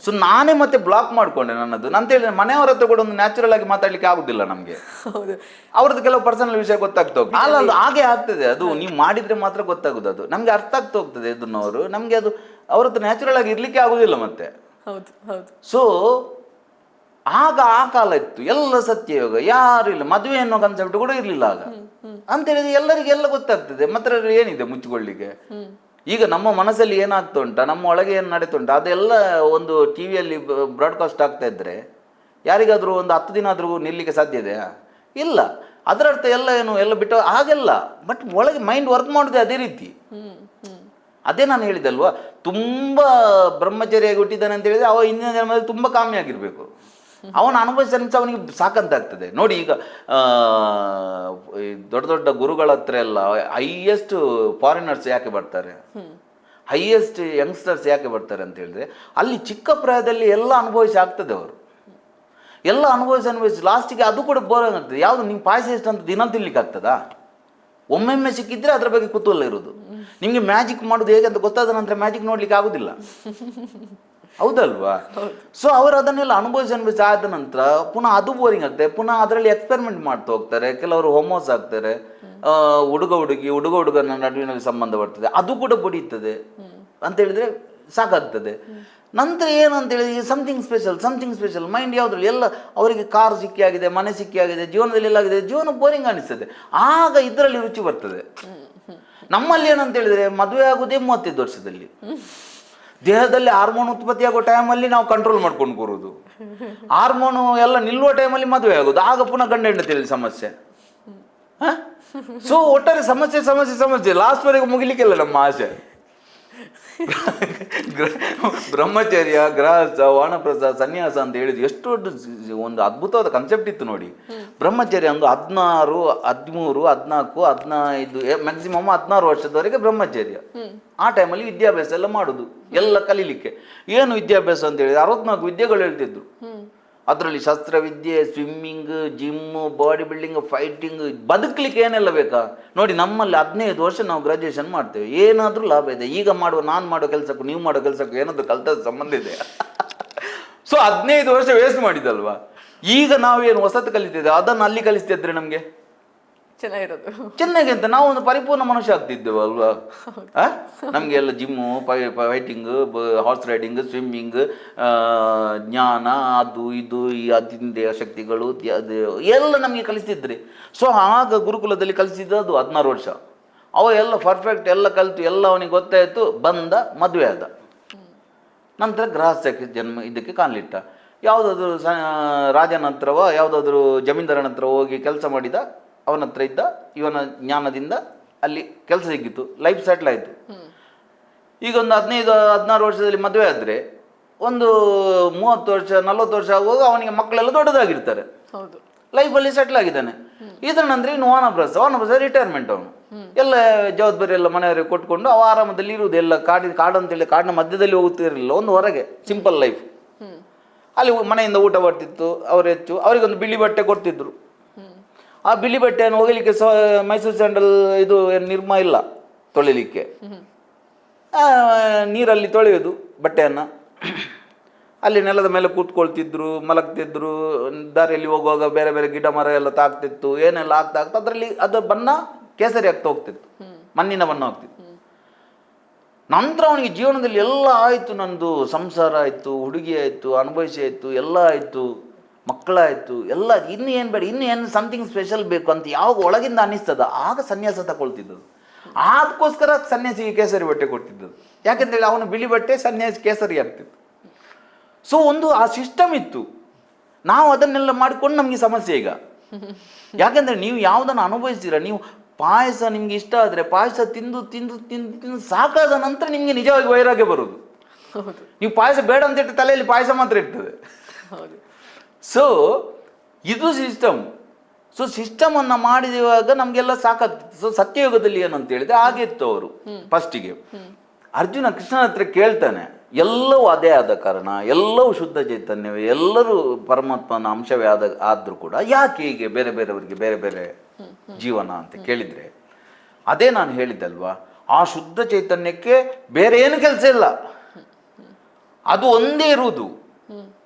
ಸೊ ನಾನೇ ಮತ್ತೆ ಬ್ಲಾಕ್ ಮಾಡ್ಕೊಂಡೆ ನನ್ನದು. ಅಂತ ಹೇಳಿದ್ರೆ ಮನೆಯವರ ಹತ್ರ ಕೂಡ ಒಂದು ನ್ಯಾಚುರಲ್ ಆಗಿ ಮಾತಾಡ್ಲಿಕ್ಕೆ ಆಗುದಿಲ್ಲ ನಮಗೆ. ಅವ್ರದ್ದು ಕೆಲವು ಪರ್ಸನಲ್ ವಿಷಯ ಗೊತ್ತಾಗ್ತಾ ಹೋಗ್ತದೆ. ಅಲ್ಲ ಹಾಗೆ ಆಗ್ತದೆ, ಅದು ನೀವು ಮಾಡಿದ್ರೆ ಮಾತ್ರ ಗೊತ್ತಾಗುದು. ಅದು ನಮ್ಗೆ ಅರ್ಥ ಆಗ್ತಾ ಹೋಗ್ತದೆ ಇದನ್ನವರು, ನಮ್ಗೆ ಅದು ಅವ್ರ ಹತ್ರ ನ್ಯಾಚುರಲ್ ಆಗಿ ಇರ್ಲಿಕ್ಕೆ ಆಗುದಿಲ್ಲ ಮತ್ತೆ. ಸೊ ಆಗ ಆ ಕಾಲ ಇತ್ತು, ಎಲ್ಲ ಸತ್ಯಯೋಗ, ಯಾರು ಇಲ್ಲ, ಮದುವೆ ಅನ್ನೋ ಕಾನ್ಸೆಪ್ಟ್ ಕೂಡ ಇರ್ಲಿಲ್ಲ ಆಗ. ಅಂತ ಹೇಳಿದ್ರೆ ಎಲ್ಲರಿಗೆ ಎಲ್ಲ ಗೊತ್ತಾಗ್ತದೆ. ಮಾತ್ರ ಏನಿದೆ ಮುಚ್ಚಿಕೊಳ್ಳಿಕ್ಕೆ? ಈಗ ನಮ್ಮ ಮನಸ್ಸಲ್ಲಿ ಏನಾಗ್ತಾ ಉಂಟ, ನಮ್ಮ ಒಳಗೆ ಏನು ನಡೀತುಂಟ, ಅದೆಲ್ಲ ಒಂದು ಟಿವಿಯಲ್ಲಿ ಬ್ರಾಡ್ಕಾಸ್ಟ್ ಆಗ್ತಾ ಇದ್ರೆ ಯಾರಿಗಾದ್ರೂ ಒಂದು 10 ದಿನ ಆದ್ರೂ ನಿಲ್ಲಿಕ್ಕೆ ಸಾಧ್ಯ ಇದೆಯಾ? ಇಲ್ಲ. ಅದರ ಅರ್ಥ ಎಲ್ಲ ಏನು ಎಲ್ಲ ಬಿಟ್ಟು ಹಾಗೆಲ್ಲ. ಬಟ್ ಒಳಗೆ ಮೈಂಡ್ ವರ್ಕ್ ಮಾಡುದೇ ಅದೇ ರೀತಿ. ಅದೇ ನಾನು ಹೇಳಿದಲ್ವಾ, ತುಂಬಾ ಬ್ರಹ್ಮಚರ್ಯಾಗಿ ಹುಟ್ಟಿದ್ದಾನೆ ಅಂತ ಹೇಳಿದ್ರೆ ಅವ ಹಿಂದಿನ ಜನ್ಮದಲ್ಲಿ ತುಂಬಾ ಕಾಮಿ ಆಗಿರ್ಬೇಕು. ಅವನ ಅನುಭವಿಸ ಅವನಿಗೆ ಸಾಕಂತಾಗ್ತದೆ. ನೋಡಿ ಈಗ ದೊಡ್ಡ ದೊಡ್ಡ ಗುರುಗಳ ಹತ್ರ ಎಲ್ಲ ಹೈಯೆಸ್ಟ್ ಫಾರಿನರ್ಸ್ ಯಾಕೆ ಬರ್ತಾರೆ, ಹೈಯೆಸ್ಟ್ ಯಂಗ್ಸ್ಟರ್ಸ್ ಯಾಕೆ ಬರ್ತಾರೆ ಅಂತ ಹೇಳಿದ್ರೆ ಅಲ್ಲಿ ಚಿಕ್ಕ ಪ್ರಾಯದಲ್ಲಿ ಎಲ್ಲ ಅನುಭವಿಸಿ ಆಗ್ತದೆ. ಅವರು ಎಲ್ಲ ಅನುಭವಿಸಿ ಲಾಸ್ಟಿಗೆ ಅದು ಕೂಡ ಬೋರಿಂಗ್ ಆಗ್ತದೆ. ಯಾವುದು ನಿಮ್ಗೆ ಪಾಯಸ ಎಷ್ಟು ಅಂತ ದಿನ ತಿನ್ಲಿಕ್ಕೆ ಆಗ್ತದಾ? ಒಮ್ಮೊಮ್ಮೆ ಸಿಕ್ಕಿದ್ರೆ ಅದರ ಬಗ್ಗೆ ಕುತೂಹಲ ಇರೋದು. ನಿಮಗೆ ಮ್ಯಾಜಿಕ್ ಮಾಡೋದು ಹೇಗೆ ಅಂತ ಗೊತ್ತಾದ ನಂತರ ಮ್ಯಾಜಿಕ್ ನೋಡ್ಲಿಕ್ಕೆ ಆಗುದಿಲ್ಲ, ಹೌದಲ್ವಾ? ಸೊ ಅವರು ಅದನ್ನೆಲ್ಲ ಅನುಭವಿಸಿ ಆದ ನಂತರ ಪುನಃ ಅದು ಬೋರಿಂಗ್ ಆಗ್ತದೆ. ಪುನಃ ಅದರಲ್ಲಿ ಎಕ್ಸ್ಪೆರಿಮೆಂಟ್ ಮಾಡ್ತಾ ಹೋಗ್ತಾರೆ. ಕೆಲವರು ಹೋಮೋಸ್ ಆಗ್ತಾರೆ, ಹುಡುಗ ಹುಡುಗನ ನಡುವಿನಲ್ಲಿ ಸಂಬಂಧ ಬರ್ತದೆ, ಅದು ಕೂಡ ಬಡಿಯುತ್ತದೆ ಅಂತ ಹೇಳಿದ್ರೆ ಸಾಕಾಗ್ತದೆ. ನಂತರ ಏನಂತ ಹೇಳಿದ್ರೆ ಸಮಥಿಂಗ್ ಸ್ಪೆಷಲ್ ಮೈಂಡ್ ಯಾವುದ್ರಲ್ಲಿ ಎಲ್ಲ ಅವರಿಗೆ ಕಾರ್ ಸಿಕ್ಕಿ ಆಗಿದೆ, ಮನೆ ಸಿಕ್ಕಿ ಆಗಿದೆ, ಜೀವನದಲ್ಲಿ ಎಲ್ಲ ಆಗಿದೆ, ಜೀವನ ಬೋರಿಂಗ್ ಅನಿಸ್ತದೆ. ಆಗ ಇದರಲ್ಲಿ ರುಚಿ ಬರ್ತದೆ. ನಮ್ಮಲ್ಲಿ ಏನಂತ ಹೇಳಿದ್ರೆ ಮದುವೆ ಆಗುದೇ 35 ವರ್ಷದಲ್ಲಿ, ದೇಹದಲ್ಲಿ ಹಾರ್ಮೋನ್ ಉತ್ಪತ್ತಿ ಆಗೋ ಟೈಮಲ್ಲಿ ನಾವು ಕಂಟ್ರೋಲ್ ಮಾಡ್ಕೊಂಡು ಕೂರುದು, ಹಾರ್ಮೋನು ಎಲ್ಲ ನಿಲ್ಲುವ ಟೈಮಲ್ಲಿ ಮದುವೆ ಆಗೋದು, ಆಗ ಪುನಃ ಗಂಡ ಹೆಂಡತಿಯಲ್ಲಿ ಸಮಸ್ಯೆ. ಸೊ ಒಟ್ಟಾರೆ ಸಮಸ್ಯೆ ಲಾಸ್ಟ್ವರೆಗೂ ಮುಗಿಲಿಕ್ಕಿಲ್ಲ ನಮ್ಮ ಆಸೆ. ಬ್ರಹ್ಮಚರ್ಯ, ಗೃಹಸ್ಥ, ವಾನಪ್ರಸ್ಥ, ಸನ್ಯಾಸ ಅಂತ ಹೇಳಿದ್ರು ಎಷ್ಟು ದೊಡ್ಡ ಒಂದು ಅದ್ಭುತವಾದ ಕಾನ್ಸೆಪ್ಟ್ ಇತ್ತು ನೋಡಿ. ಬ್ರಹ್ಮಚರ್ಯ ಒಂದು 16, 13, 14, 15 ಮ್ಯಾಕ್ಸಿಮಮ್ 16 ವರ್ಷದವರೆಗೆ ಬ್ರಹ್ಮಚರ್ಯ. ಆ ಟೈಮಲ್ಲಿ ವಿದ್ಯಾಭ್ಯಾಸ ಎಲ್ಲ ಮಾಡುದು, ಎಲ್ಲ ಕಲೀಲಿಕ್ಕೆ. ಏನು ವಿದ್ಯಾಭ್ಯಾಸ ಅಂತ ಹೇಳಿದ್ರೆ 64 ವಿದ್ಯೆಗಳು ಹೇಳ್ತಿದ್ರು. ಅದರಲ್ಲಿ ಶಸ್ತ್ರವಿದ್ಯೆ, swimming, gym, body building, fighting, ಬದುಕಲಿಕ್ಕೆ ಏನೆಲ್ಲ ಬೇಕಾ ನೋಡಿ. ನಮ್ಮಲ್ಲಿ 15 ವರ್ಷ ನಾವು ಗ್ರಾಜುಯೇಷನ್ ಮಾಡ್ತೇವೆ, ಏನಾದರೂ ಲಾಭ ಇದೆ? ಈಗ ನಾನು ಮಾಡೋ ಕೆಲಸಕ್ಕೂ ನೀವು ಮಾಡೋ ಕೆಲಸಕ್ಕೂ ಏನಾದರೂ ಕಲ್ತದ ಸಂಬಂಧ ಇದೆ? ಸೊ 15 ವರ್ಷ ವೇಸ್ಟ್ ಮಾಡಿದಲ್ವಾ. ಈಗ ನಾವೇನು ಹೊಸತು ಕಲಿತಿದ್ದೇವೆ ಅದನ್ನು ಅಲ್ಲಿ ಕಲಿಸ್ತಿದ್ರೆ ನಮಗೆ ಚೆನ್ನಾಗಿ ಅಂತ ನಾವು ಒಂದು ಪರಿಪೂರ್ಣ ಮನುಷ್ಯ ಆಗ್ತಿದ್ದೇವೆ ಅಲ್ವಾ. ನಮ್ಗೆ ಎಲ್ಲ gym, fighting, horse riding, swimming, ಜ್ಞಾನ, ಅದು ಇದು ಈ ಅದಿಂದೇಹ ಶಕ್ತಿಗಳು ಅದು ಎಲ್ಲ ನಮಗೆ ಕಲಿಸ್ತಿದ್ರಿ. ಸೊ ಆಗ ಗುರುಕುಲದಲ್ಲಿ ಕಲಿಸಿದ್ದು ಅದು 16 ವರ್ಷ. ಅವ ಎಲ್ಲ ಪರ್ಫೆಕ್ಟ್ ಎಲ್ಲ ಕಲಿತು ಎಲ್ಲ ಅವನಿಗೆ ಗೊತ್ತಾಯಿತು, ಬಂದ ಮದುವೆ ಆದ. ನಂತರ ಗೃಹಸ್ಥಕ್ಕೆ ಇದಕ್ಕೆ ಕಾಣಲಿಟ್ಟ. ಯಾವುದಾದ್ರೂ ರಾಜನ ಹತ್ರವ ಯಾವುದಾದ್ರೂ ಜಮೀನ್ದಾರನ ಹತ್ರ ಹೋಗಿ ಕೆಲಸ ಮಾಡಿದ, ಅವನ ಹತ್ರ ಇದ್ದ, ಇವನ ಜ್ಞಾನದಿಂದ ಅಲ್ಲಿ ಕೆಲಸ ಸಿಕ್ಕಿತ್ತು, ಲೈಫ್ ಸೆಟ್ಲ್ ಆಯಿತು. ಈಗ ಒಂದು 15-16 ವರ್ಷದಲ್ಲಿ ಮದುವೆ ಆದರೆ ಒಂದು 30 ವರ್ಷ 40 ವರ್ಷ ಆಗುವಾಗ ಅವನಿಗೆ ಮಕ್ಕಳೆಲ್ಲ ದೊಡ್ಡದಾಗಿರ್ತಾರೆ, ಲೈಫಲ್ಲಿ ಸೆಟ್ಲ್ ಆಗಿದ್ದಾನೆ. ಇದರ ನಂತರ ಇನ್ನು ವಾನಪ್ರಸ್ಥ ರಿಟೈರ್ಮೆಂಟ್. ಅವನು ಎಲ್ಲ ಜವಾಬ್ದಾರಿ ಎಲ್ಲ ಮನೆಯವರಿಗೆ ಕೊಟ್ಕೊಂಡು ಅವ ಆರಾಮದಲ್ಲಿ ಇರುವುದು. ಎಲ್ಲ ಕಾಡು ಅಂತೇಳಿ ಕಾಡಿನ ಮಧ್ಯದಲ್ಲಿ ಹೋಗುತ್ತಿರಲಿಲ್ಲ, ಒಂದು ಹೊರಗೆ ಸಿಂಪಲ್ ಲೈಫ್. ಅಲ್ಲಿ ಮನೆಯಿಂದ ಊಟ ಬರ್ತಿತ್ತು, ಅವರು ಹೆಚ್ಚು ಅವರಿಗೊಂದು ಬಿಳಿ ಬಟ್ಟೆ ಕೊಡ್ತಿದ್ರು. ಆ ಬಿಳಿ ಬಟ್ಟೆಯನ್ನು ಹೋಗಲಿಕ್ಕೆ ಮೈಸೂರು ಸ್ಯಾಂಡಲ್ ಇದು ನಿರ್ಮ ಇಲ್ಲ, ತೊಳಿಲಿಕ್ಕೆ. ನೀರಲ್ಲಿ ತೊಳೆಯೋದು ಬಟ್ಟೆಯನ್ನು. ಅಲ್ಲಿ ನೆಲದ ಮೇಲೆ ಕೂತ್ಕೊಳ್ತಿದ್ರು, ಮಲಗ್ತಿದ್ರು. ದಾರಿಯಲ್ಲಿ ಹೋಗುವಾಗ ಬೇರೆ ಬೇರೆ ಗಿಡ ಮರ ಎಲ್ಲ ತಾಗ್ತಿತ್ತು, ಏನೆಲ್ಲ ಆಗ್ತಾ ಅದರಲ್ಲಿ ಅದು ಬಣ್ಣ ಕೇಸರಿ ಆಗ್ತಾ ಹೋಗ್ತಿತ್ತು, ಮಣ್ಣಿನ ಬಣ್ಣ ಆಗ್ತಿತ್ತು. ನಂತರ ಅವನಿಗೆ ಜೀವನದಲ್ಲಿ ಎಲ್ಲ ಆಯಿತು, ನಂದು ಸಂಸಾರ ಆಯಿತು, ಹುಡುಗಿ ಆಯಿತು, ಅನುಭವಿಸಿ ಆಯಿತು, ಎಲ್ಲ ಆಯಿತು, ಮಕ್ಕಳಾಯಿತು, ಎಲ್ಲ ಇನ್ನು ಏನು ಬೇಡ, ಇನ್ನು ಏನು ಸಮಥಿಂಗ್ ಸ್ಪೆಷಲ್ ಬೇಕು ಅಂತ ಯಾವಾಗ ಒಳಗಿಂದ ಅನ್ನಿಸ್ತದ ಆಗ ಸನ್ಯಾಸ ತಗೊಳ್ತಿದ್ದದು. ಅದಕ್ಕೋಸ್ಕರ ಸನ್ಯಾಸಿಗೆ ಕೇಸರಿ ಬಟ್ಟೆ ಕೊಡ್ತಿದ್ದದು. ಯಾಕೆಂತೇಳಿ ಅವನು ಬಿಳಿ ಬಟ್ಟೆ, ಸನ್ಯಾಸಿ ಕೇಸರಿ ಆಗ್ತಿತ್ತು. ಸೊ ಒಂದು ಆ ಸಿಸ್ಟಮ್ ಇತ್ತು. ನಾವು ಅದನ್ನೆಲ್ಲ ಮಾಡಿಕೊಂಡು ನಮಗೆ ಸಮಸ್ಯೆ ಈಗ. ಯಾಕೆಂದರೆ ನೀವು ಯಾವುದನ್ನು ಅನುಭವಿಸ್ತೀರ, ನೀವು ಪಾಯಸ ನಿಮ್ಗೆ ಇಷ್ಟ ಆದರೆ ಪಾಯಸ ತಿಂದು ತಿಂದು ತಿಂದು ತಿಂದು ಸಾಕಾದ ನಂತರ ನಿಮಗೆ ನಿಜವಾಗಿ ವೈರಾಗ್ಯ ಬರೋದು. ನೀವು ಪಾಯಸ ಬೇಡ ಅಂತ ಇಟ್ಟು ತಲೆಯಲ್ಲಿ ಪಾಯಸ ಮಾತ್ರ ಇರ್ತದೆ. ಸೊ ಇದು ಸಿಸ್ಟಮ್. ಸೊ ಸಿಸ್ಟಮನ್ನು ಮಾಡಿದಾಗ ನಮಗೆಲ್ಲ ಸಾಕಾಗ್ತಿತ್ತು. ಸೊ ಸತ್ಯಯುಗದಲ್ಲಿ ಏನಂತ ಹೇಳಿದ್ರೆ ಆಗಿತ್ತು. ಅವರು ಫಸ್ಟಿಗೆ ಅರ್ಜುನ ಕೃಷ್ಣನ ಹತ್ರ ಕೇಳ್ತಾನೆ, ಎಲ್ಲವೂ ಅದೇ ಆದ ಕಾರಣ, ಎಲ್ಲವೂ ಶುದ್ಧ ಚೈತನ್ಯವೇ, ಎಲ್ಲರೂ ಪರಮಾತ್ಮನ ಅಂಶವೇ ಆದರೂ ಕೂಡ ಯಾಕೆ ಹೀಗೆ ಬೇರೆ ಬೇರೆಯವರಿಗೆ ಬೇರೆ ಬೇರೆ ಜೀವನ ಅಂತ ಕೇಳಿದರೆ, ಅದೇ ನಾನು ಹೇಳಿದ್ದಲ್ವಾ, ಆ ಶುದ್ಧ ಚೈತನ್ಯಕ್ಕೆ ಬೇರೆ ಏನು ಕೆಲಸ ಇಲ್ಲ, ಅದು ಒಂದೇ ಇರುವುದು.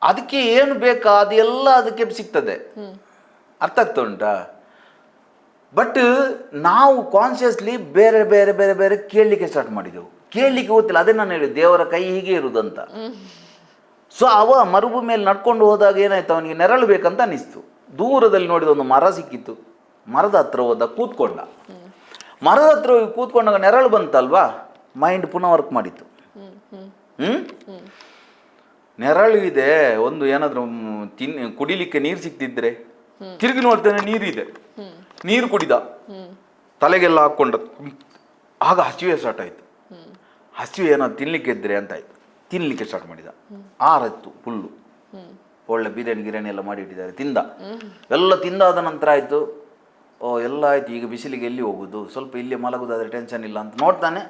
ಅದಕ್ಕೆ ಏನು ಬೇಕಾ ಅದೆಲ್ಲ ಅದಕ್ಕೆ ಸಿಗ್ತದೆ. ಅರ್ಥ ಆಗ್ತಾ ಉಂಟಾ? ಬಟ್ ನಾವು ಕಾನ್ಷಿಯಸ್ಲಿ ಬೇರೆ ಬೇರೆ ಬೇರೆ ಬೇರೆ ಕೇಳಲಿಕ್ಕೆ ಸ್ಟಾರ್ಟ್ ಮಾಡಿದೆವು. ಕೇಳಲಿಕ್ಕೆ ಗೊತ್ತಿಲ್ಲ. ಅದೇ ನಾನು ಹೇಳಿದೆ, ದೇವರ ಕೈ ಹೀಗೆ ಇರುವುದಂತ. ಸೊ ಅವ ಮರುಭೂಮಿಯಲ್ಲಿ ನಡ್ಕೊಂಡು ಹೋದಾಗ ಏನಾಯ್ತು, ಅವನಿಗೆ ನೆರಳು ಬೇಕಂತ ಅನಿಸ್ತು. ದೂರದಲ್ಲಿ ನೋಡಿದ ಒಂದು ಮರ ಸಿಕ್ಕಿತ್ತು. ಮರದ ಹತ್ರ ಹೋದ, ಕೂತ್ಕೊಂಡ. ಮರದ ಹತ್ರ ಹೋಗಿ ಕೂತ್ಕೊಂಡಾಗ ನೆರಳು ಬಂತಲ್ವಾ, ಮೈಂಡ್ ಪುನಃ ವರ್ಕ್ ಮಾಡಿತ್ತು. ನೆರಳು ಇದೆ, ಒಂದು ಏನಾದರೂ ಕುಡಿಲಿಕ್ಕೆ ನೀರು ಸಿಕ್ತಿದ್ರೆ, ತಿರುಗಿ ನೋಡ್ತಾನೆ ನೀರಿದೆ, ನೀರು ಕುಡಿದ, ತಲೆಗೆಲ್ಲ ಹಾಕ್ಕೊಂಡ. ಆಗ ಹಸಿವೆ ಸ್ಟಾರ್ಟ್ ಆಯಿತು. ಹಸಿವೆ ಏನಾದ್ರು ತಿನ್ಲಿಕ್ಕೆ ಇದ್ರೆ ಅಂತ ಆಯ್ತು. ತಿನ್ಲಿಕ್ಕೆ ಸ್ಟಾರ್ಟ್ ಮಾಡಿದ. ಆರತ್ತು ಫುಲ್ಲು, ಒಳ್ಳೆ ಬಿರಿಯಾನಿ ಗಿರಿಯಾನಿ ಎಲ್ಲ ಮಾಡಿಟ್ಟಿದ್ದಾರೆ, ತಿಂದ. ಎಲ್ಲ ತಿಂದಾದ ನಂತರ ಆಯಿತು, ಓ ಎಲ್ಲ ಆಯಿತು, ಈಗ ಬಿಸಿಲಿಗೆ ಎಲ್ಲಿ ಹೋಗೋದು, ಸ್ವಲ್ಪ ಇಲ್ಲಿ ಮಲಗೋದಾದ್ರೆ ಟೆನ್ಷನ್ ಇಲ್ಲ ಅಂತ ನೋಡ್ತಾನೆ.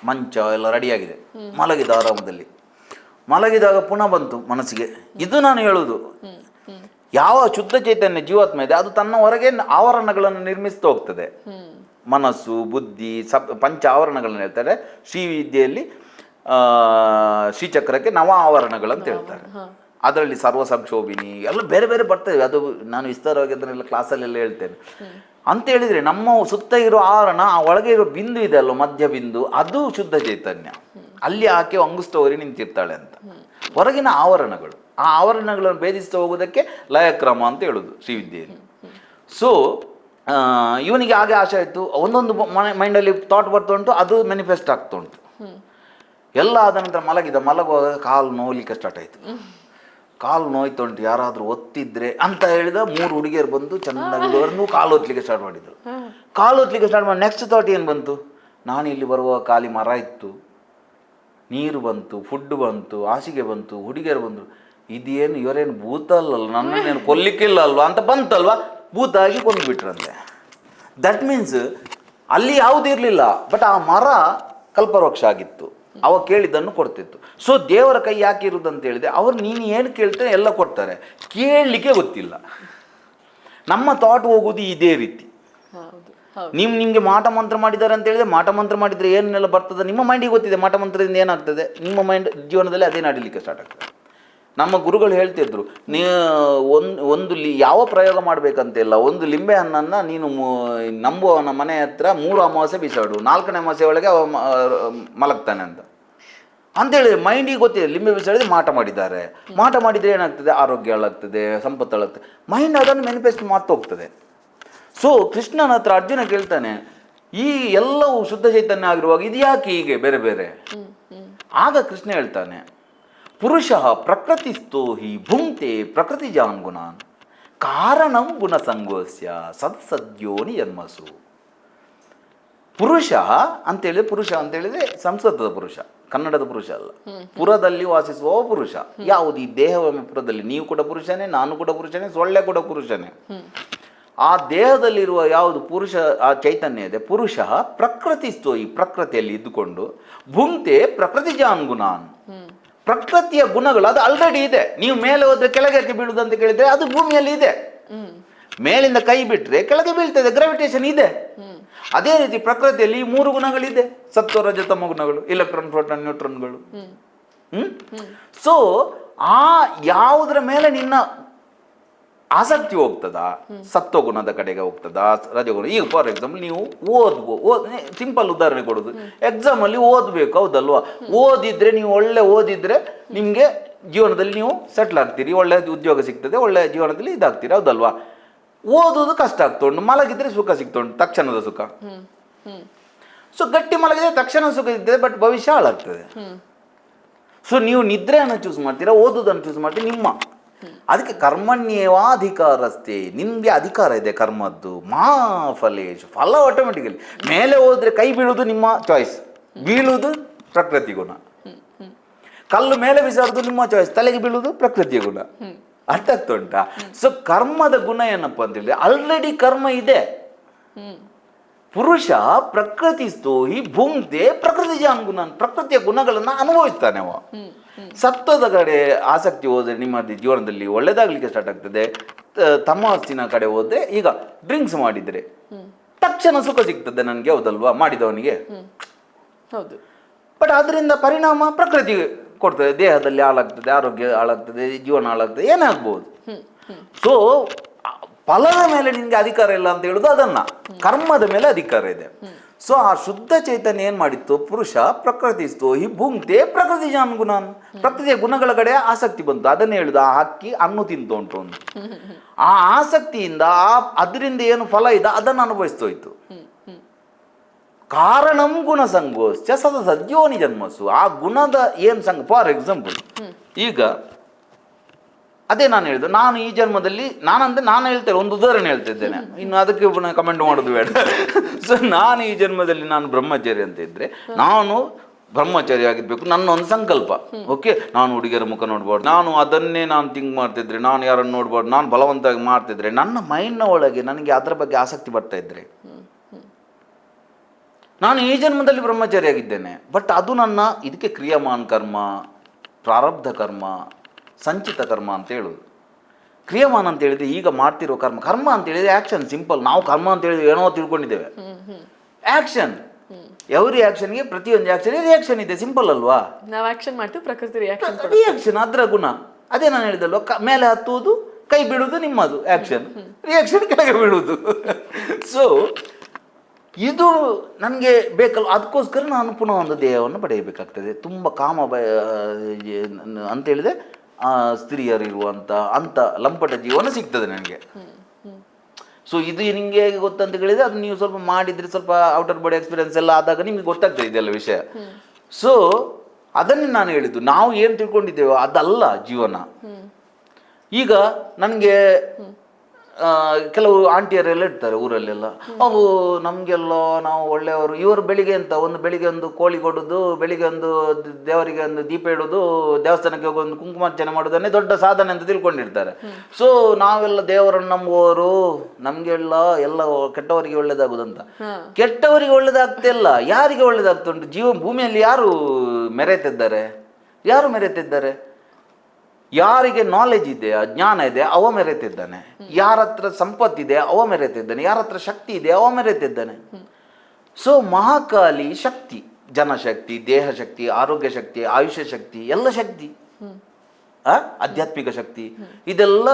ಮಂಚ ಎಲ್ಲ ರೆಡಿಯಾಗಿದೆ, ಮಲಗಿದ ಆರಾಮದಲ್ಲಿ. ಮಲಗಿದಾಗ ಪುನಃ ಬಂತು ಮನಸ್ಸಿಗೆ, ಇದು ನಾನು ಹೇಳುವುದು, ಯಾವ ಶುದ್ಧ ಚೈತನ್ಯ ಜೀವಾತ್ಮ ಇದೆ ಅದು ತನ್ನ ಹೊರಗೆ ಆವರಣಗಳನ್ನು ನಿರ್ಮಿಸ್ತಾ ಹೋಗ್ತದೆ. ಮನಸ್ಸು, ಬುದ್ಧಿ, ಪಂಚ ಆವರಣಗಳನ್ನು ಹೇಳ್ತಾರೆ. ಶ್ರೀವಿದ್ಯೆಯಲ್ಲಿ ಶ್ರೀಚಕ್ರಕ್ಕೆ ನವ ಆವರಣಗಳಂತ ಹೇಳ್ತಾರೆ. ಅದರಲ್ಲಿ ಸರ್ವ ಸಂಕ್ಷೋಭಿನಿ ಎಲ್ಲ ಬೇರೆ ಬೇರೆ ಬರ್ತದೆ. ಅದು ನಾನು ವಿಸ್ತಾರವಾಗಿ ಅದನ್ನೆಲ್ಲ ಕ್ಲಾಸಲ್ಲೆಲ್ಲ ಹೇಳ್ತೇನೆ. ಅಂತ ಹೇಳಿದರೆ ನಮ್ಮ ಸುತ್ತ ಇರೋ ಆವರಣ, ಆ ಒಳಗೆ ಇರೋ ಬಿಂದು ಇದೆ ಅಲ್ವ, ಮಧ್ಯ ಬಿಂದು, ಅದು ಶುದ್ಧ ಚೈತನ್ಯ. ಅಲ್ಲಿ ಆಕೆ ಅಂಗುಷ್ಟವರಿ ನಿಂತಿರ್ತಾಳೆ ಅಂತ. ಹೊರಗಿನ ಆವರಣಗಳು, ಆ ಆವರಣಗಳನ್ನು ಭೇದಿಸ್ತಾ ಹೋಗೋದಕ್ಕೆ ಲಯಕ್ರಮ ಅಂತ ಹೇಳೋದು ಶ್ರೀವಿದ್ಯೆಯಲ್ಲಿ. ಸೊ ಇವನಿಗೆ ಹಾಗೆ ಆಸೆ ಆಯಿತು. ಒಂದೊಂದು ಮೈಂಡಲ್ಲಿ ಥಾಟ್ ಬರ್ತಾ ಉಂಟು, ಅದು ಮ್ಯಾನಿಫೆಸ್ಟ್ ಆಗ್ತಾ ಉಂಟು. ಎಲ್ಲ ಆದ ನಂತರ ಮಲಗುವಾಗ ಕಾಲು ನೋಯ್ಲಿಕ್ಕೆ ಸ್ಟಾರ್ಟ್ ಆಯಿತು. ಕಾಲು ನೋಯ್ತಾ ಉಂಟು, ಯಾರಾದರೂ ಒತ್ತಿದ್ರೆ ಅಂತ ಹೇಳಿದ. 3 ಹುಡುಗಿಯರು ಬಂದು ಚೆನ್ನಾಗಿ ಕಾಲು ಒತ್ತಲಿಕ್ಕೆ ಸ್ಟಾರ್ಟ್ ಮಾಡಿದರು. ಕಾಲು ಒತ್ತಲಿಕ್ಕೆ ಸ್ಟಾರ್ಟ್ ಮಾಡಿ ನೆಕ್ಸ್ಟ್ ಥಾಟ್ ಏನು ಬಂತು, ನಾನು ಇಲ್ಲಿ ಬರುವ ಖಾಲಿ ಮರ ಇತ್ತು, ನೀರು ಬಂತು, ಫುಡ್ ಬಂತು, ಹಾಸಿಗೆ ಬಂತು, ಹುಡುಗಿಯರು ಬಂದರು. ಇದೇನು ಇವರೇನು ಭೂತ ಅಲ್ಲಲ್ಲ, ನನ್ನನ್ನೇನು ಕೊಲ್ಲಿಕ್ಕಿಲ್ಲ ಅಲ್ವಾ ಅಂತ ಬಂತಲ್ವಾ, ಭೂತ ಆಗಿ ಕೊಂದುಬಿಟ್ರಂತೆ. ದಟ್ ಮೀನ್ಸ್ ಅಲ್ಲಿ ಯಾವುದೂ ಇರಲಿಲ್ಲ, ಬಟ್ ಆ ಮರ ಕಲ್ಪವೃಕ್ಷ ಆಗಿತ್ತು. ಅವ ಕೇಳಿದ್ದನ್ನು ಕೊಡ್ತಿತ್ತು. ಸೊ ದೇವರ ಕೈ ಯಾಕೆ ಇರುವುದು ಅಂತ ಹೇಳಿದೆ, ಅವ್ರು ನೀನು ಏನು ಕೇಳ್ತೇನೆ ಎಲ್ಲ ಕೊಡ್ತಾರೆ, ಕೇಳಲಿಕ್ಕೆ ಗೊತ್ತಿಲ್ಲ. ನಮ್ಮ ಥಾಟ್ ಹೋಗೋದು ಇದೇ ರೀತಿ. ನಿಮಗೆ ಮಾಟ ಮಂತ್ರ ಮಾಡಿದ್ದಾರೆ ಅಂತ ಹೇಳಿದ್ರೆ, ಮಾಟ ಮಂತ್ರ ಮಾಡಿದರೆ ಏನೆಲ್ಲ ಬರ್ತದೆ ನಿಮ್ಮ ಮೈಂಡಿಗೆ ಗೊತ್ತಿದೆ. ಮಾಟ ಮಂತ್ರದಿಂದ ಏನಾಗ್ತದೆ, ನಿಮ್ಮ ಮೈಂಡ್ ಜೀವನದಲ್ಲಿ ಅದೇ ನಡೀಲಿಕ್ಕೆ ಸ್ಟಾರ್ಟ್ ಆಗ್ತದೆ. ನಮ್ಮ ಗುರುಗಳು ಹೇಳ್ತಿದ್ರು, ಒಂದು ಯಾವ ಪ್ರಯೋಗ ಮಾಡಬೇಕಂತಿಲ್ಲ, ಒಂದು ಲಿಂಬೆ ಹಣ್ಣನ್ನು ನೀನು ನಂಬುವವನ ಮನೆ ಹತ್ರ 3 ಅಮಾವಾಸ್ಯೆ ಬಿಸಾಡು, 4ನೇ ಅಮಾವಾಸ್ಯೆ ಒಳಗೆ ಅವ ಮಲಗ್ತಾನೆ ಅಂತೇಳಿ ಮೈಂಡಿಗೆ ಗೊತ್ತಿದೆ. ಲಿಂಬೆ ಬಿಸಾಡಿದ್ರೆ ಮಾಟ ಮಾಡಿದ್ದಾರೆ, ಮಾಟ ಮಾಡಿದರೆ ಏನಾಗ್ತದೆ, ಆರೋಗ್ಯ ಹಾಳಾಗ್ತದೆ, ಸಂಪತ್ತು ಹಾಳಾಗ್ತದೆ. ಮೈಂಡ್ ಅದನ್ನು ಮ್ಯಾನಿಫೆಸ್ಟ್ ಮಾಡ್ತಾ ಹೋಗ್ತದೆ. ಸೊ ಕೃಷ್ಣನ ಹತ್ರ ಅರ್ಜುನ ಕೇಳ್ತಾನೆ, ಈ ಎಲ್ಲವೂ ಶುದ್ಧ ಚೈತನ್ಯ ಆಗಿರುವಾಗ ಇದು ಯಾಕೆ ಹೀಗೆ ಬೇರೆ ಬೇರೆ? ಆಗ ಕೃಷ್ಣ ಹೇಳ್ತಾನೆ, ಪುರುಷ ಪ್ರಕೃತಿಸ್ಥೋ ಹಿ ಭುಂಕ್ತೆ ಪ್ರಕೃತಿಜಾನ್ ಗುಣಾನ್ ಕಾರಣಂ ಗುಣಸಂಗೋಸ್ಯ ಸದ್ಸದ್ಯೋನಿ ಜನ್ಮಸು. ಪುರುಷ ಅಂತೇಳಿದ್ರೆ, ಪುರುಷ ಅಂತೇಳಿದ್ರೆ ಸಂಸ್ಕೃತದ ಪುರುಷ, ಕನ್ನಡದ ಪುರುಷ ಅಲ್ಲ. ಪುರದಲ್ಲಿ ವಾಸಿಸುವ ಪುರುಷ. ಯಾವುದು ಈ ದೇಹವೆಂಬ ಪುರದಲ್ಲಿ ನೀವು ಕೂಡ ಪುರುಷನೇ, ನಾನು ಕೂಡ ಪುರುಷನೇ, ಸೊಳ್ಳೆ ಕೂಡ ಪುರುಷನೇ. ಆ ದೇಹದಲ್ಲಿರುವ ಯಾವುದು ಪುರುಷ, ಆ ಚೈತನ್ಯ ಇದೆ, ಪುರುಷ ಪ್ರಕೃತಿಸ್ಥೋ, ಈ ಪ್ರಕೃತಿಯಲ್ಲಿ ಇದ್ದುಕೊಂಡು, ಭುಂಕ್ತೆ ಪ್ರಕೃತಿಜಾನ್ ಗುಣಾನ್, ಪ್ರಕೃತಿಯ ಗುಣಗಳು ಅದು ಆಲ್ರೆಡಿ ಇದೆ. ನೀವು ಮೇಲೆ ಹೋದ್ರೆ ಕೆಳಗೆ ಬೀಳುವುದು ಅಂತ ಕೇಳಿದ್ರೆ ಅದು ಭೂಮಿಯಲ್ಲಿ ಇದೆ. ಮೇಲಿಂದ ಕೈ ಬಿಟ್ರೆ ಕೆಳಗೆ ಬೀಳ್ತದೆ, ಗ್ರಾವಿಟೇಷನ್ ಇದೆ. ಅದೇ ರೀತಿ ಪ್ರಕೃತಿಯಲ್ಲಿ ಈ 3 ಗುಣಗಳಿದೆ, ಸತ್ವ ರಜ ತಮ ಗುಣಗಳು, ಇಲೆಕ್ಟ್ರಾನ್ ಪ್ರೋಟಾನ್ ನ್ಯೂಟ್ರಾನ್ಗಳು. ಸೊ ಆ ಯಾವುದರ ಮೇಲೆ ನಿನ್ನ ಆಸಕ್ತಿ ಹೋಗ್ತದಾ, ಸತ್ವಗುಣದ ಕಡೆಗೆ ಹೋಗ್ತದಾ, ರಜಗುಣ. ಈಗ ಫಾರ್ ಎಕ್ಸಾಂಪಲ್ ನೀವು ಸಿಂಪಲ್ ಉದಾಹರಣೆ ಕೊಡೋದು, ಎಕ್ಸಾಮ್ ಅಲ್ಲಿ ಓದ್ಬೇಕು, ಹೌದಲ್ವಾ? ಓದಿದ್ರೆ ನೀವು ಒಳ್ಳೆ ಓದಿದ್ರೆ ನಿಮ್ಗೆ ಜೀವನದಲ್ಲಿ ನೀವು ಸೆಟ್ಲ್ ಆಗ್ತೀರಿ, ಒಳ್ಳೆ ಉದ್ಯೋಗ ಸಿಗ್ತದೆ, ಒಳ್ಳೆ ಜೀವನದಲ್ಲಿ ಇದಾಗ್ತೀರಿ, ಹೌದಲ್ವಾ? ಓದುವುದು ಕಷ್ಟ ಆಗ್ತುಂಟು, ಮಲಗಿದ್ರೆ ಸುಖ ಸಿಗ್ತುಂಟು, ತಕ್ಷಣದ ಸುಖ. ಸೊ ಗಟ್ಟಿ ಮಲಗಿದ್ರೆ ತಕ್ಷಣ ಸುಖ ಇರ್ತದೆ, ಬಟ್ ಭವಿಷ್ಯ ಹಾಳಾಗ್ತದೆ. ಸೊ ನೀವು ನಿದ್ರೆಯನ್ನು ಚೂಸ್ ಮಾಡ್ತೀರಾ, ಓದುವುದನ್ನು ಚೂಸ್ ಮಾಡ್ತೀರಿ, ನಿಮ್ಮ ಅದಕ್ಕೆ ಕರ್ಮಣ್ಯೇವಾಧಿಕಾರಸ್ಥೆ, ನಿಮಗೆ ಅಧಿಕಾರ ಇದೆ ಕರ್ಮದ್ದು. ಮಾ ಫಲೇಶು, ಫಲ ಆಟೋಮೆಟಿಕಲಿ. ಮೇಲೆ ಹೋದ್ರೆ ಕೈ ಬೀಳುವುದು ನಿಮ್ಮ ಚಾಯ್ಸ್, ಬೀಳುವುದು ಪ್ರಕೃತಿ ಗುಣ. ಕಲ್ಲು ಮೇಲೆ ಬಿಸಾಡುದು ನಿಮ್ಮ ಚಾಯ್ಸ್, ತಲೆಗೆ ಬೀಳುವುದು ಪ್ರಕೃತಿಯ ಗುಣ. ಅರ್ಥ ಆಗ್ತಾ ಉಂಟಾ? ಸೊ ಕರ್ಮದ ಗುಣ ಏನಪ್ಪ ಅಂತ ಹೇಳಿದ್ರೆ, ಆಲ್ರೆಡಿ ಕರ್ಮ ಇದೆ. ಪುರುಷ ಪ್ರಕೃತಿಸ್ತೋ ಹಿ ಭುಂಕ್ತೆ ಪ್ರಕೃತಿ ಗುಣ, ಪ್ರಕೃತಿಯ ಗುಣಗಳನ್ನು ಅನುಭವಿಸ್ತಾನೆ ಅವ. ಸತ್ವದ ಕಡೆ ಆಸಕ್ತಿ ಹೋದ್ರೆ ನಿಮ್ಮ ಜೀವನದಲ್ಲಿ ಒಳ್ಳೇದಾಗ್ಲಿಕ್ಕೆ ಸ್ಟಾರ್ಟ್ ಆಗ್ತದೆ. ತಮಸ್ಸಿನ ಕಡೆ ಹೋದ್ರೆ, ಈಗ ಡ್ರಿಂಕ್ಸ್ ಮಾಡಿದ್ರೆ ತಕ್ಷಣ ಸುಖ ಸಿಗ್ತದೆ ನನಗೆ, ಹೌದಲ್ವಾ? ಮಾಡಿದವನಿಗೆ. ಹೌದು. ಬಟ್ ಅದರಿಂದ ಪರಿಣಾಮ ಪ್ರಕೃತಿ ಕೊಡ್ತದೆ, ದೇಹದಲ್ಲಿ ಹಾಳಾಗ್ತದೆ, ಆರೋಗ್ಯ ಹಾಳಾಗ್ತದೆ, ಜೀವನ ಹಾಳಾಗ್ತದೆ, ಏನಾಗ್ಬೋದು. ಸೊ ಫಲದ ಮೇಲೆ ನಿನ್ಗೆ ಅಧಿಕಾರ ಇಲ್ಲ ಅಂತ ಹೇಳುದು ಅದನ್ನ, ಕರ್ಮದ ಮೇಲೆ ಅಧಿಕಾರ ಇದೆ. ಸೊ ಆ ಶುದ್ಧ ಚೈತನ್ಯ ಏನ್ ಮಾಡಿತ್ತು, ಪುರುಷ ಪ್ರಕೃತಿಸ್ತು ಹಿ ಭುಂಕ್ತೆ ಪ್ರಕೃತಿ ಗುಣ, ಪ್ರಕೃತಿಯ ಗುಣಗಳ ಕಡೆ ಆಸಕ್ತಿ ಬಂತು. ಅದನ್ನೇ ಹೇಳುದು, ಆ ಹಕ್ಕಿ ಹಣ್ಣು ತಿಂತು ಉಂಟು ಒಂದು, ಆ ಆಸಕ್ತಿಯಿಂದ ಅದರಿಂದ ಏನು ಫಲ ಇದೆ ಅದನ್ನು ಅನುಭವಿಸ್ತೋಯ್ತು. ಕಾರಣಂ ಗುಣ ಸಂಗೋಶ್ಚ ಸದ ಸದ್ಯೋನಿ ಜನ್ಮಸ್ಸು, ಆ ಗುಣದ ಏನು ಸಂಘ. ಫಾರ್ ಎಕ್ಸಾಂಪಲ್, ಈಗ ಅದೇ ನಾನು ಹೇಳಿದ್ದು, ನಾನು ಈ ಜನ್ಮದಲ್ಲಿ ನಾನು ಹೇಳ್ತೇನೆ, ಒಂದು ಉದಾಹರಣೆ ಹೇಳ್ತಿದ್ದೇನೆ, ಇನ್ನು ಅದಕ್ಕೆ ಕಮೆಂಟ್ ಮಾಡೋದು ಬೇಡ. ಸೊ ನಾನು ಈ ಜನ್ಮದಲ್ಲಿ ನಾನು ಬ್ರಹ್ಮಚಾರಿ ಅಂತ ಇದ್ರೆ, ನಾನು ಬ್ರಹ್ಮಚಾರಿ ಆಗಿರ್ಬೇಕು, ನನ್ನ ಒಂದು ಸಂಕಲ್ಪ. ಓಕೆ, ನಾನು ಹುಡುಗಿಯರ ಮುಖ ನೋಡ್ಬಾರ್ದು, ನಾನು ಅದನ್ನೇ ನಾನು ಥಿಂಕ್ ಮಾಡ್ತಿದ್ರೆ, ನಾನು ಯಾರನ್ನು ನೋಡ್ಬಾರ್ದು, ನಾನು ಬಲವಂತವಾಗಿ ಮಾಡ್ತಿದ್ರೆ, ನನ್ನ ಮೈಂಡ್ನ ಒಳಗೆ ನನಗೆ ಅದರ ಬಗ್ಗೆ ಆಸಕ್ತಿ ಬರ್ತಾ ಇದ್ರೆ, ನಾನು ಈ ಜನ್ಮದಲ್ಲಿ ಬ್ರಹ್ಮಚಾರಿ ಆಗಿದ್ದೇನೆ. ಬಟ್ ಅದು ನನ್ನ ಇದಕ್ಕೆ ಕ್ರಿಯಮಾನ್ ಕರ್ಮ, ಪ್ರಾರಬ್ಧ ಕರ್ಮ, ಸಂಚಿತ ಕರ್ಮ ಅಂತ ಹೇಳುದು. ಕ್ರಿಯಮಾನ್ ಅಂತ ಹೇಳಿದ್ರೆ ಈಗ ಮಾಡ್ತಿರೋ ಕರ್ಮ. ಕರ್ಮ ಅಂತ ಹೇಳಿದ್ರೆ ಆಕ್ಷನ್, ಸಿಂಪಲ್. ನಾವು ಕರ್ಮ ಅಂತ ಹೇಳಿದ್ರೆ ಏನೋ ತಿಳ್ಕೊಂಡಿದ್ದೇವೆ. ಆಕ್ಷನ್, ಎವ್ರಿ ಆಕ್ಷನ್ಗೆ ಪ್ರತಿಯೊಂದು ಆಕ್ಷನ್ ರಿಯಾಕ್ಷನ್ ಇದೆ, ಸಿಂಪಲ್ ಅಲ್ವಾ? ನಾವು ಆಕ್ಷನ್ ಮಾಡ್ತೀವಿ, ಪ್ರಕೃತಿ ರಿಯಾಕ್ಷನ್ ಅದರ ಗುಣ. ಅದೇ ನಾನು ಹೇಳಿದಲ್ವ, ಮೇಲೆ ಹತ್ತುವುದು, ಕೈ ಬಿಡುವುದು ನಿಮ್ಮದು ಆಕ್ಷನ್, ರಿಯಾಕ್ಷನ್ ಕೆಳಗೆ ಬೀಳುವುದು. ಸೊ ಇದು ನನಗೆ ಬೇಕಲ್ಲ, ಅದಕ್ಕೋಸ್ಕರ ನಾನು ಪುನಃ ಒಂದು ದೇಹವನ್ನು ಪಡೆಯಬೇಕಾಗ್ತದೆ. ತುಂಬ ಕಾಮ ಅಂತ ಹೇಳಿದ್ರೆ ಸ್ತ್ರೀಯರಿರುವಂಥ ಅಂಥ ಲಂಪಟ ಜೀವನ ಸಿಗ್ತದೆ ನನಗೆ. ಸೊ ಇದು ನಿಮಗೆ ಗೊತ್ತಂತ ಹೇಳಿದ್ರೆ, ಅದು ನೀವು ಸ್ವಲ್ಪ ಮಾಡಿದರೆ, ಸ್ವಲ್ಪ ಔಟರ್ ಬಾಡಿ ಎಕ್ಸ್ಪೀರಿಯನ್ಸ್ ಎಲ್ಲ ಆದಾಗ ನಿಮಗೆ ಗೊತ್ತಾಗ್ತದೆ ಇದೆಲ್ಲ ವಿಷಯ. ಸೊ ಅದನ್ನೇ ನಾನು ಹೇಳಿದ್ದು, ನಾವು ಏನು ತಿಳ್ಕೊಂಡಿದ್ದೇವೋ ಅದಲ್ಲ ಜೀವನ. ಈಗ ನನಗೆ ಕೆಲವು ಆಂಟಿಯರೆಲ್ಲ ಇರ್ತಾರೆ ಊರಲ್ಲೆಲ್ಲ, ಅವು ನಮಗೆಲ್ಲ ನಾವು ಒಳ್ಳೆಯವರು, ಇವರು ಬೆಳಿಗ್ಗೆ ಬೆಳಿಗ್ಗೆ ಒಂದು ಕೋಳಿ ಕೊಡೋದು, ಬೆಳಿಗ್ಗೆ ಒಂದು ದೇವರಿಗೆ ಒಂದು ದೀಪ ಇಡೋದು, ದೇವಸ್ಥಾನಕ್ಕೆ ಹೋಗಿ ಒಂದು ಕುಂಕುಮಾರ್ಚನೆ ಮಾಡೋದನ್ನೇ ದೊಡ್ಡ ಸಾಧನೆ ಅಂತ ತಿಳ್ಕೊಂಡಿರ್ತಾರೆ. ಸೊ ನಾವೆಲ್ಲ ದೇವರನ್ನು ನಂಬುವವರು, ನಮಗೆಲ್ಲ ಎಲ್ಲ ಕೆಟ್ಟವರಿಗೆ ಒಳ್ಳೇದಾಗುದಂತ. ಕೆಟ್ಟವರಿಗೆ ಒಳ್ಳೇದಾಗ್ತಿಲ್ಲ, ಯಾರಿಗೆ ಒಳ್ಳೇದಾಗ್ತುಂಟು? ಭೂಮಿಯಲ್ಲಿ ಯಾರು ಮೆರೆತಿದ್ದಾರೆ? ಯಾರು ಮೆರೆತಿದ್ದಾರೆ? ಯಾರಿಗೆ ನಾಲೆಜ್ ಇದೆ, ಜ್ಞಾನ ಇದೆ, ಅವ ಮೆರೆತಿದ್ದಾನೆ. ಯಾರ ಹತ್ರ ಸಂಪತ್ತಿದೆ ಅವ ಮೆರೆತಿದ್ದಾನೆ, ಯಾರ ಹತ್ರ ಶಕ್ತಿ ಇದೆ ಅವ ಮೆರೆತಿದ್ದಾನೆ. ಸೊ ಮಹಾಕಾಲಿ ಶಕ್ತಿ, ಜನಶಕ್ತಿ, ದೇಹ ಶಕ್ತಿ, ಆರೋಗ್ಯ ಶಕ್ತಿ, ಆಯುಷ್ಯ ಶಕ್ತಿ, ಎಲ್ಲ ಶಕ್ತಿ, ಆಧ್ಯಾತ್ಮಿಕ ಶಕ್ತಿ, ಇದೆಲ್ಲ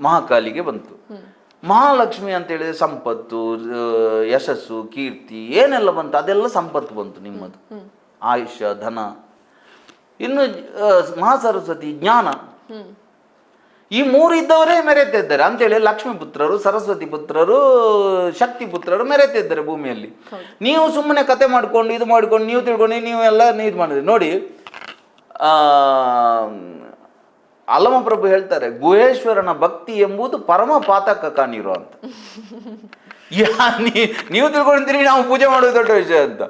ಮಹಾಕಾಲಿಗೆ ಬಂತು. ಮಹಾಲಕ್ಷ್ಮಿ ಅಂತ ಹೇಳಿದ್ರೆ ಸಂಪತ್ತು, ಯಶಸ್ಸು, ಕೀರ್ತಿ ಏನೆಲ್ಲ ಬಂತು ಅದೆಲ್ಲ ಸಂಪತ್ತು ಬಂತು ನಿಮ್ಮದು, ಆಯುಷ್ಯ, ಧನ. ಇನ್ನು ಮಹಾಸರಸ್ವತಿ ಜ್ಞಾನ. ಈ ಮೂರು ಇದ್ದವರೇ ಮೆರೆತಿದ್ದಾರೆ ಅಂತೇಳಿ ಲಕ್ಷ್ಮೀ ಪುತ್ರರು, ಸರಸ್ವತಿ ಪುತ್ರರು, ಶಕ್ತಿ ಪುತ್ರರು ಮೆರೆತಿದ್ದಾರೆ ಭೂಮಿಯಲ್ಲಿ. ನೀವು ಸುಮ್ಮನೆ ಕತೆ ಮಾಡ್ಕೊಂಡು ಇದು ಮಾಡ್ಕೊಂಡು ನೀವು ತಿಳ್ಕೊಂಡು ನೀವು ಎಲ್ಲ ಇದು ಮಾಡಿದ್ರಿ ನೋಡಿ. ಅಲ್ಲಮಪ್ರಭು ಹೇಳ್ತಾರೆ, ಗುಹೇಶ್ವರನ ಭಕ್ತಿ ಎಂಬುದು ಪರಮ ಪಾತಕ ಕಾಣಿರೋ ಅಂತ. ನೀವು ತಿಳ್ಕೊಂಡಿದ್ದೀರಿ ನಾವು ಪೂಜೆ ಮಾಡೋದು ದೊಡ್ಡ ವಿಷಯ ಅಂತ.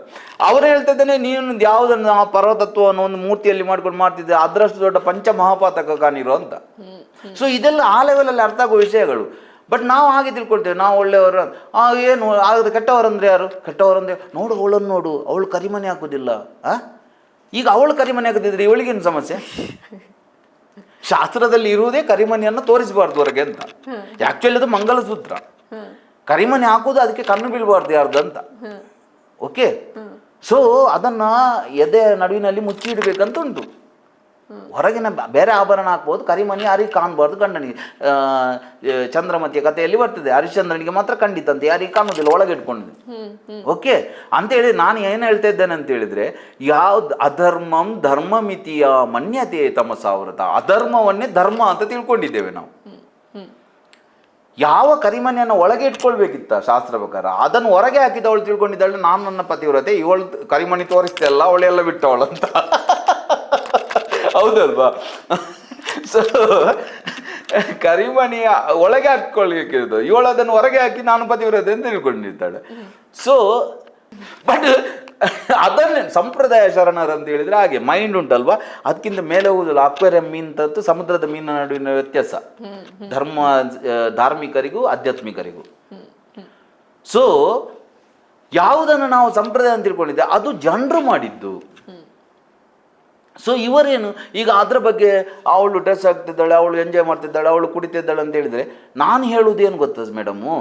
ಅವ್ರು ಹೇಳ್ತಾ ಇದ್ದಾನೆ, ನೀನು ಯಾವುದನ್ನು ಆ ಪರ್ವತತ್ವವನ್ನು ಒಂದು ಮೂರ್ತಿಯಲ್ಲಿ ಮಾಡ್ಕೊಂಡು ಮಾಡ್ತಿದ್ದೆ, ಅದರಷ್ಟು ದೊಡ್ಡ ಪಂಚ ಮಹಾಪಾತಕ ಕಾಣಿರೋ ಅಂತ. ಸೊ ಇದೆಲ್ಲ ಆ ಲೆವೆಲಲ್ಲಿ ಅರ್ಥ ಆಗೋ ವಿಷಯಗಳು. ಬಟ್ ನಾವು ಹಾಗೆ ತಿಳ್ಕೊಳ್ತೇವೆ, ನಾವು ಒಳ್ಳೆಯವರು. ಏನು ಆಗದು, ಕೆಟ್ಟವರಂದ್ರೆ ಯಾರು? ಕೆಟ್ಟವರಂದ್ರೆ ನೋಡು ಅವಳನ್ನು ನೋಡು, ಅವಳು ಕರಿಮನೆ ಹಾಕೋದಿಲ್ಲ. ಈಗ ಅವಳು ಕರಿಮನೆ ಹಾಕೋದಿದ್ರೆ ಇವಳಿಗೇನು ಸಮಸ್ಯೆ? ಶಾಸ್ತ್ರದಲ್ಲಿ ಇರುವುದೇ ಕರಿಮಣಿಯನ್ನು ತೋರಿಸಬಾರ್ದು ಹೊರಗೆ ಅಂತ. ಆಕ್ಚುಲಿ ಅದು ಮಂಗಲಸೂತ್ರ. ಕರಿಮಣಿ ಹಾಕೋದು ಅದಕ್ಕೆ ಕಣ್ಣು ಬೀಳಬಾರ್ದು ಯಾರ್ದು ಅಂತ. ಓಕೆ, ಸೊ ಅದನ್ನ ಎದೆ ನಡುವಿನಲ್ಲಿ ಮುಚ್ಚಿ ಇಡಬೇಕಂತ ಉಂಟು. ಹೊರಗಿನ ಬೇರೆ ಆಭರಣ ಹಾಕ್ಬೋದು, ಕರಿಮಣಿ ಯಾರಿಗೆ ಕಾಣಬಾರ್ದು. ಗಂಡನಿಗೆ ಚಂದ್ರಮತಿಯ ಕಥೆಯಲ್ಲಿ ಬರ್ತದೆ, ಹರಿಶ್ಚಂದ್ರನಿಗೆ ಮಾತ್ರ ಖಂಡಿತಂತೆ, ಯಾರಿಗೆ ಕಾಣೋದಿಲ್ಲ, ಒಳಗೆ ಇಟ್ಕೊಂಡಿದೆ. ಓಕೆ ಅಂತ ಹೇಳಿ ನಾನು ಏನು ಹೇಳ್ತಾ ಇದ್ದೇನೆ ಅಂತ ಹೇಳಿದ್ರೆ, ಯಾವ್ದು ಅಧರ್ಮಂ ಧರ್ಮ ಮಿತಿಯ ಮನ್ಯತೆ ತಮಸಾವೃತ, ಅಧರ್ಮವನ್ನೇ ಧರ್ಮ ಅಂತ ತಿಳ್ಕೊಂಡಿದ್ದೇವೆ ನಾವು. ಯಾವ ಕರಿಮಣಿಯನ್ನು ಒಳಗೆ ಇಟ್ಕೊಳ್ಬೇಕಿತ್ತ ಶಾಸ್ತ್ರ ಪ್ರಕಾರ, ಅದನ್ನು ಹೊರಗೆ ಹಾಕಿದವಳು ತಿಳ್ಕೊಂಡಿದ್ದಾಳೆ ನಾನು ನನ್ನ ಪತಿವ್ರತೆ, ಇವಳು ಕರಿಮಣಿ ತೋರಿಸ್ತೆ ಅಲ್ಲ ಅವಳೆಲ್ಲ ಬಿಟ್ಟವಳು ಅಂತ. ಹೌದಲ್ವಾ? ಸೊ ಕರಿಮಣಿ ಒಳಗೆ ಹಾಕ್ಕೊಳ್ಬೇಕಿರೋದು, ಇವಳು ಅದನ್ನು ಹೊರಗೆ ಹಾಕಿ ನಾನು ಪತಿವ್ರತೆ ಅಂತ ತಿಳ್ಕೊಂಡಿರ್ತಾಳೆ. ಸೊ ಬಟ್ ಅದನ್ನೇ ಸಂಪ್ರದಾಯ ಶರಣರು ಅಂತ ಹೇಳಿದ್ರೆ ಹಾಗೆ ಮೈಂಡ್ ಉಂಟಲ್ವಾ, ಅದಕ್ಕಿಂತ ಮೇಲೆ ಹೋಗುದಿಲ್ಲ. ಅಕ್ವೇರಿಯಂ ಮೀನು ಸಮುದ್ರದ ಮೀನಿನ ನಡುವಿನ ವ್ಯತ್ಯಾಸ ಧಾರ್ಮಿಕರಿಗೂ ಆಧ್ಯಾತ್ಮಿಕರಿಗೂ. ಸೊ ಯಾವುದನ್ನು ನಾವು ಸಂಪ್ರದಾಯ ಅಂತ ತಿಳ್ಕೊಂಡಿದ್ದೆ ಅದು ಜನರು ಮಾಡಿದ್ದು. ಸೊ ಇವರೇನು ಈಗ ಅದ್ರ ಬಗ್ಗೆ ಅವಳು ಡ್ರೆಸ್ ಆಗ್ತಿದ್ದಾಳೆ, ಅವಳು ಎಂಜಾಯ್ ಮಾಡ್ತಿದ್ದಾಳೆ, ಅವಳು ಕುಡಿತಿದ್ದಾಳೆ ಅಂತ ಹೇಳಿದ್ರೆ ನಾನು ಹೇಳುವುದೇನು ಗೊತ್ತದ ಮೇಡಮು,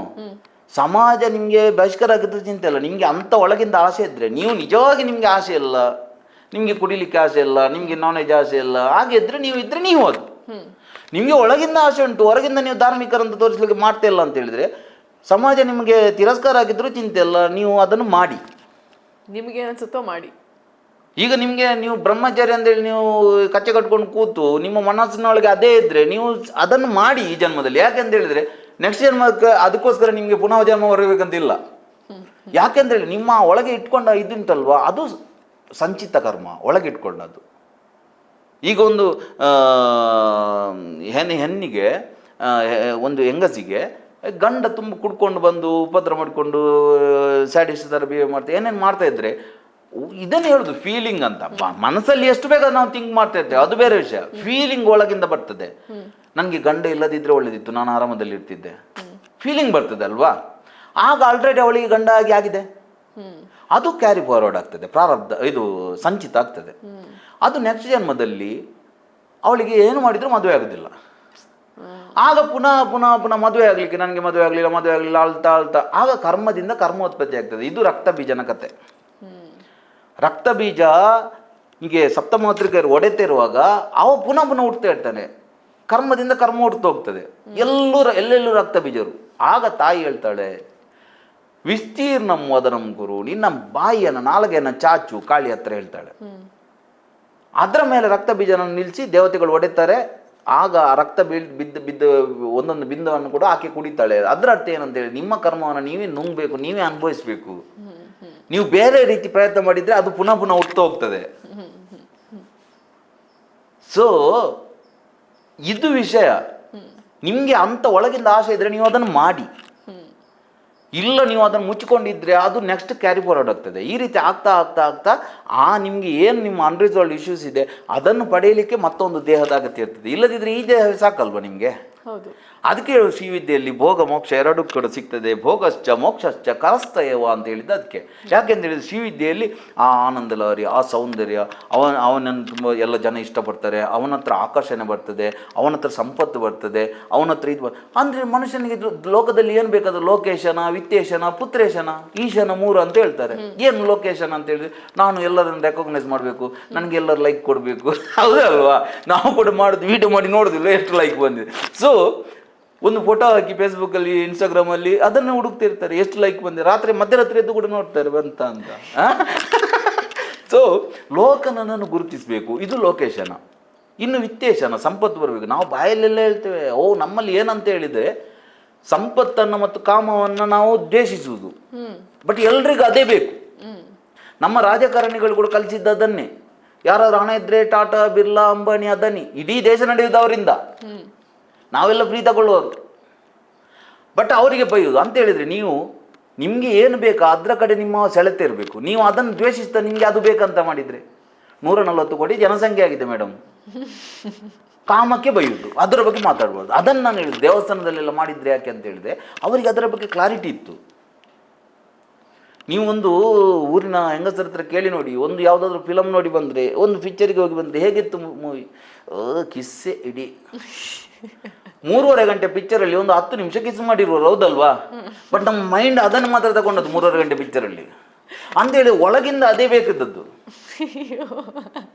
ಸಮಾಜ ನಿಮಗೆ ಬಹಿಷ್ಕಾರ ಆಗಿದ್ರೆ ಚಿಂತೆ ಇಲ್ಲ, ನಿಮಗೆ ಅಂಥ ಒಳಗಿಂದ ಆಸೆ ಇದ್ದರೆ, ನೀವು ನಿಜವಾಗಿ ನಿಮಗೆ ಆಸೆ ಇಲ್ಲ, ನಿಮಗೆ ಕುಡಿಲಿಕ್ಕೆ ಆಸೆ ಇಲ್ಲ, ನಿಮಗೆ ನಾನ್ ವೆಜ್ ಆಸೆ ಇಲ್ಲ, ಹಾಗೆ ಇದ್ದರೆ ನೀವು ಇದ್ದರೆ ನೀವು ಅದು. ನಿಮಗೆ ಒಳಗಿಂದ ಆಸೆ ಉಂಟು, ಹೊರಗಿಂದ ನೀವು ಧಾರ್ಮಿಕರಂತ ತೋರಿಸ್ಲಿಕ್ಕೆ ಮಾಡ್ತಾ ಇಲ್ಲ ಅಂತ ಹೇಳಿದ್ರೆ, ಸಮಾಜ ನಿಮಗೆ ತಿರಸ್ಕಾರ ಆಗಿದ್ರೂ ಚಿಂತೆ ಇಲ್ಲ, ನೀವು ಅದನ್ನು ಮಾಡಿ, ನಿಮಗೆ ಅನ್ಸುತ್ತೋ ಮಾಡಿ. ಈಗ ನಿಮಗೆ ನೀವು ಬ್ರಹ್ಮಚಾರಿ ಅಂತೇಳಿ ನೀವು ಕಚ್ಚೆ ಕಟ್ಕೊಂಡು ಕೂತು ನಿಮ್ಮ ಮನಸ್ಸಿನೊಳಗೆ ಅದೇ ಇದ್ದರೆ ನೀವು ಅದನ್ನು ಮಾಡಿ ಈ ಜನ್ಮದಲ್ಲಿ. ಯಾಕೆಂತ ಹೇಳಿದ್ರೆ ನೆಕ್ಸ್ಟ್ ಜನ್ಮಕ್ಕೆ ಅದಕ್ಕೋಸ್ಕರ ನಿಮಗೆ ಪುನಃ ಜನ್ಮ ಬರಬೇಕಂತಿಲ್ಲ. ಯಾಕೆಂದೇಳಿ ನಿಮ್ಮ ಒಳಗೆ ಇಟ್ಕೊಂಡ ಇದುಂಟಲ್ವ ಅದು ಸಂಚಿತ ಕರ್ಮ, ಒಳಗೆ ಇಟ್ಕೊಂಡದ್ದು. ಈಗ ಒಂದು ಹೆಣ್ಣಿಗೆ ಒಂದು ಹೆಂಗಸಿಗೆ ಗಂಡ ತುಂಬ ಕುಡ್ಕೊಂಡು ಬಂದು ಉಪದ್ರ ಮಾಡಿಕೊಂಡು ಸ್ಯಾಡಿಸ್ಟ್ ಥರ ಬಿಹೇವ್ ಮಾಡ್ತಾ ಏನೇನು ಮಾಡ್ತಾ ಇದ್ರೆ ಇದನ್ನು ಹೇಳುದು ಫೀಲಿಂಗ್ ಅಂತ. ಮನಸ್ಸಲ್ಲಿ ಎಷ್ಟು ಬೇಗ ನಾವು ಥಿಂಕ್ ಮಾಡ್ತಾ ಇರ್ತೇವೆ ಅದು ಬೇರೆ ವಿಷಯ, ಫೀಲಿಂಗ್ ಒಳಗಿಂದ ಬರ್ತದೆ. ನನಗೆ ಗಂಡ ಇಲ್ಲದಿದ್ದರೆ ಒಳ್ಳೇದಿತ್ತು, ನಾನು ಆರಾಮದಲ್ಲಿ ಇರ್ತಿದ್ದೆ, ಫೀಲಿಂಗ್ ಬರ್ತದೆ ಅಲ್ವಾ. ಆಗ ಆಲ್ರೆಡಿ ಅವಳಿಗೆ ಗಂಡ ಆಗಿ ಆಗಿದೆ, ಅದು ಕ್ಯಾರಿ ಫಾರ್ವರ್ಡ್ ಆಗ್ತದೆ, ಪ್ರಾರಬ್ಧ ಇದು ಸಂಚಿತ ಆಗ್ತದೆ. ಅದು ನೆಕ್ಸ್ಟ್ ಜನ್ಮದಲ್ಲಿ ಅವಳಿಗೆ ಏನು ಮಾಡಿದರೂ ಮದುವೆ ಆಗೋದಿಲ್ಲ. ಆಗ ಪುನಃ ಪುನಃ ಪುನಃ ಮದುವೆ ಆಗಲಿಕ್ಕೆ ನನಗೆ ಮದುವೆ ಆಗಲಿಲ್ಲ ಅಳ್ತಾ ಅಳ್ತಾ ಆಗ ಕರ್ಮದಿಂದ ಕರ್ಮೋತ್ಪತ್ತಿ ಆಗ್ತದೆ. ಇದು ರಕ್ತ ಬೀಜನ ಕತೆ. ರಕ್ತ ಬೀಜ ಹೀಗೆ ಸಪ್ತಮಾತೃಕೆಯರು ಒಡೆತಿರುವಾಗ ಅವ ಪುನಃ ಪುನಃ ಹುಡ್ತಾ ಇರ್ತಾನೆ, ಕರ್ಮದಿಂದ ಕರ್ಮ ಹುಡ್ತಾ ಹೋಗ್ತದೆ, ಎಲ್ಲೆಲ್ಲೂ ರಕ್ತ ಬೀಜರು. ಆಗ ತಾಯಿ ಹೇಳ್ತಾಳೆ, ವಿಸ್ತೀರ್ಣಂ ವದನಂ ಗುರು, ನಿನ್ನ ಬಾಯಿಯನ್ನು ನಾಲ್ಗೆಯನ್ನು ಚಾಚು, ಕಾಳಿ ಹತ್ರ ಹೇಳ್ತಾಳೆ. ಅದರ ಮೇಲೆ ರಕ್ತ ಬೀಜನ ನಿಲ್ಲಿಸಿ ದೇವತೆಗಳು ಒಡೆತಾರೆ. ಆಗ ಆ ರಕ್ತ ಬಿದ್ದ ಒಂದೊಂದು ಬಿಂದುವನ್ನು ಕೂಡ ಆಕೆ ಕುಡಿತಾಳೆ. ಅದರ ಅರ್ಥ ಏನಂತೇಳಿ, ನಿಮ್ಮ ಕರ್ಮವನ್ನು ನೀವೇ ನುಂಗಬೇಕು, ನೀವೇ ಅನುಭವಿಸ್ಬೇಕು. ನೀವು ಬೇರೆ ರೀತಿ ಪ್ರಯತ್ನ ಮಾಡಿದ್ರೆ ಅದು ಪುನಃ ಪುನಃ ಹುಟ್ಟುತ್ತಾ ಹೋಗ್ತದೆ. ಸೊ ಇದು ವಿಷಯ. ನಿಮಗೆ ಅಂತ ಒಳಗಿಂದ ಆಸೆ ಇದ್ರೆ ನೀವು ಅದನ್ನು ಮಾಡಿ, ಇಲ್ಲ ನೀವು ಅದನ್ನು ಮುಚ್ಚಿಕೊಂಡಿದ್ರೆ ಅದು ನೆಕ್ಸ್ಟ್ ಕ್ಯಾರಿ ಫಾರ್ವರ್ಡ್ ಆಗ್ತದೆ. ಈ ರೀತಿ ಆಗ್ತಾ ಆಗ್ತಾ ಆಗ್ತಾ ನಿಮಗೆ ಏನು ನಿಮ್ಮ ಅನ್ರಿಸಾಲ್ವ್ ಇಶ್ಯೂಸ್ ಇದೆ ಅದನ್ನು ಪಡೆಯಲಿಕ್ಕೆ ಮತ್ತೊಂದು ದೇಹದ ಅಗತ್ಯ ಇರ್ತದೆ. ಇಲ್ಲದಿದ್ದರೆ ಈ ದೇಹ ಸಾಕಲ್ವ ನಿಮಗೆ. ಹೌದು, ಅದಕ್ಕೆ ಹೇಳು ಶ್ರೀವಿದ್ಯೆಯಲ್ಲಿ ಭೋಗ ಮೋಕ್ಷ ಎರಡೂ ಕೂಡ ಸಿಗ್ತದೆ. ಭೋಗಶ್ಚ ಮೋಕ್ಷಶ್ಚ ಕರಸ್ತಯವ ಅಂತ ಹೇಳಿದ್ದು ಅದಕ್ಕೆ. ಯಾಕೆಂತ ಹೇಳಿದ್ರೆ ಶ್ರೀವಿದ್ಯೆಯಲ್ಲಿ ಆ ಆನಂದ ಲಹರಿ, ಆ ಸೌಂದರ್ಯ, ಅವನನ್ನು ತುಂಬ ಎಲ್ಲ ಜನ ಇಷ್ಟಪಡ್ತಾರೆ, ಅವನ ಹತ್ರ ಆಕರ್ಷಣೆ ಬರ್ತದೆ, ಅವನ ಹತ್ರ ಸಂಪತ್ತು ಬರ್ತದೆ, ಅವನ ಹತ್ರ ಇದು ಅಂದರೆ ಮನುಷ್ಯನಿಗೆ ಲೋಕದಲ್ಲಿ ಏನು ಬೇಕಾದ್ರೆ ಲೋಕೇಶನ, ವಿತ್ತೇಶನ, ಪುತ್ರೇಶನ, ಈಶನ 3 ಅಂತ ಹೇಳ್ತಾರೆ. ಏನು ಲೋಕೇಶನ ಅಂತ ಹೇಳಿದ್ರೆ ನಾನು ಎಲ್ಲರನ್ನು ರೆಕಗ್ನೈಸ್ ಮಾಡಬೇಕು, ನನಗೆ ಎಲ್ಲರೂ ಲೈಕ್ ಕೊಡಬೇಕು. ಹೌದಲ್ವಾ? ನಾವು ಕೂಡ ಮಾಡೋದು, ವಿಡಿಯೋ ಮಾಡಿ ನೋಡೋದಿಲ್ಲ ಎಷ್ಟು ಲೈಕ್ ಬಂದಿದೆ. ಸೊ ಒಂದು ಫೋಟೋ ಹಾಕಿ ಫೇಸ್ಬುಕ್ಕಲ್ಲಿ, ಇನ್ಸ್ಟಾಗ್ರಾಮಲ್ಲಿ ಅದನ್ನು ಹುಡುಕ್ತಿರ್ತಾರೆ, ಎಷ್ಟು ಲೈಕ್ ಬಂದಿದೆ. ರಾತ್ರಿ ಮಧ್ಯರಾತ್ರಿ ಎದ್ದು ಕೂಡ ನೋಡ್ತಾರೆ ಬಂತ ಅಂತ. ಸೊ ಲೋಕನನ್ನು ಗುರುತಿಸಬೇಕು, ಇದು ಲೋಕೇಶನ. ಇನ್ನು ವಿತ್ತೇಶನ, ಸಂಪತ್ತು ಬರಬೇಕು. ನಾವು ಬಾಯಲ್ಲೆಲ್ಲ ಹೇಳ್ತೇವೆ, ನಮ್ಮಲ್ಲಿ ಏನಂತ ಹೇಳಿದರೆ ಸಂಪತ್ತನ್ನು ಮತ್ತು ಕಾಮವನ್ನು ನಾವು ದ್ವೇಷಿಸುವುದು. ಬಟ್ ಎಲ್ರಿಗೂ ಅದೇ ಬೇಕು. ನಮ್ಮ ರಾಜಕಾರಣಿಗಳು ಕೂಡ ಕಲಿಸಿದ್ದು ಅದನ್ನೇ. ಯಾರಾದ್ರೂ ಹಣ ಇದ್ರೆ ಟಾಟಾ, ಬಿರ್ಲಾ, ಅಂಬಾನಿ, ಅದಾನಿ, ಇಡೀ ದೇಶ ನಡೆಯುವುದು ಅವರಿಂದ. ನಾವೆಲ್ಲ ಫ್ರೀ ತಗೊಳ್ಳುವುದು, ಬಟ್ ಅವರಿಗೆ ಬೈಯುವುದು. ಅಂತ ಹೇಳಿದರೆ ನೀವು ನಿಮಗೆ ಏನು ಬೇಕು ಅದರ ಕಡೆ ನಿಮ್ಮ ಸೆಳೆತ ಇರಬೇಕು. ನೀವು ಅದನ್ನು ದ್ವೇಷಿಸ್ತಾ ನಿಮಗೆ ಅದು ಬೇಕಂತ ಮಾಡಿದರೆ 140 ಕೋಟಿ ಜನಸಂಖ್ಯೆ ಆಗಿದೆ ಮೇಡಮ್. ಕಾಮಕ್ಕೆ ಬೈಯುವುದು, ಅದರ ಬಗ್ಗೆ ಮಾತಾಡ್ಬಾರ್ದು. ಅದನ್ನು ನಾನು ಹೇಳಿದೆ, ದೇವಸ್ಥಾನದಲ್ಲೆಲ್ಲ ಮಾಡಿದರೆ ಯಾಕೆ ಅಂತ ಹೇಳಿದೆ, ಅವರಿಗೆ ಅದರ ಬಗ್ಗೆ ಕ್ಲಾರಿಟಿ ಇತ್ತು. ನೀವೊಂದು ಊರಿನ ಹೆಂಗಸರ ಹತ್ರ ಕೇಳಿ ನೋಡಿ, ಒಂದು ಯಾವುದಾದ್ರೂ ಫಿಲಮ್ ನೋಡಿ ಬಂದರೆ, ಒಂದು ಪಿಕ್ಚರಿಗೆ ಹೋಗಿ ಬಂದರೆ ಹೇಗಿತ್ತು ಮೂವಿ, ಕಿಸ್ಸೆ ಇಡೀ 3.5 ಗಂಟೆ ಪಿಕ್ಚರಲ್ಲಿ ಒಂದು 10 ನಿಮಿಷ ಕಿಸ್ ಮಾಡಿರುವರು, ಹೌದಲ್ವಾ? ಬಟ್ ನಮ್ಮ ಮೈಂಡ್ ಅದನ್ನು ಮಾತ್ರ ತಗೊಂಡದ್ದು 3.5 ಗಂಟೆ ಪಿಕ್ಚರಲ್ಲಿ ಅಂತೇಳಿ ಒಳಗಿಂದ ಅದೇ ಬೇಕಿದ್ದದ್ದು.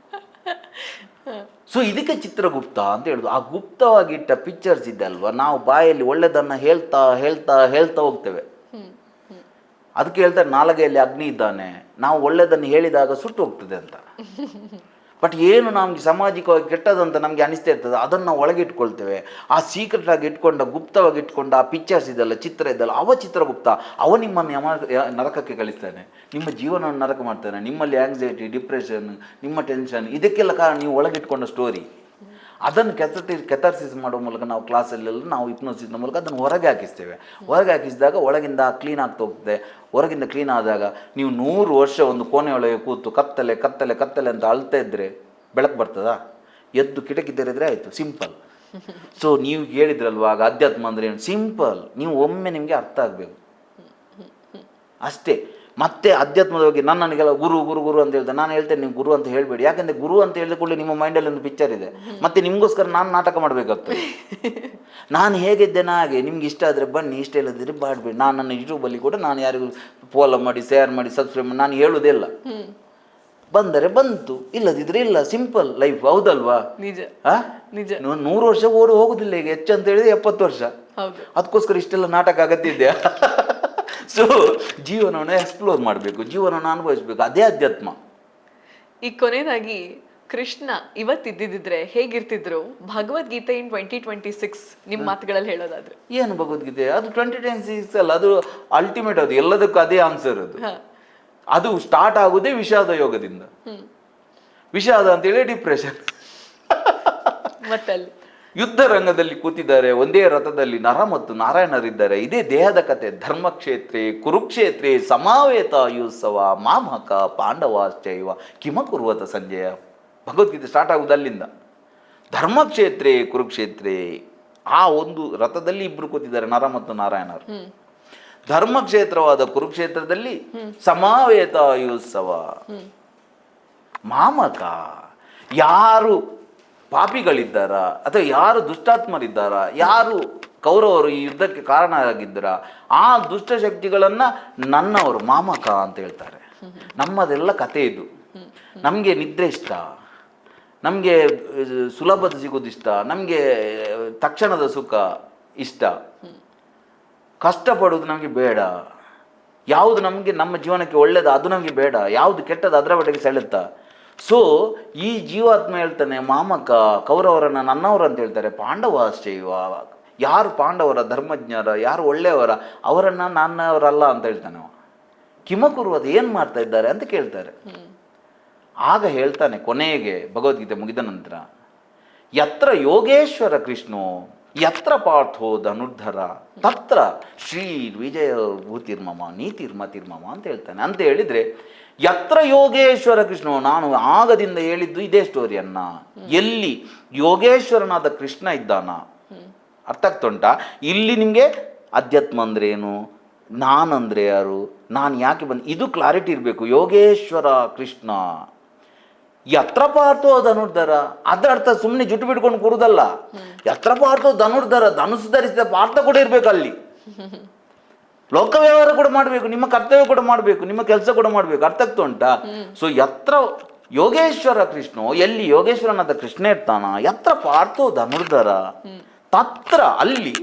ಸೊ ಇದಕ್ಕೆ ಚಿತ್ರಗುಪ್ತ ಅಂತ ಹೇಳುದು. ಆ ಗುಪ್ತವಾಗಿಟ್ಟ ಪಿಕ್ಚರ್ಸ್ ಇದಲ್ವಾ, ನಾವು ಬಾಯಲ್ಲಿ ಒಳ್ಳೆದನ್ನು ಹೇಳ್ತಾ ಹೇಳ್ತಾ ಹೇಳ್ತಾ ಹೋಗ್ತೇವೆ. ಅದಕ್ಕೆ ಹೇಳ್ತಾರೆ ನಾಲಗೆಯಲ್ಲಿ ಅಗ್ನಿ ಇದ್ದಾನೆ, ನಾವು ಒಳ್ಳೆದನ್ನು ಹೇಳಿದಾಗ ಸುಟ್ಟು ಹೋಗ್ತದೆ ಅಂತ. ಬಟ್ ಏನು ನಮ್ಗೆ ಸಾಮಾಜಿಕವಾಗಿ ಕೆಟ್ಟದಂತ ನಮಗೆ ಅನಿಸ್ತಾ ಇರ್ತದೆ, ಅದನ್ನು ನಾವು ಒಳಗೆ ಇಟ್ಕೊಳ್ತೇವೆ. ಆ ಸೀಕ್ರೆಟ್ ಆಗಿ ಇಟ್ಕೊಂಡ, ಗುಪ್ತವಾಗಿ ಇಟ್ಕೊಂಡ ಆ ಪಿಕ್ಚರ್ಸ್ ಇದಲ್ಲ, ಚಿತ್ರ ಇದಲ್ಲ, ಅವ ಚಿತ್ರಗುಪ್ತ. ಅವ ನಿಮ್ಮನ್ನು ನರಕಕ್ಕೆ ಕಳಿಸ್ತಾನೆ, ನಿಮ್ಮ ಜೀವನವನ್ನು ನರಕ ಮಾಡ್ತಾನೆ. ನಿಮ್ಮಲ್ಲಿ ಆಂಗ್ಸೈಟಿ, ಡಿಪ್ರೆಷನ್, ನಿಮ್ಮ ಟೆನ್ಷನ್, ಇದಕ್ಕೆಲ್ಲ ಕಾರಣ ನೀವು ಒಳಗಿಟ್ಕೊಂಡ ಸ್ಟೋರಿ. ಅದನ್ನು ಕೆಥಾರ್ಸಿಸ್ ಮಾಡೋ ಮೂಲಕ ನಾವು ಕ್ಲಾಸಲ್ಲೆಲ್ಲ ನಾವು ಹಿಪ್ನೋಸಿಸ್ನ ಮೂಲಕ ಅದನ್ನು ಹೊರಗೆ ಹಾಕಿಸ್ತೇವೆ. ಹೊರಗೆ ಹಾಕಿಸಿದಾಗ ಒಳಗಿಂದ ಕ್ಲೀನ್ ಆಗ್ತಾ ಹೋಗ್ತದೆ. ಹೊರಗಿಂದ ಕ್ಲೀನ್ ಆದಾಗ ನೀವು 100 ವರ್ಷ ಒಂದು ಕೋಣೆಯೊಳಗೆ ಕೂತು ಕತ್ತಲೆ ಕತ್ತಲೆ ಕತ್ತಲೆ ಅಂತ ಅಳ್ತಾ ಇದ್ದರೆ ಬೆಳಕು ಬರ್ತದಾ? ಎದ್ದು ಕಿಟಕಿ ತೆರೆದ್ರೆ ಆಯಿತು, ಸಿಂಪಲ್. ಸೊ ನೀವು ಹೇಳಿದ್ರಲ್ವ ಆಗ ಅಧ್ಯಾತ್ಮ ಅಂದರೆ ಏನು, ಸಿಂಪಲ್. ನೀವು ಒಮ್ಮೆ ನಿಮಗೆ ಅರ್ಥ ಆಗಬೇಕು ಅಷ್ಟೇ. ಮತ್ತೆ ಅಧ್ಯಾತ್ಮದ ಬಗ್ಗೆ ನನಗೆಲ್ಲ ಗುರು ಗುರು ಗುರು ಅಂತ ಹೇಳ್ತಾರೆ. ನಾನು ಹೇಳ್ತೇನೆ ನೀವು ಗುರು ಅಂತ ಹೇಳಬೇಡಿ. ಯಾಕೆಂದರೆ ಗುರು ಅಂತ ಹೇಳಿದ ಕೂಡಲೇ ನಿಮ್ಮ ಮೈಂಡಲ್ಲಿ ಒಂದು ಪಿಕ್ಚರ್ ಇದೆ, ಮತ್ತು ನಿಮಗೋಸ್ಕರ ನಾನು ನಾಟಕ ಮಾಡಬೇಕಾಗ್ತದೆ. ನಾನು ಹೇಗಿದ್ದೇನೆ ಹಾಗೆ, ನಿಮ್ಗೆ ಇಷ್ಟ ಆದರೆ ಬನ್ನಿ, ಇಷ್ಟ ಇಲ್ಲದಿದ್ದರೆ ಬಾಡ್ಬೇಡಿ. ನಾನು ನನ್ನ ಯೂಟ್ಯೂಬಲ್ಲಿ ಕೂಡ ನಾನು ಯಾರಿಗೂ ಫಾಲೋ ಮಾಡಿ, ಶೇರ್ ಮಾಡಿ, ಸಬ್ಸ್ಕ್ರೈಬ್ ಮಾಡಿ ನಾನು ಹೇಳೋದಿಲ್ಲ. ಬಂದರೆ ಬಂತು, ಇಲ್ಲದಿದ್ರೆ ಇಲ್ಲ, ಸಿಂಪಲ್ ಲೈಫ್, ಹೌದಲ್ವಾ? ನಿಜ. 100 ವರ್ಷ ಹೋಗುದಿಲ್ಲ, ಈಗ ಹೆಚ್ಚು ಅಂತ ಹೇಳಿದ್ರೆ 70 ವರ್ಷ. ಅದಕ್ಕೋಸ್ಕರ ಇಷ್ಟೆಲ್ಲ ನಾಟಕ ಅಗತ್ಯ ಇದೆಯಾ? ಸೊ ಜೀವನವನ್ನು ಎಕ್ಸ್ಪ್ಲೋರ್ ಮಾಡಬೇಕು, ಜೀವನವನ್ನು ಅನುಭವಿಸ್ಬೇಕು, ಅದೇ ಅಧ್ಯಾತ್ಮ. ಈ ಕೊನೆಯದಾಗಿ ಕೃಷ್ಣ ಇವತ್ತಿದ್ದಿದ್ರೆ ಹೇಗಿರ್ತಿದ್ರು? ಭಗವದ್ಗೀತೆ ಇನ್ 2026 ನಿಮ್ಮ ಮಾತುಗಳಲ್ಲಿ ಹೇಳೋದಾದ್ರೆ ಏನು ಭಗವದ್ಗೀತೆ? ಅದು 2026 ಅಲ್ಲ, ಅದು ಅಲ್ಟಿಮೇಟ್, ಅದು ಎಲ್ಲದಕ್ಕೂ ಅದೇ ಆನ್ಸರ್. ಅದು ಸ್ಟಾರ್ಟ್ ಆಗುದೇ ವಿಷಾದ ಯೋಗದಿಂದ. ವಿಷಾದ ಅಂತೇಳಿ ಡಿಪ್ರೆಷನ್. ಮತ್ತಲ್ಲಿ ಯುದ್ಧ ರಂಗದಲ್ಲಿ ಕೂತಿದ್ದಾರೆ, ಒಂದೇ ರಥದಲ್ಲಿ ನರ ಮತ್ತು ನಾರಾಯಣರಿದ್ದಾರೆ. ಇದೇ ದೇಹದ ಕತೆ. ಧರ್ಮಕ್ಷೇತ್ರೇ ಕುರುಕ್ಷೇತ್ರೇ ಸಮಾವೇತಾಯುತ್ಸವ ಮಾಮಕ ಪಾಂಡವಾಶ್ಚೈವ ಕಿಮಕುರ್ವತ ಸಂಜಯ. ಭಗವದ್ಗೀತೆ ಸ್ಟಾರ್ಟ್ ಆಗುವುದು ಅಲ್ಲಿಂದ. ಧರ್ಮಕ್ಷೇತ್ರೇ ಕುರುಕ್ಷೇತ್ರೇ, ಆ ಒಂದು ರಥದಲ್ಲಿ ಇಬ್ರು ಕೂತಿದ್ದಾರೆ, ನರ ಮತ್ತು ನಾರಾಯಣರು. ಧರ್ಮಕ್ಷೇತ್ರವಾದ ಕುರುಕ್ಷೇತ್ರದಲ್ಲಿ ಸಮಾವೇತಾಯುತ್ಸವ ಮಾಮಕ, ಯಾರು ಪಾಪಿಗಳಿದ್ದಾರ ಅಥವಾ ಯಾರು ದುಷ್ಟಾತ್ಮರಿದ್ದಾರ, ಯಾರು ಕೌರವರು ಈ ಯುದ್ಧಕ್ಕೆ ಕಾರಣರಾಗಿದ್ದಾರ, ಆ ದುಷ್ಟಶಕ್ತಿಗಳನ್ನು ನನ್ನವರು ಮಾಮಕ ಅಂತ ಹೇಳ್ತಾರೆ. ನಮ್ಮದೆಲ್ಲ ಕತೆ ಇದು. ನಮಗೆ ನಿದ್ರೆ ಇಷ್ಟ, ನಮಗೆ ಸುಲಭದ ಸಿಗೋದು ಇಷ್ಟ, ನಮಗೆ ತಕ್ಷಣದ ಸುಖ ಇಷ್ಟ, ಕಷ್ಟಪಡೋದು ನಮಗೆ ಬೇಡ. ಯಾವುದು ನಮಗೆ ನಮ್ಮ ಜೀವನಕ್ಕೆ ಒಳ್ಳೆಯದು ಅದು ನಮಗೆ ಬೇಡ, ಯಾವುದು ಕೆಟ್ಟದ್ದು ಅದರ ಬಟ್ಟೆಗೆ ಸೆಳೆಯುತ್ತಾ. ಸೊ ಈ ಜೀವಾತ್ಮ ಹೇಳ್ತಾನೆ ಮಾಮಕ, ಕೌರವರನ್ನು ನನ್ನವರು ಅಂತ ಹೇಳ್ತಾರೆ. ಪಾಂಡವಾಶ್ಚೈವ, ಯಾರು ಪಾಂಡವರ ಧರ್ಮಜ್ಞರ, ಯಾರು ಒಳ್ಳೆಯವರ, ಅವರನ್ನು ನನ್ನವರಲ್ಲ ಅಂತ ಹೇಳ್ತಾನೆ. ಕಿಮಕುರ್ವತ, ಏನು ಮಾಡ್ತಾ ಇದ್ದಾರೆ ಅಂತ ಕೇಳ್ತಾರೆ. ಆಗ ಹೇಳ್ತಾನೆ ಕೊನೆಗೆ ಭಗವದ್ಗೀತೆ ಮುಗಿದ ನಂತರ, ಯತ್ರ ಯೋಗೇಶ್ವರ ಕೃಷ್ಣೋ ಯತ್ರ ಪಾರ್ಥೋ ಧನುರ್ಧರ ತತ್ರ ಶ್ರೀ ವಿಜಯ ಭೂತಿರ್ಮಮ ನೀತಿರ್ಮತಿರ್ಮಮ ಅಂತ ಹೇಳ್ತಾನೆ. ಅಂತ ಹೇಳಿದರೆ ಯತ್ರ ಯೋಗೇಶ್ವರ ಕೃಷ್ಣ, ನಾನು ಆಗದಿಂದ ಹೇಳಿದ್ದು ಇದೇ ಸ್ಟೋರಿಯನ್ನ. ಎಲ್ಲಿ ಯೋಗೇಶ್ವರನಾದ ಕೃಷ್ಣ ಇದ್ದಾನ, ಅರ್ಥ ಆಗ್ತುಂಟಾ? ಇಲ್ಲಿ ನಿಮಗೆ ಅಧ್ಯಾತ್ಮ ಅಂದರೆ ಏನು, ನಾನಂದರೆ ಯಾರು, ನಾನು ಯಾಕೆ ಬಂದು, ಇದು ಕ್ಲಾರಿಟಿ ಇರಬೇಕು. ಯೋಗೇಶ್ವರ ಕೃಷ್ಣ ಯತ್ರ ಪಾರ್ಥೋ ಧನುರ್ಧರ, ಅದರ ಅರ್ಥ ಸುಮ್ಮನೆ ಜುಟ್ಟು ಬಿಟ್ಕೊಂಡು ಕೂರುದಲ್ಲ. ಯತ್ರ ಪಾರ್ಥೋ ಧನುರ್ಧರ, ಧನುಸು ಧರಿಸಿದ ಪಾರ್ಥ ಕೂಡ ಇರಬೇಕು ಅಲ್ಲಿ. ಲೋಕ ವ್ಯವಹಾರ ಕೂಡ ಮಾಡಬೇಕು, ನಿಮ್ಮ ಕರ್ತವ್ಯ ಕೂಡ ಮಾಡಬೇಕು, ನಿಮ್ಮ ಕೆಲಸ ಕೂಡ ಮಾಡಬೇಕು. ಅರ್ಥ ಆಗ್ತಾ ಉಂಟಾ? ಸೊ ಯತ್ರ ಯೋಗೇಶ್ವರ ಕೃಷ್ಣ, ಎಲ್ಲಿ ಯೋಗೇಶ್ವರನಾದ ಕೃಷ್ಣ ಇರ್ತಾನ, ಯತ್ರ ಪಾರ್ಥೋ ಧನುರ್ಧರ ತತ್ರ, ಅಲ್ಲಿ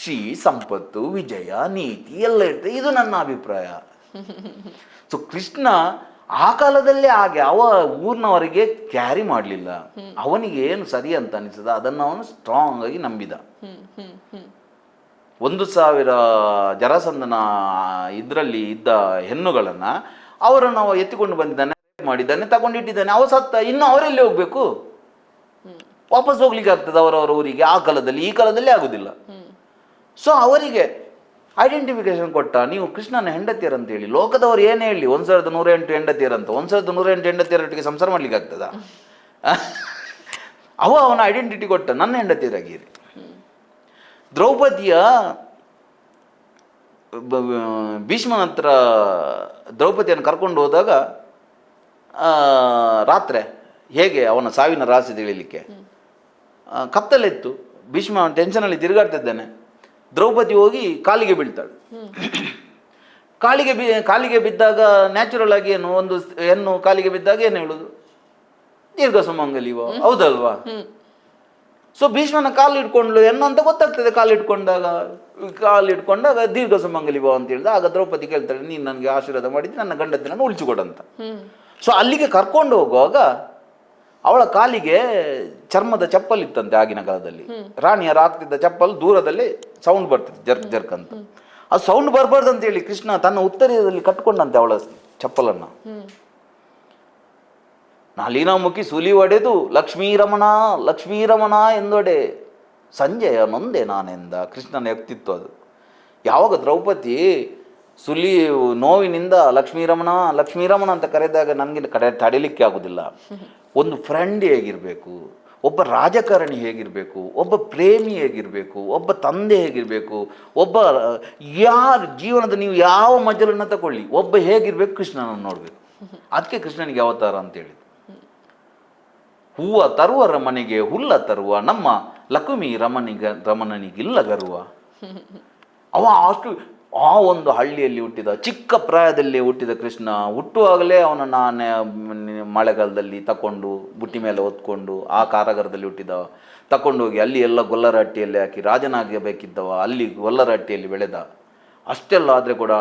ಶ್ರೀ ಸಂಪತ್ತು ವಿಜಯ ನೀತಿ ಎಲ್ಲ ಇರ್ತದೆ. ಇದು ನನ್ನ ಅಭಿಪ್ರಾಯ. ಸೊ ಕೃಷ್ಣ ಆ ಕಾಲದಲ್ಲೇ ಹಾಗೆ ಅವ ಊರಿನವರಿಗೆ ಕ್ಯಾರಿ ಮಾಡಲಿಲ್ಲ. ಅವನಿಗೆ ಏನು ಸರಿ ಅಂತ ಅನಿಸದ ಅದನ್ನು ಅವನು ಸ್ಟ್ರಾಂಗ್ ಆಗಿ ನಂಬಿದ. 1,000 ಜರಾಸಂಧನ ಇದರಲ್ಲಿ ಇದ್ದ ಹೆಣ್ಣುಗಳನ್ನು ಅವರನ್ನು ಅವ ಎತ್ತಿಕೊಂಡು ಬಂದಿದ್ದಾನೆ, ಮಾಡಿದ್ದಾನೆ, ತಗೊಂಡಿಟ್ಟಿದ್ದಾನೆ. ಅವ ಸತ್ತ, ಇನ್ನು ಅವರೆಲ್ಲಿ ಹೋಗ್ಬೇಕು? ವಾಪಸ್ ಹೋಗ್ಲಿಕ್ಕೆ ಆಗ್ತದೆ ಅವರವರ ಊರಿಗೆ? ಆ ಕಾಲದಲ್ಲಿ, ಈ ಕಾಲದಲ್ಲಿ ಆಗುದಿಲ್ಲ. ಸೊ ಅವರಿಗೆ ಐಡೆಂಟಿಫಿಕೇಶನ್ ಕೊಟ್ಟ, ನೀವು ಕೃಷ್ಣನ ಹೆಂಡತಿಯರಂತೇಳಿ. ಲೋಕದವರು ಏನು ಹೇಳಿ 1,108 ಹೆಂಡತಿಯರಂತ, 1,108 ಹೆಂಡತಿಯರೊಟ್ಟಿಗೆ ಸಂಸಾರ ಮಾಡ್ಲಿಕ್ಕೆ ಆಗ್ತದ? ಅವನ ಐಡೆಂಟಿಟಿ ಕೊಟ್ಟ, ನನ್ನ ಹೆಂಡತಿಯರಾಗಿರಿ. ದ್ರೌಪದಿಯ ಭೀಷ್ಮನ ಹತ್ರ ದ್ರೌಪದಿಯನ್ನು ಕರ್ಕೊಂಡು ಹೋದಾಗ ರಾತ್ರಿ ಹೇಗೆ ಅವನ ಸಾವಿನ ರಹಸ್ಯ ತಿಳಿಲಿಕ್ಕೆ ಕತ್ತಲಿತ್ತು. ಭೀಷ್ಮ ಟೆನ್ಷನಲ್ಲಿ ತಿರುಗಾಡ್ತಿದ್ದಾನೆ. ದ್ರೌಪದಿ ಹೋಗಿ ಕಾಲಿಗೆ ಬೀಳ್ತಾಳೆ. ಕಾಲಿಗೆ ಬಿದ್ದಾಗ ನ್ಯಾಚುರಲ್ ಆಗಿ ಏನು, ಒಂದು ಹೆಣ್ಣು ಕಾಲಿಗೆ ಬಿದ್ದಾಗ ಏನು ಹೇಳುದು, ದೀರ್ಘ ಸುಮಂಗಲಿವ, ಹೌದಲ್ವಾ? ಸೊ ಭೀಷ್ಮನ ಕಾಲು ಇಟ್ಕೊಂಡ್ಲು ಹೆಣ್ಣು ಅಂತ ಗೊತ್ತಾಗ್ತದೆ. ಕಾಲು ಇಟ್ಕೊಂಡಾಗ ದೀರ್ಘ ಸುಮಂಗಲಿವ ಅಂತ ಹೇಳಿದ. ಆಗ ದ್ರೌಪದಿ ಕೇಳ್ತಾಳೆ, ನೀನು ನನಗೆ ಆಶೀರ್ವಾದ ಮಾಡಿದ್ದು ನನ್ನ ಗಂಡತಿನನ್ನು ಉಳಿಸಿಕೊಡಂತ. ಸೊ ಅಲ್ಲಿಗೆ ಕರ್ಕೊಂಡು ಹೋಗುವಾಗ ಅವಳ ಕಾಲಿಗೆ ಚರ್ಮದ ಚಪ್ಪಲ್ ಇತ್ತಂತೆ ಆಗಿನ ಕಾಲದಲ್ಲಿ. ರಾಣಿಯರು ಹಾಕ್ತಿದ್ದ ಚಪ್ಪಲ್ ದೂರದಲ್ಲಿ ಸೌಂಡ್ ಬರ್ತಿತ್ತು, ಜರ್ಕ್ ಜರ್ಕ್ ಅಂತ. ಅದು ಸೌಂಡ್ ಬರಬಾರ್ದು ಅಂತೇಳಿ ಕೃಷ್ಣ ತನ್ನ ಉತ್ತರದಲ್ಲಿ ಕಟ್ಕೊಂಡಂತೆ ಅವಳ ಚಪ್ಪಲನ್ನ. ನಳಿನಾಮುಖಿ ಸುಲಿ ಒಡೆದು ಲಕ್ಷ್ಮೀರಮಣ ಲಕ್ಷ್ಮೀರಮಣ ಎಂದೊಡೆ ಸಂಜೆಯ ನೊಂದೆ ನಾನೆಂದ. ಕೃಷ್ಣನ ವ್ಯಕ್ತಿತ್ವ ಅದು. ಯಾವಾಗ ದ್ರೌಪದಿ ಸುಲಿ ನೋವಿನಿಂದ ಲಕ್ಷ್ಮೀರಮಣ ಲಕ್ಷ್ಮೀರಮಣ ಅಂತ ಕರೆದಾಗ ನನಗೆ ತಡಿಲಿಕ್ಕೆ ಆಗೋದಿಲ್ಲ. ಒಂದು ಫ್ರೆಂಡ್ ಹೇಗಿರಬೇಕು, ಒಬ್ಬ ರಾಜಕಾರಣಿ ಹೇಗಿರಬೇಕು, ಒಬ್ಬ ಪ್ರೇಮಿ ಹೇಗಿರಬೇಕು, ಒಬ್ಬ ತಂದೆ ಹೇಗಿರಬೇಕು, ಒಬ್ಬ ಯಾರು ಜೀವನದ ನೀವು ಯಾವ ಮಜಲನ್ನು ತಗೊಳ್ಳಿ, ಒಬ್ಬ ಹೇಗಿರಬೇಕು ಕೃಷ್ಣನನ್ನು ನೋಡಬೇಕು. ಅದಕ್ಕೆ ಕೃಷ್ಣನಿಗೆ ಅವತಾರ ಅಂತ ಹೇಳಿದ್ದು. ಹೂವ ತರುವರ ಮನೆಗೆ ಹುಲ್ಲ ತರುವ ನಮ್ಮ ಲಕ್ಷ್ಮೀ ರಮಣನಿಗಿಲ್ಲ ಗರ್ವ. ಅವ ಅಷ್ಟು ಆ ಒಂದು ಹಳ್ಳಿಯಲ್ಲಿ ಹುಟ್ಟಿದ, ಚಿಕ್ಕ ಪ್ರಾಯದಲ್ಲಿ ಹುಟ್ಟಿದ ಕೃಷ್ಣ. ಹುಟ್ಟುವಾಗಲೇ ಅವನನ್ನು ಮಳೆಗಾಲದಲ್ಲಿ ತಕೊಂಡು ಬುಟ್ಟಿ ಮೇಲೆ ಹೊತ್ಕೊಂಡು ಆ ಕಾರಾಗಾರದಲ್ಲಿ ಹುಟ್ಟಿದವ. ತಕೊಂಡೋಗಿ ಅಲ್ಲಿ ಎಲ್ಲ ಗೊಲ್ಲರಹಟ್ಟಿಯಲ್ಲಿ ಹಾಕಿ ರಾಜನಾಗಬೇಕಿದ್ದವ. ಅಲ್ಲಿ ಗೊಲ್ಲರಹಟ್ಟಿಯಲ್ಲಿ ಬೆಳೆದ. ಅಷ್ಟೆಲ್ಲ ಆದರೆ ಕೂಡ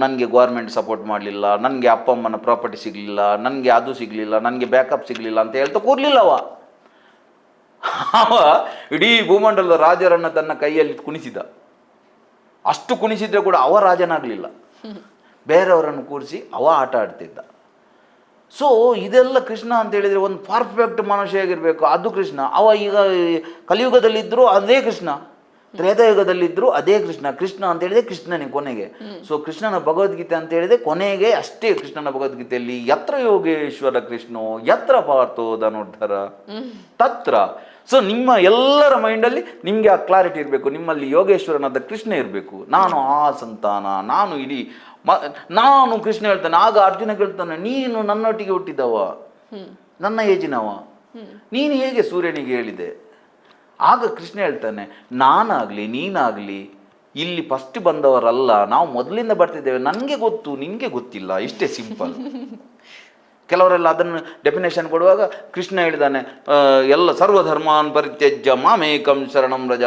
ನನಗೆ ಗೌರ್ಮೆಂಟ್ ಸಪೋರ್ಟ್ ಮಾಡಲಿಲ್ಲ, ನನಗೆ ಅಪ್ಪ ಅಮ್ಮನ ಪ್ರಾಪರ್ಟಿ ಸಿಗಲಿಲ್ಲ, ನನಗೆ ಅದು ಸಿಗಲಿಲ್ಲ, ನನಗೆ ಬ್ಯಾಕಪ್ ಸಿಗಲಿಲ್ಲ ಅಂತ ಹೇಳ್ತಾ ಕೂರ್ಲಿಲ್ಲವ. ಅವ ಇಡೀ ಭೂಮಂಡಲದ ರಾಜರನ್ನು ತನ್ನ ಕೈಯಲ್ಲಿ ಕುಣಿಸಿದ. ಅಷ್ಟು ಕುಣಿಸಿದ್ರೆ ಕೂಡ ಅವ ರಾಜನಾಗಲಿಲ್ಲ. ಬೇರೆಯವರನ್ನು ಕೂರಿಸಿ ಅವ ಆಟ ಆಡ್ತಿದ್ದ. ಸೊ ಇದೆಲ್ಲ ಕೃಷ್ಣ ಅಂತ ಹೇಳಿದರೆ ಒಂದು ಪರ್ಫೆಕ್ಟ್ ಮನುಷ್ಯ ಆಗಿರಬೇಕು, ಅದು ಕೃಷ್ಣ. ಅವ ಈಗ ಕಲಿಯುಗದಲ್ಲಿದ್ದರೂ ಅದೇ ಕೃಷ್ಣ, ತ್ರೇತಾಯುಗದಲ್ಲಿದ್ದರೂ ಅದೇ ಕೃಷ್ಣ. ಕೃಷ್ಣ ಅಂತ ಹೇಳಿದ್ರೆ ಕೃಷ್ಣನೇ ಕೊನೆಗೆ. ಸೊ ಕೃಷ್ಣನ ಭಗವದ್ಗೀತೆ ಅಂತ ಹೇಳಿದ್ರೆ ಕೊನೆಗೆ ಅಷ್ಟೇ. ಕೃಷ್ಣನ ಭಗವದ್ಗೀತೆಯಲ್ಲಿ ಯತ್ರ ಯೋಗೇಶ್ವರ ಕೃಷ್ಣೋ ಯತ್ರ ಪಾರ್ಥೋ ಧನುರ್ಧರ ತತ್ರ. ಸೊ ನಿಮ್ಮ ಎಲ್ಲರ ಮೈಂಡಲ್ಲಿ ನಿಮಗೆ ಆ ಕ್ಲಾರಿಟಿ ಇರಬೇಕು, ನಿಮ್ಮಲ್ಲಿ ಯೋಗೇಶ್ವರನಾದ ಕೃಷ್ಣ ಇರಬೇಕು. ನಾನು ಆ ಸಂತಾನ, ನಾನು ಇಡೀ ನಾನು ಕೃಷ್ಣ ಹೇಳ್ತಾನೆ. ಆಗ ಅರ್ಜುನ ಕೇಳ್ತಾನೆ, ನೀನು ನನ್ನೊಟ್ಟಿಗೆ ಹುಟ್ಟಿದವ, ನನ್ನ ಏಜಿನವ, ನೀನು ಹೇಗೆ ಸೂರ್ಯನಿಗೆ ಹೇಳಿದೆ? ಆಗ ಕೃಷ್ಣ ಹೇಳ್ತಾನೆ, ನಾನಾಗಲಿ ನೀನಾಗಲಿ ಇಲ್ಲಿ ಫಸ್ಟ್ ಬಂದವರಲ್ಲ, ನಾವು ಮೊದಲಿಂದ ಬರ್ತಿದ್ದೇವೆ. ನನಗೆ ಗೊತ್ತು, ನಿನಗೆ ಗೊತ್ತಿಲ್ಲ. ಇಷ್ಟೇ ಸಿಂಪಲ್. ಕೆಲವರೆಲ್ಲ ಅದನ್ನು ಡೆಫಿನೇಷನ್ ಕೊಡುವಾಗ ಕೃಷ್ಣ ಹೇಳಿದಾನೆ, ಎಲ್ಲ ಸರ್ವಧರ್ಮಾನ್ ಪರಿತ್ಯಜ್ಯ ಮಾಮೇಕಂ ಶರಣಂ ರಜ.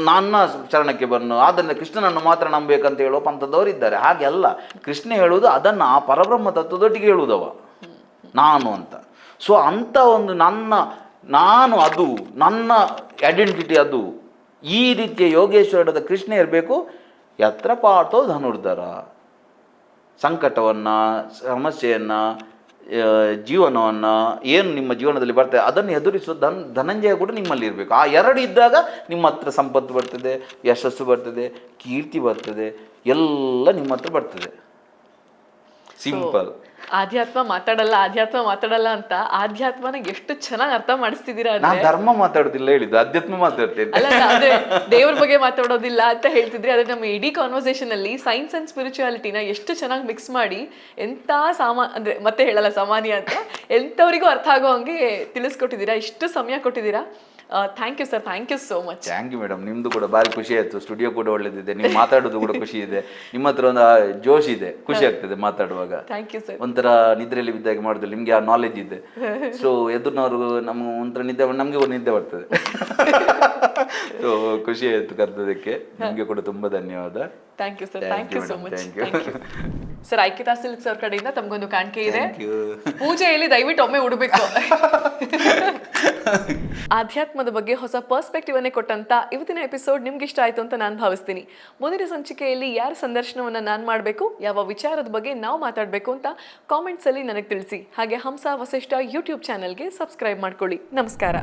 ನನ್ನ ಶರಣಕ್ಕೆ ಬನ್ನು, ಆದ್ದರಿಂದ ಕೃಷ್ಣನನ್ನು ಮಾತ್ರ ನಂಬಬೇಕಂತ ಹೇಳೋ ಪಂಥದವರು ಇದ್ದಾರೆ. ಹಾಗೆ ಅಲ್ಲ, ಕೃಷ್ಣ ಹೇಳುವುದು ಅದನ್ನು ಆ ಪರಬ್ರಹ್ಮ ತತ್ವದೊಟ್ಟಿಗೆ ಹೇಳುವುದವ, ನಾನು ಅಂತ. ಸೊ ಅಂಥ ಒಂದು ನಾನು ಅದು ನನ್ನ ಐಡೆಂಟಿಟಿ ಅದು. ಈ ರೀತಿಯ ಯೋಗೇಶ್ವರದ ಕೃಷ್ಣ ಇರಬೇಕು. ಯತ್ರ ಪಾರ್ಥೋ ಧನುರ್ಧರ. ಸಂಕಟವನ್ನು, ಸಮಸ್ಯೆಯನ್ನು, ಜೀವನವನ್ನು ಏನು ನಿಮ್ಮ ಜೀವನದಲ್ಲಿ ಬರ್ತದೆ ಅದನ್ನು ಎದುರಿಸುವ ಧನಂಜಯ ಕೂಡ ನಿಮ್ಮಲ್ಲಿ ಇರಬೇಕು. ಆ ಎರಡು ಇದ್ದಾಗ ನಿಮ್ಮ ಹತ್ರ ಸಂಪತ್ತು ಬರ್ತದೆ, ಯಶಸ್ಸು ಬರ್ತದೆ, ಕೀರ್ತಿ ಬರ್ತದೆ, ಎಲ್ಲ ನಿಮ್ಮ ಹತ್ರ ಬರ್ತದೆ. ಸಿಂಪಲ್. ಆಧ್ಯಾತ್ಮ ಮಾತಾಡಲ್ಲ ಅಂತ ಆಧ್ಯಾತ್ಮನ ಎಷ್ಟು ಚೆನ್ನಾಗಿ ಅರ್ಥ ಮಾಡಿಸ್ತಿದ್ದೀರಾ. ನಾನು ಧರ್ಮ ಮಾತಾಡೋದಿಲ್ಲ ಹೇಳಿದ್ದು, ಅಧ್ಯಾತ್ಮ ಮಾತಾಡ್ತೇನೆ. ಅಲ್ಲ, ಅದೇ ದೇವ್ರ ಬಗ್ಗೆ ಮಾತಾಡೋದಿಲ್ಲ ಅಂತ ಹೇಳ್ತಿದ್ರಿ. ಅದೇ ನಮ್ಮ ಇಡೀ ಕಾನ್ವರ್ಸೇಷನ್ ಅಲ್ಲಿ ಸೈನ್ಸ್ ಅಂಡ್ ಸ್ಪಿರಿಚುಯಾಲಿಟಿನ ಎಷ್ಟು ಚೆನ್ನಾಗಿ ಮಿಕ್ಸ್ ಮಾಡಿ ಎಂತ ಅಂದ್ರೆ ಮತ್ತೆ ಹೇಳಲ್ಲ ಸಾಮಾನ್ಯ ಅಂತ ಎಂಥವರಿಗೂ ಅರ್ಥ ಆಗೋ ಹಂಗೆ ತಿಳಿಸ್ಕೊಟ್ಟಿದ್ದೀರಾ. ಇಷ್ಟು ಸಮಯ ಕೊಟ್ಟಿದ್ದೀರಾ. Thank you sir, thank you so much. Thank you madam. ನಿಮ್ಮದು ಕೂಡ ಭಾರಿ ಖುಷಿ ಆಯಿತು. ಸ್ಟುಡಿಯೋ ಕೂಡ ಒಳ್ಳೇದಿದೆ, ನೀವು ಮಾತಾಡೋದು ಕೂಡ ಖುಷಿ ಇದೆ. ನಿಮ್ಮ ಹತ್ರ ಒಂದು ಜೋಶ್ ಇದೆ, ಖುಷಿ ಆಗ್ತದೆ ಮಾತಾಡುವಾಗ. Thank you sir. ಒಂಥರ ನಿದ್ರೆಯಲ್ಲಿ ಬಿದ್ದಾಗ ಮಾಡೋದಿಲ್ಲ, ನಿಮಗೆ ಆ ನಾಲೆಜ್ ಇದೆ. ಸೊ ಎದುರಿನವ್ರು ನಮ್ಗೆ ಒಂಥರ ನಮಗೆ ಒಂದು ನಿದ್ದೆ ಬರ್ತದೆ. ಸೊ ಖುಷಿ ಆಯಿತು ಕರೆದೋದಕ್ಕೆ. ನಿಮಗೆ ಕೂಡ ತುಂಬ ಧನ್ಯವಾದ. Thank you sir, thank you so much. Sir, Aikyata silks ಅವ್ರ ಕಡೆಯಿಂದ ತಮಗೊಂದು ಕಾಣಿಕೆ ಇದೆ. ಪೂಜೆಯಲ್ಲಿ ದಯವಿಟ್ಟು ಒಮ್ಮೆ ಉಡಬೇಕು. ಆಧ್ಯಾತ್ಮದ ಬಗ್ಗೆ ಹೊಸ ಪರ್ಸ್ಪೆಕ್ಟಿವ್ ಅನ್ನೇ ಕೊಟ್ಟಂತ ಇವತ್ತಿನ ಎಪಿಸೋಡ್ ನಿಮ್ಗೆ ಇಷ್ಟ ಆಯ್ತು ಅಂತ ನಾನು ಭಾವಿಸ್ತೀನಿ. ಮುಂದಿನ ಸಂಚಿಕೆಯಲ್ಲಿ ಯಾರ ಸಂದರ್ಶನವನ್ನ ನಾನು ಮಾಡಬೇಕು, ಯಾವ ವಿಚಾರದ ಬಗ್ಗೆ ನಾವು ಮಾತಾಡಬೇಕು ಅಂತ ಕಾಮೆಂಟ್ಸ್ ಅಲ್ಲಿ ನನಗೆ ತಿಳಿಸಿ. ಹಾಗೆ ಹಂಸ ವಸಿಷ್ಠ ಯೂಟ್ಯೂಬ್ ಚಾನೆಲ್ಗೆ ಸಬ್ಸ್ಕ್ರೈಬ್ ಮಾಡ್ಕೊಳ್ಳಿ. ನಮಸ್ಕಾರ.